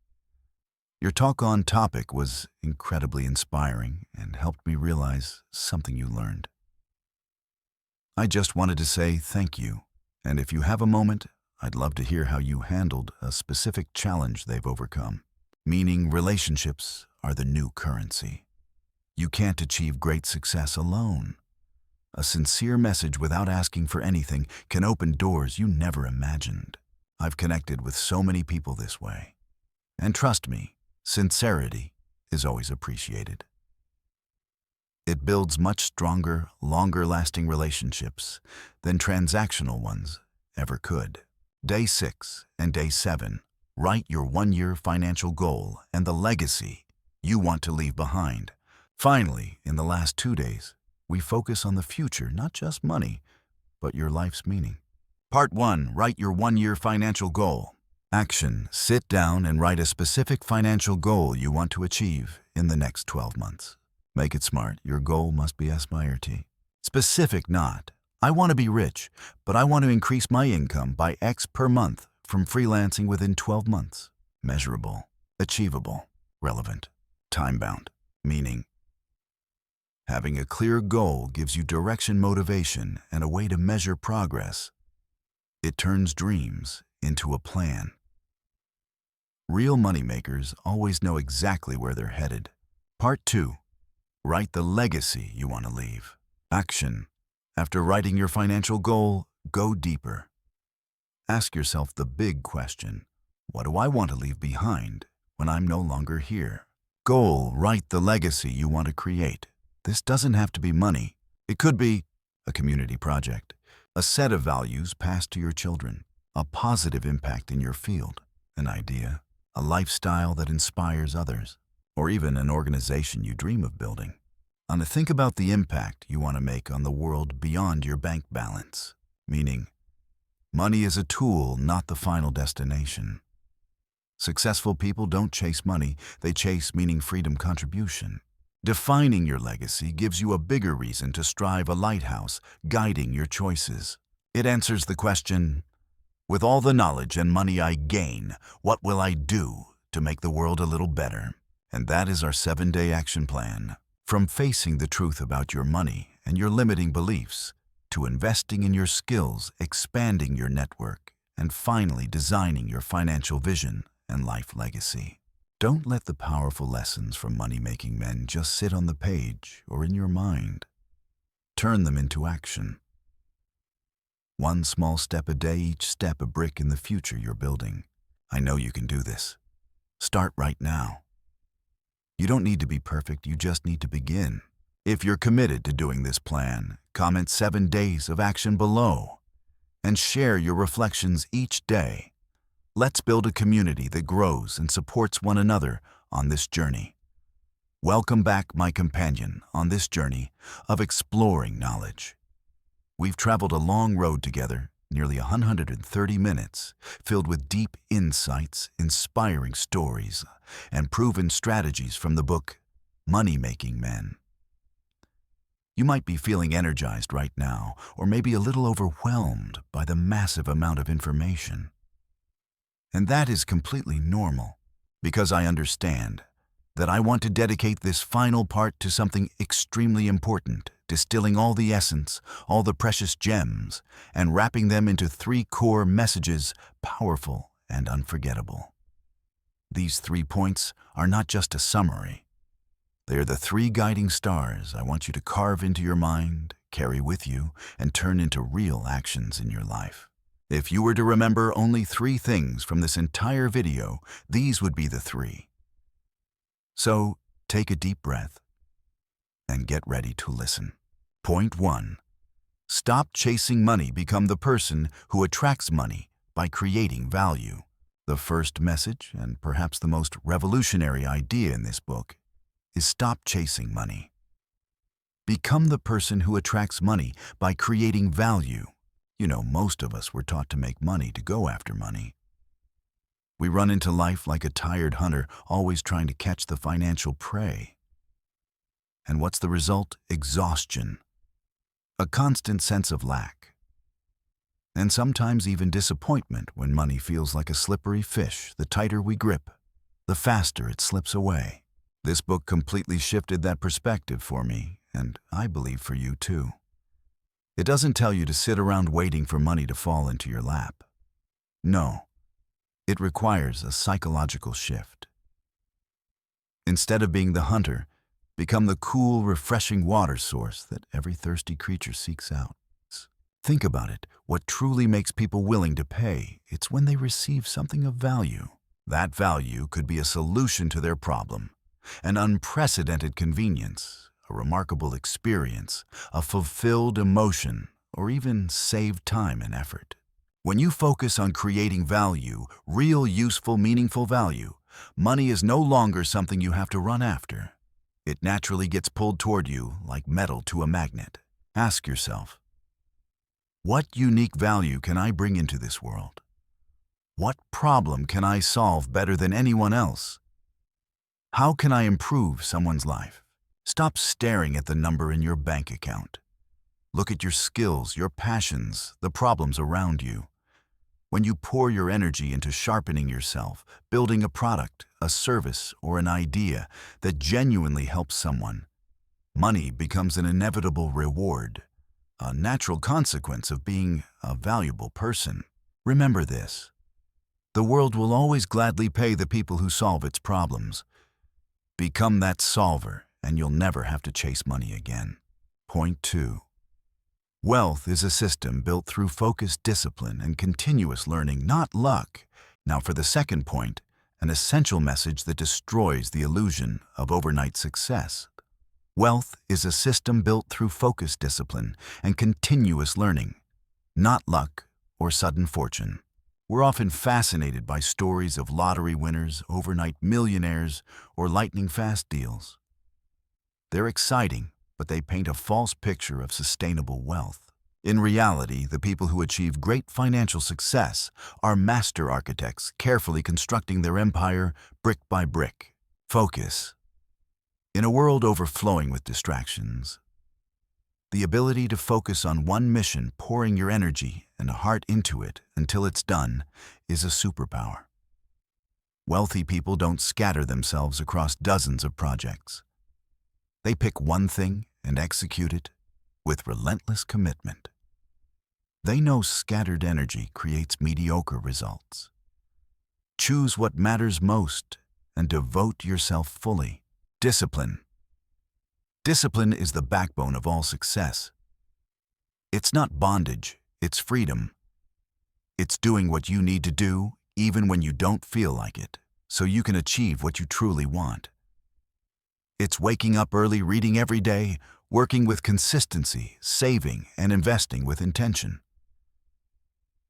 Speaker 2: Your talk on topic was incredibly inspiring and helped me realize something you learned. I just wanted to say thank you, and if you have a moment, I'd love to hear how you handled a specific challenge they've overcome. meaning relationships are the new currency. You can't achieve great success alone. A sincere message without asking for anything can open doors you never imagined. I've connected with so many people this way. And trust me, sincerity is always appreciated. It builds much stronger, longer-lasting relationships than transactional ones ever could. Day 6 and Day 7, write your one-year financial goal and the legacy you want to leave behind. Finally, in the last 2 days, we focus on the future, not just money, but your life's meaning. Part 1, write your one-year financial goal. Action, sit down and write a specific financial goal you want to achieve in the next 12 months. Make it smart. Your goal must be SMIRT. Specific not, I want to be rich, but I want to increase my income by X per month from freelancing within 12 months. Measurable, achievable, relevant, time-bound, meaning. Having a clear goal gives you direction, motivation, and a way to measure progress. It turns dreams into a plan. Real moneymakers always know exactly where they're headed. Part 2. Write the legacy you want to leave. Action. After writing your financial goal, go deeper. Ask yourself the big question: what do I want to leave behind when I'm no longer here? Goal. Write the legacy you want to create. This doesn't have to be money. It could be a community project, a set of values passed to your children, a positive impact in your field, an idea, a lifestyle that inspires others, or even an organization you dream of building. And think about the impact you want to make on the world beyond your bank balance, meaning money is a tool, not the final destination. Successful people don't chase money, they chase meaning, freedom, contribution. Defining your legacy gives you a bigger reason to strive, a lighthouse guiding your choices. It answers the question, with all the knowledge and money I gain, what will I do to make the world a little better? And that is our 7-day action plan. From facing the truth about your money and your limiting beliefs, to investing in your skills, expanding your network, and finally designing your financial vision and life legacy. Don't let the powerful lessons from money-making men just sit on the page or in your mind. Turn them into action. One small step a day, each step a brick in the future you're building. I know you can do this. Start right now. You don't need to be perfect, you just need to begin. If you're committed to doing this plan, comment 7 days of action below and share your reflections each day. Let's build a community that grows and supports one another on this journey. Welcome back, my companion, on this journey of exploring knowledge. We've traveled a long road together, nearly 130 minutes, filled with deep insights, inspiring stories, and proven strategies from the book Money-Making Men. You might be feeling energized right now, or maybe a little overwhelmed by the massive amount of information. And that is completely normal, because I understand that I want to dedicate this final part to something extremely important, distilling all the essence, all the precious gems, and wrapping them into 3 core messages, powerful and unforgettable. These 3 points are not just a summary. They are the 3 guiding stars I want you to carve into your mind, carry with you, and turn into real actions in your life. If you were to remember only 3 things from this entire video, these would be the 3. So, take a deep breath and get ready to listen. Point 1. Stop chasing money, become the person who attracts money by creating value. The first message, and perhaps the most revolutionary idea in this book, is stop chasing money. Become the person who attracts money by creating value. You know, most of us were taught to make money, to go after money. We run into life like a tired hunter, always trying to catch the financial prey. And what's the result? Exhaustion. A constant sense of lack. And sometimes even disappointment when money feels like a slippery fish. The tighter we grip, the faster it slips away. This book completely shifted that perspective for me, and I believe for you too. It doesn't tell you to sit around waiting for money to fall into your lap. No, it requires a psychological shift. Instead of being the hunter, become the cool, refreshing water source that every thirsty creature seeks out. Think about it. What truly makes people willing to pay, it's when they receive something of value. That value could be a solution to their problem, an unprecedented convenience, a remarkable experience, a fulfilled emotion, or even saved time and effort. When you focus on creating value, real, useful, meaningful value, money is no longer something you have to run after. It naturally gets pulled toward you like metal to a magnet. Ask yourself, what unique value can I bring into this world? What problem can I solve better than anyone else? How can I improve someone's life? Stop staring at the number in your bank account. Look at your skills, your passions, the problems around you. When you pour your energy into sharpening yourself, building a product, a service, or an idea that genuinely helps someone, money becomes an inevitable reward, a natural consequence of being a valuable person. Remember this. The world will always gladly pay the people who solve its problems. Become that solver, and you'll never have to chase money again. Point 2. Wealth is a system built through focused discipline and continuous learning, not luck. Now for the second point, an essential message that destroys the illusion of overnight success. Wealth is a system built through focused discipline and continuous learning, not luck or sudden fortune. We're often fascinated by stories of lottery winners, overnight millionaires, or lightning-fast deals. They're exciting, but they paint a false picture of sustainable wealth. In reality, the people who achieve great financial success are master architects, carefully constructing their empire brick by brick. Focus. In a world overflowing with distractions, the ability to focus on one mission, pouring your energy and heart into it until it's done, is a superpower. Wealthy people don't scatter themselves across dozens of projects. They pick one thing and execute it with relentless commitment. They know scattered energy creates mediocre results. Choose what matters most and devote yourself fully. Discipline. Discipline is the backbone of all success. It's not bondage, it's freedom. It's doing what you need to do, even when you don't feel like it, so you can achieve what you truly want. It's waking up early, reading every day, working with consistency, saving, and investing with intention.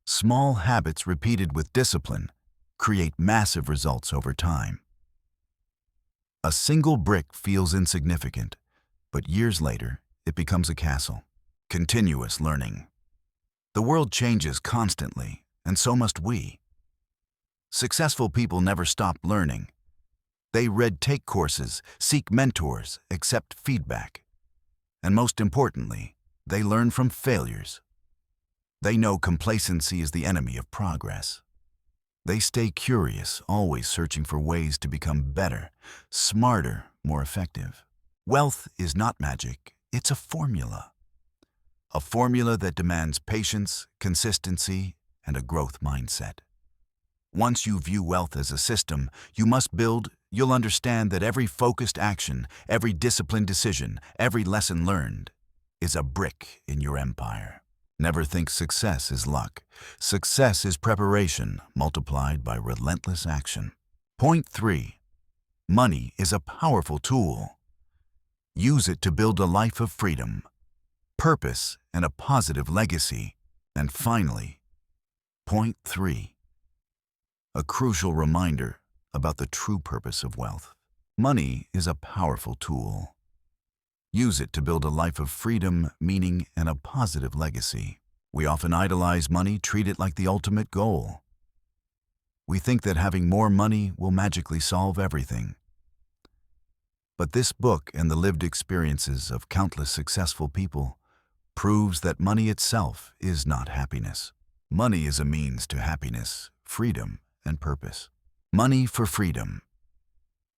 Speaker 2: Small habits repeated with discipline create massive results over time. A single brick feels insignificant, but years later, it becomes a castle. Continuous learning. The world changes constantly, and so must we. Successful people never stop learning. They take courses, seek mentors, accept feedback. And most importantly, they learn from failures. They know complacency is the enemy of progress. They stay curious, always searching for ways to become better, smarter, more effective. Wealth is not magic, it's a formula. A formula that demands patience, consistency, and a growth mindset. Once you view wealth as a system you'll understand that every focused action, every disciplined decision, every lesson learned is a brick in your empire. Never think success is luck. Success is preparation multiplied by relentless action. Point 3. Money is a powerful tool. Use it to build a life of freedom, purpose, and a positive legacy. And finally, point 3. A crucial reminder about the true purpose of wealth. Money is a powerful tool. Use it to build a life of freedom, meaning, and a positive legacy. We often idolize money, treat it like the ultimate goal. We think that having more money will magically solve everything. But this book and the lived experiences of countless successful people proves that money itself is not happiness. Money is a means to happiness, freedom, and purpose. Money for freedom.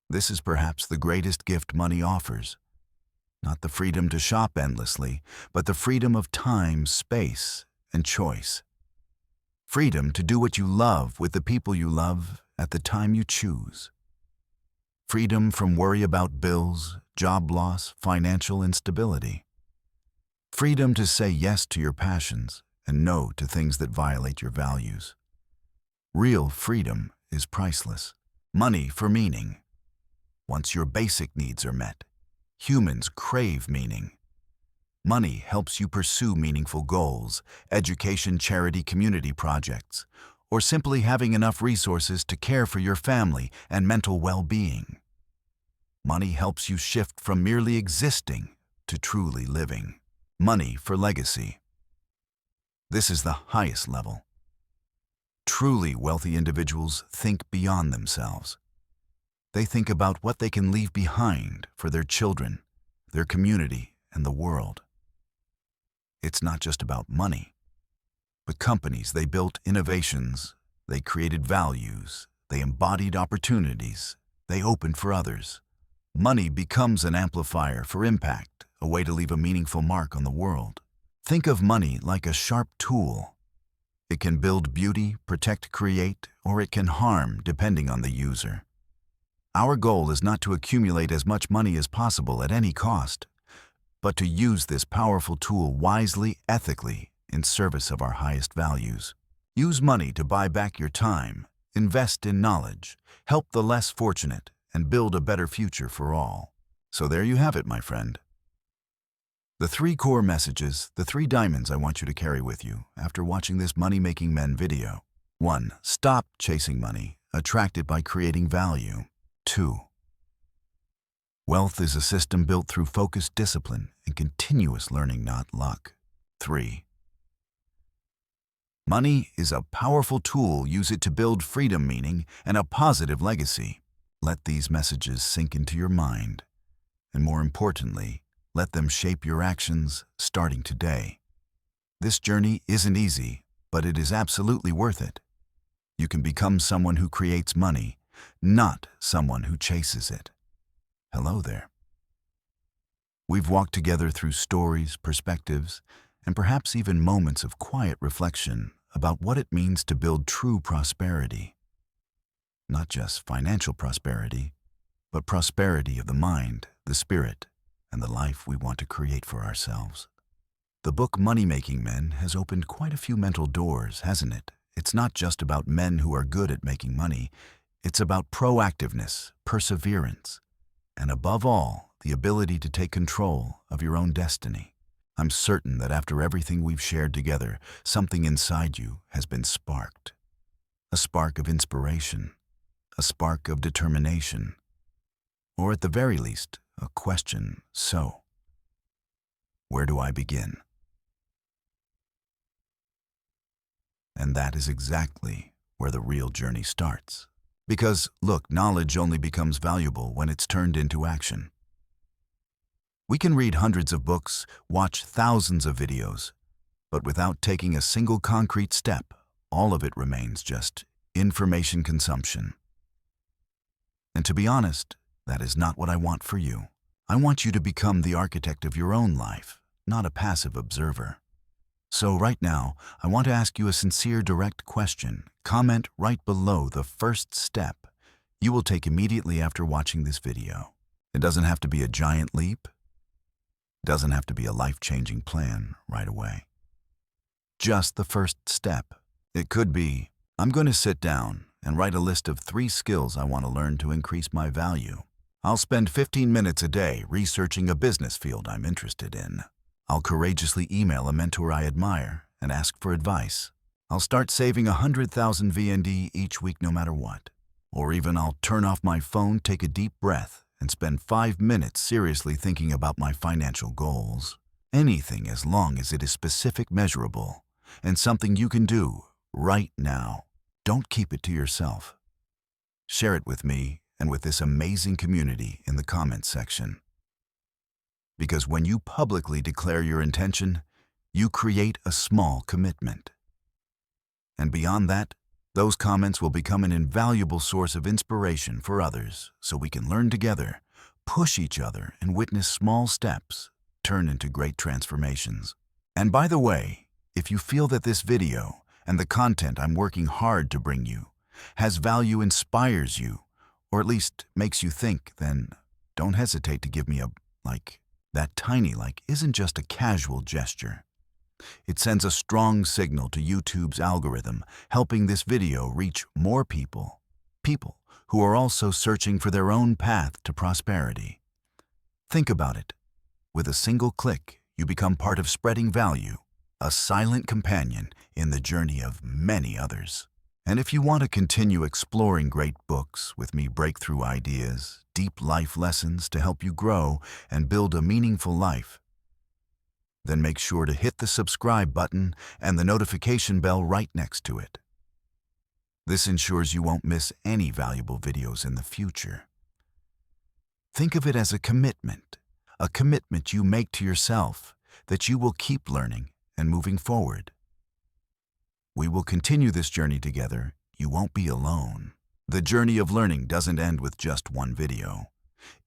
Speaker 2: This is perhaps the greatest gift money offers. Not the freedom to shop endlessly, but the freedom of time, space, and choice. Freedom to do what you love with the people you love at the time you choose. Freedom from worry about bills, job loss, financial instability. Freedom to say yes to your passions and no to things that violate your values. Real freedom is priceless. Money for meaning. Once your basic needs are met, humans crave meaning. Money helps you pursue meaningful goals, education, charity, community projects, or simply having enough resources to care for your family and mental well-being. Money helps you shift from merely existing to truly living. Money for legacy. This is the highest level. Truly wealthy individuals think beyond themselves. They think about what they can leave behind for their children, their community, and the world. It's not just about money. The companies, they built innovations, they created values, they embodied opportunities, they opened for others. Money becomes an amplifier for impact, a way to leave a meaningful mark on the world. Think of money like a sharp tool. It can build beauty, protect, create, or it can harm depending on the user. Our goal is not to accumulate as much money as possible at any cost, but to use this powerful tool wisely, ethically, in service of our highest values. Use money to buy back your time, invest in knowledge, help the less fortunate, and build a better future for all. So there you have it, my friend. The 3 core messages, the 3 diamonds I want you to carry with you after watching this Money-Making Men video. 1. Stop chasing money, attracted by creating value. 2. Wealth is a system built through focused discipline and continuous learning, not luck. 3. Money is a powerful tool. Use it to build freedom, meaning, and a positive legacy. Let these messages sink into your mind, and more importantly, let them shape your actions starting today. This journey isn't easy, but it is absolutely worth it. You can become someone who creates money, not someone who chases it. Hello there. We've walked together through stories, perspectives, and perhaps even moments of quiet reflection about what it means to build true prosperity. Not just financial prosperity, but prosperity of the mind, the spirit, and the life we want to create for ourselves. The book Money-Making Men has opened quite a few mental doors, hasn't it? It's not just about men who are good at making money. It's about proactiveness, perseverance, and above all, the ability to take control of your own destiny. I'm certain that after everything we've shared together, something inside you has been sparked. A spark of inspiration, a spark of determination, or at the very least, a question. So, where do I begin? And that is exactly where the real journey starts. Because, look, knowledge only becomes valuable when it's turned into action. We can read hundreds of books, watch thousands of videos, but without taking a single concrete step, all of it remains just information consumption. And to be honest, that is not what I want for you. I want you to become the architect of your own life, not a passive observer. So right now, I want to ask you a sincere, direct question. Comment right below the first step you will take immediately after watching this video. It doesn't have to be a giant leap. It doesn't have to be a life-changing plan right away. Just the first step. It could be, I'm going to sit down and write a list of 3 skills I want to learn to increase my value. I'll spend 15 minutes a day researching a business field I'm interested in. I'll courageously email a mentor I admire and ask for advice. I'll start saving 100,000 VND each week no matter what. Or even I'll turn off my phone, take a deep breath, and spend 5 minutes seriously thinking about my financial goals. Anything as long as it is specific, measurable, and something you can do right now. Don't keep it to yourself. Share it with me and with this amazing community in the comments section. Because when you publicly declare your intention, you create a small commitment. And beyond that, those comments will become an invaluable source of inspiration for others, so we can learn together, push each other, and witness small steps turn into great transformations. And by the way, if you feel that this video and the content I'm working hard to bring you has value, inspires you, or at least makes you think, then don't hesitate to give me a like. That tiny like isn't just a casual gesture. It sends a strong signal to YouTube's algorithm, helping this video reach more people who are also searching for their own path to prosperity. Think about it. With a single click, you become part of spreading value, a silent companion in the journey of many others. And if you want to continue exploring great books with me, breakthrough ideas, deep life lessons to help you grow and build a meaningful life, then make sure to hit the subscribe button and the notification bell right next to it. This ensures you won't miss any valuable videos in the future. Think of it as a commitment you make to yourself that you will keep learning and moving forward. We will continue this journey together. You won't be alone. The journey of learning doesn't end with just one video.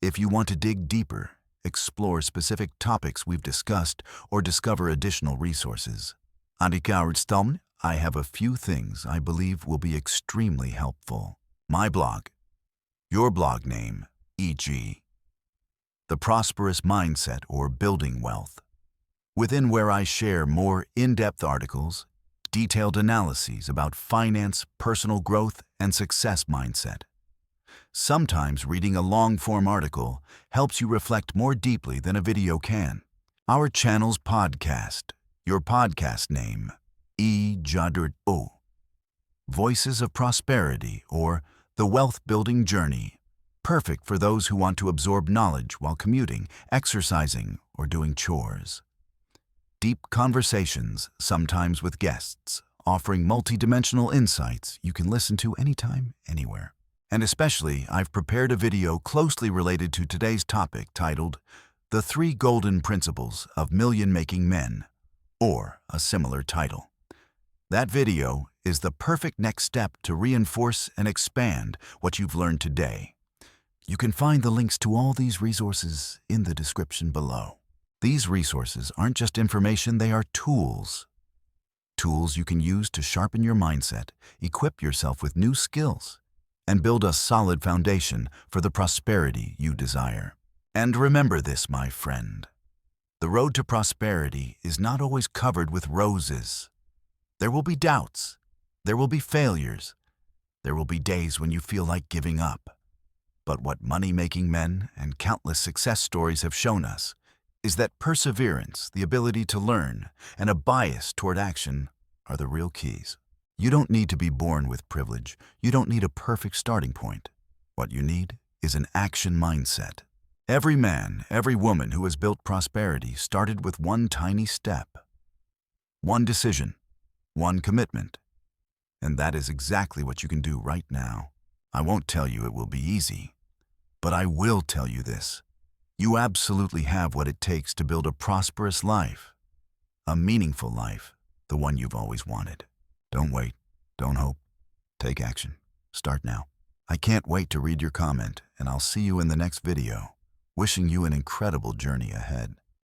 Speaker 2: If you want to dig deeper, explore specific topics we've discussed, or discover additional resources, I have a few things I believe will be extremely helpful. My blog, your blog name, e.g., The Prosperous Mindset or Building Wealth, within where I share more in-depth articles, detailed analyses about finance, personal growth, and success mindset. Sometimes reading a long-form article helps you reflect more deeply than a video can. Our channel's podcast, your podcast name, E.J.O. Voices of Prosperity or The Wealth Building Journey, perfect for those who want to absorb knowledge while commuting, exercising, or doing chores. Deep conversations, sometimes with guests, offering multi-dimensional insights you can listen to anytime, anywhere. And especially, I've prepared a video closely related to today's topic titled, The 3 Golden Principles of Million-Making Men, or a similar title. That video is the perfect next step to reinforce and expand what you've learned today. You can find the links to all these resources in the description below. These resources aren't just information, they are tools. Tools you can use to sharpen your mindset, equip yourself with new skills, and build a solid foundation for the prosperity you desire. And remember this, my friend. The road to prosperity is not always covered with roses. There will be doubts. There will be failures. There will be days when you feel like giving up. But what money-making men and countless success stories have shown us is that perseverance, the ability to learn, and a bias toward action are the real keys. You don't need to be born with privilege. You don't need a perfect starting point. What you need is an action mindset. Every man, every woman who has built prosperity started with one tiny step, one decision, one commitment. And that is exactly what you can do right now. I won't tell you it will be easy, but I will tell you this. You absolutely have what it takes to build a prosperous life, a meaningful life, the one you've always wanted. Don't wait. Don't hope. Take action. Start now. I can't wait to read your comment, and I'll see you in the next video. Wishing you an incredible journey ahead.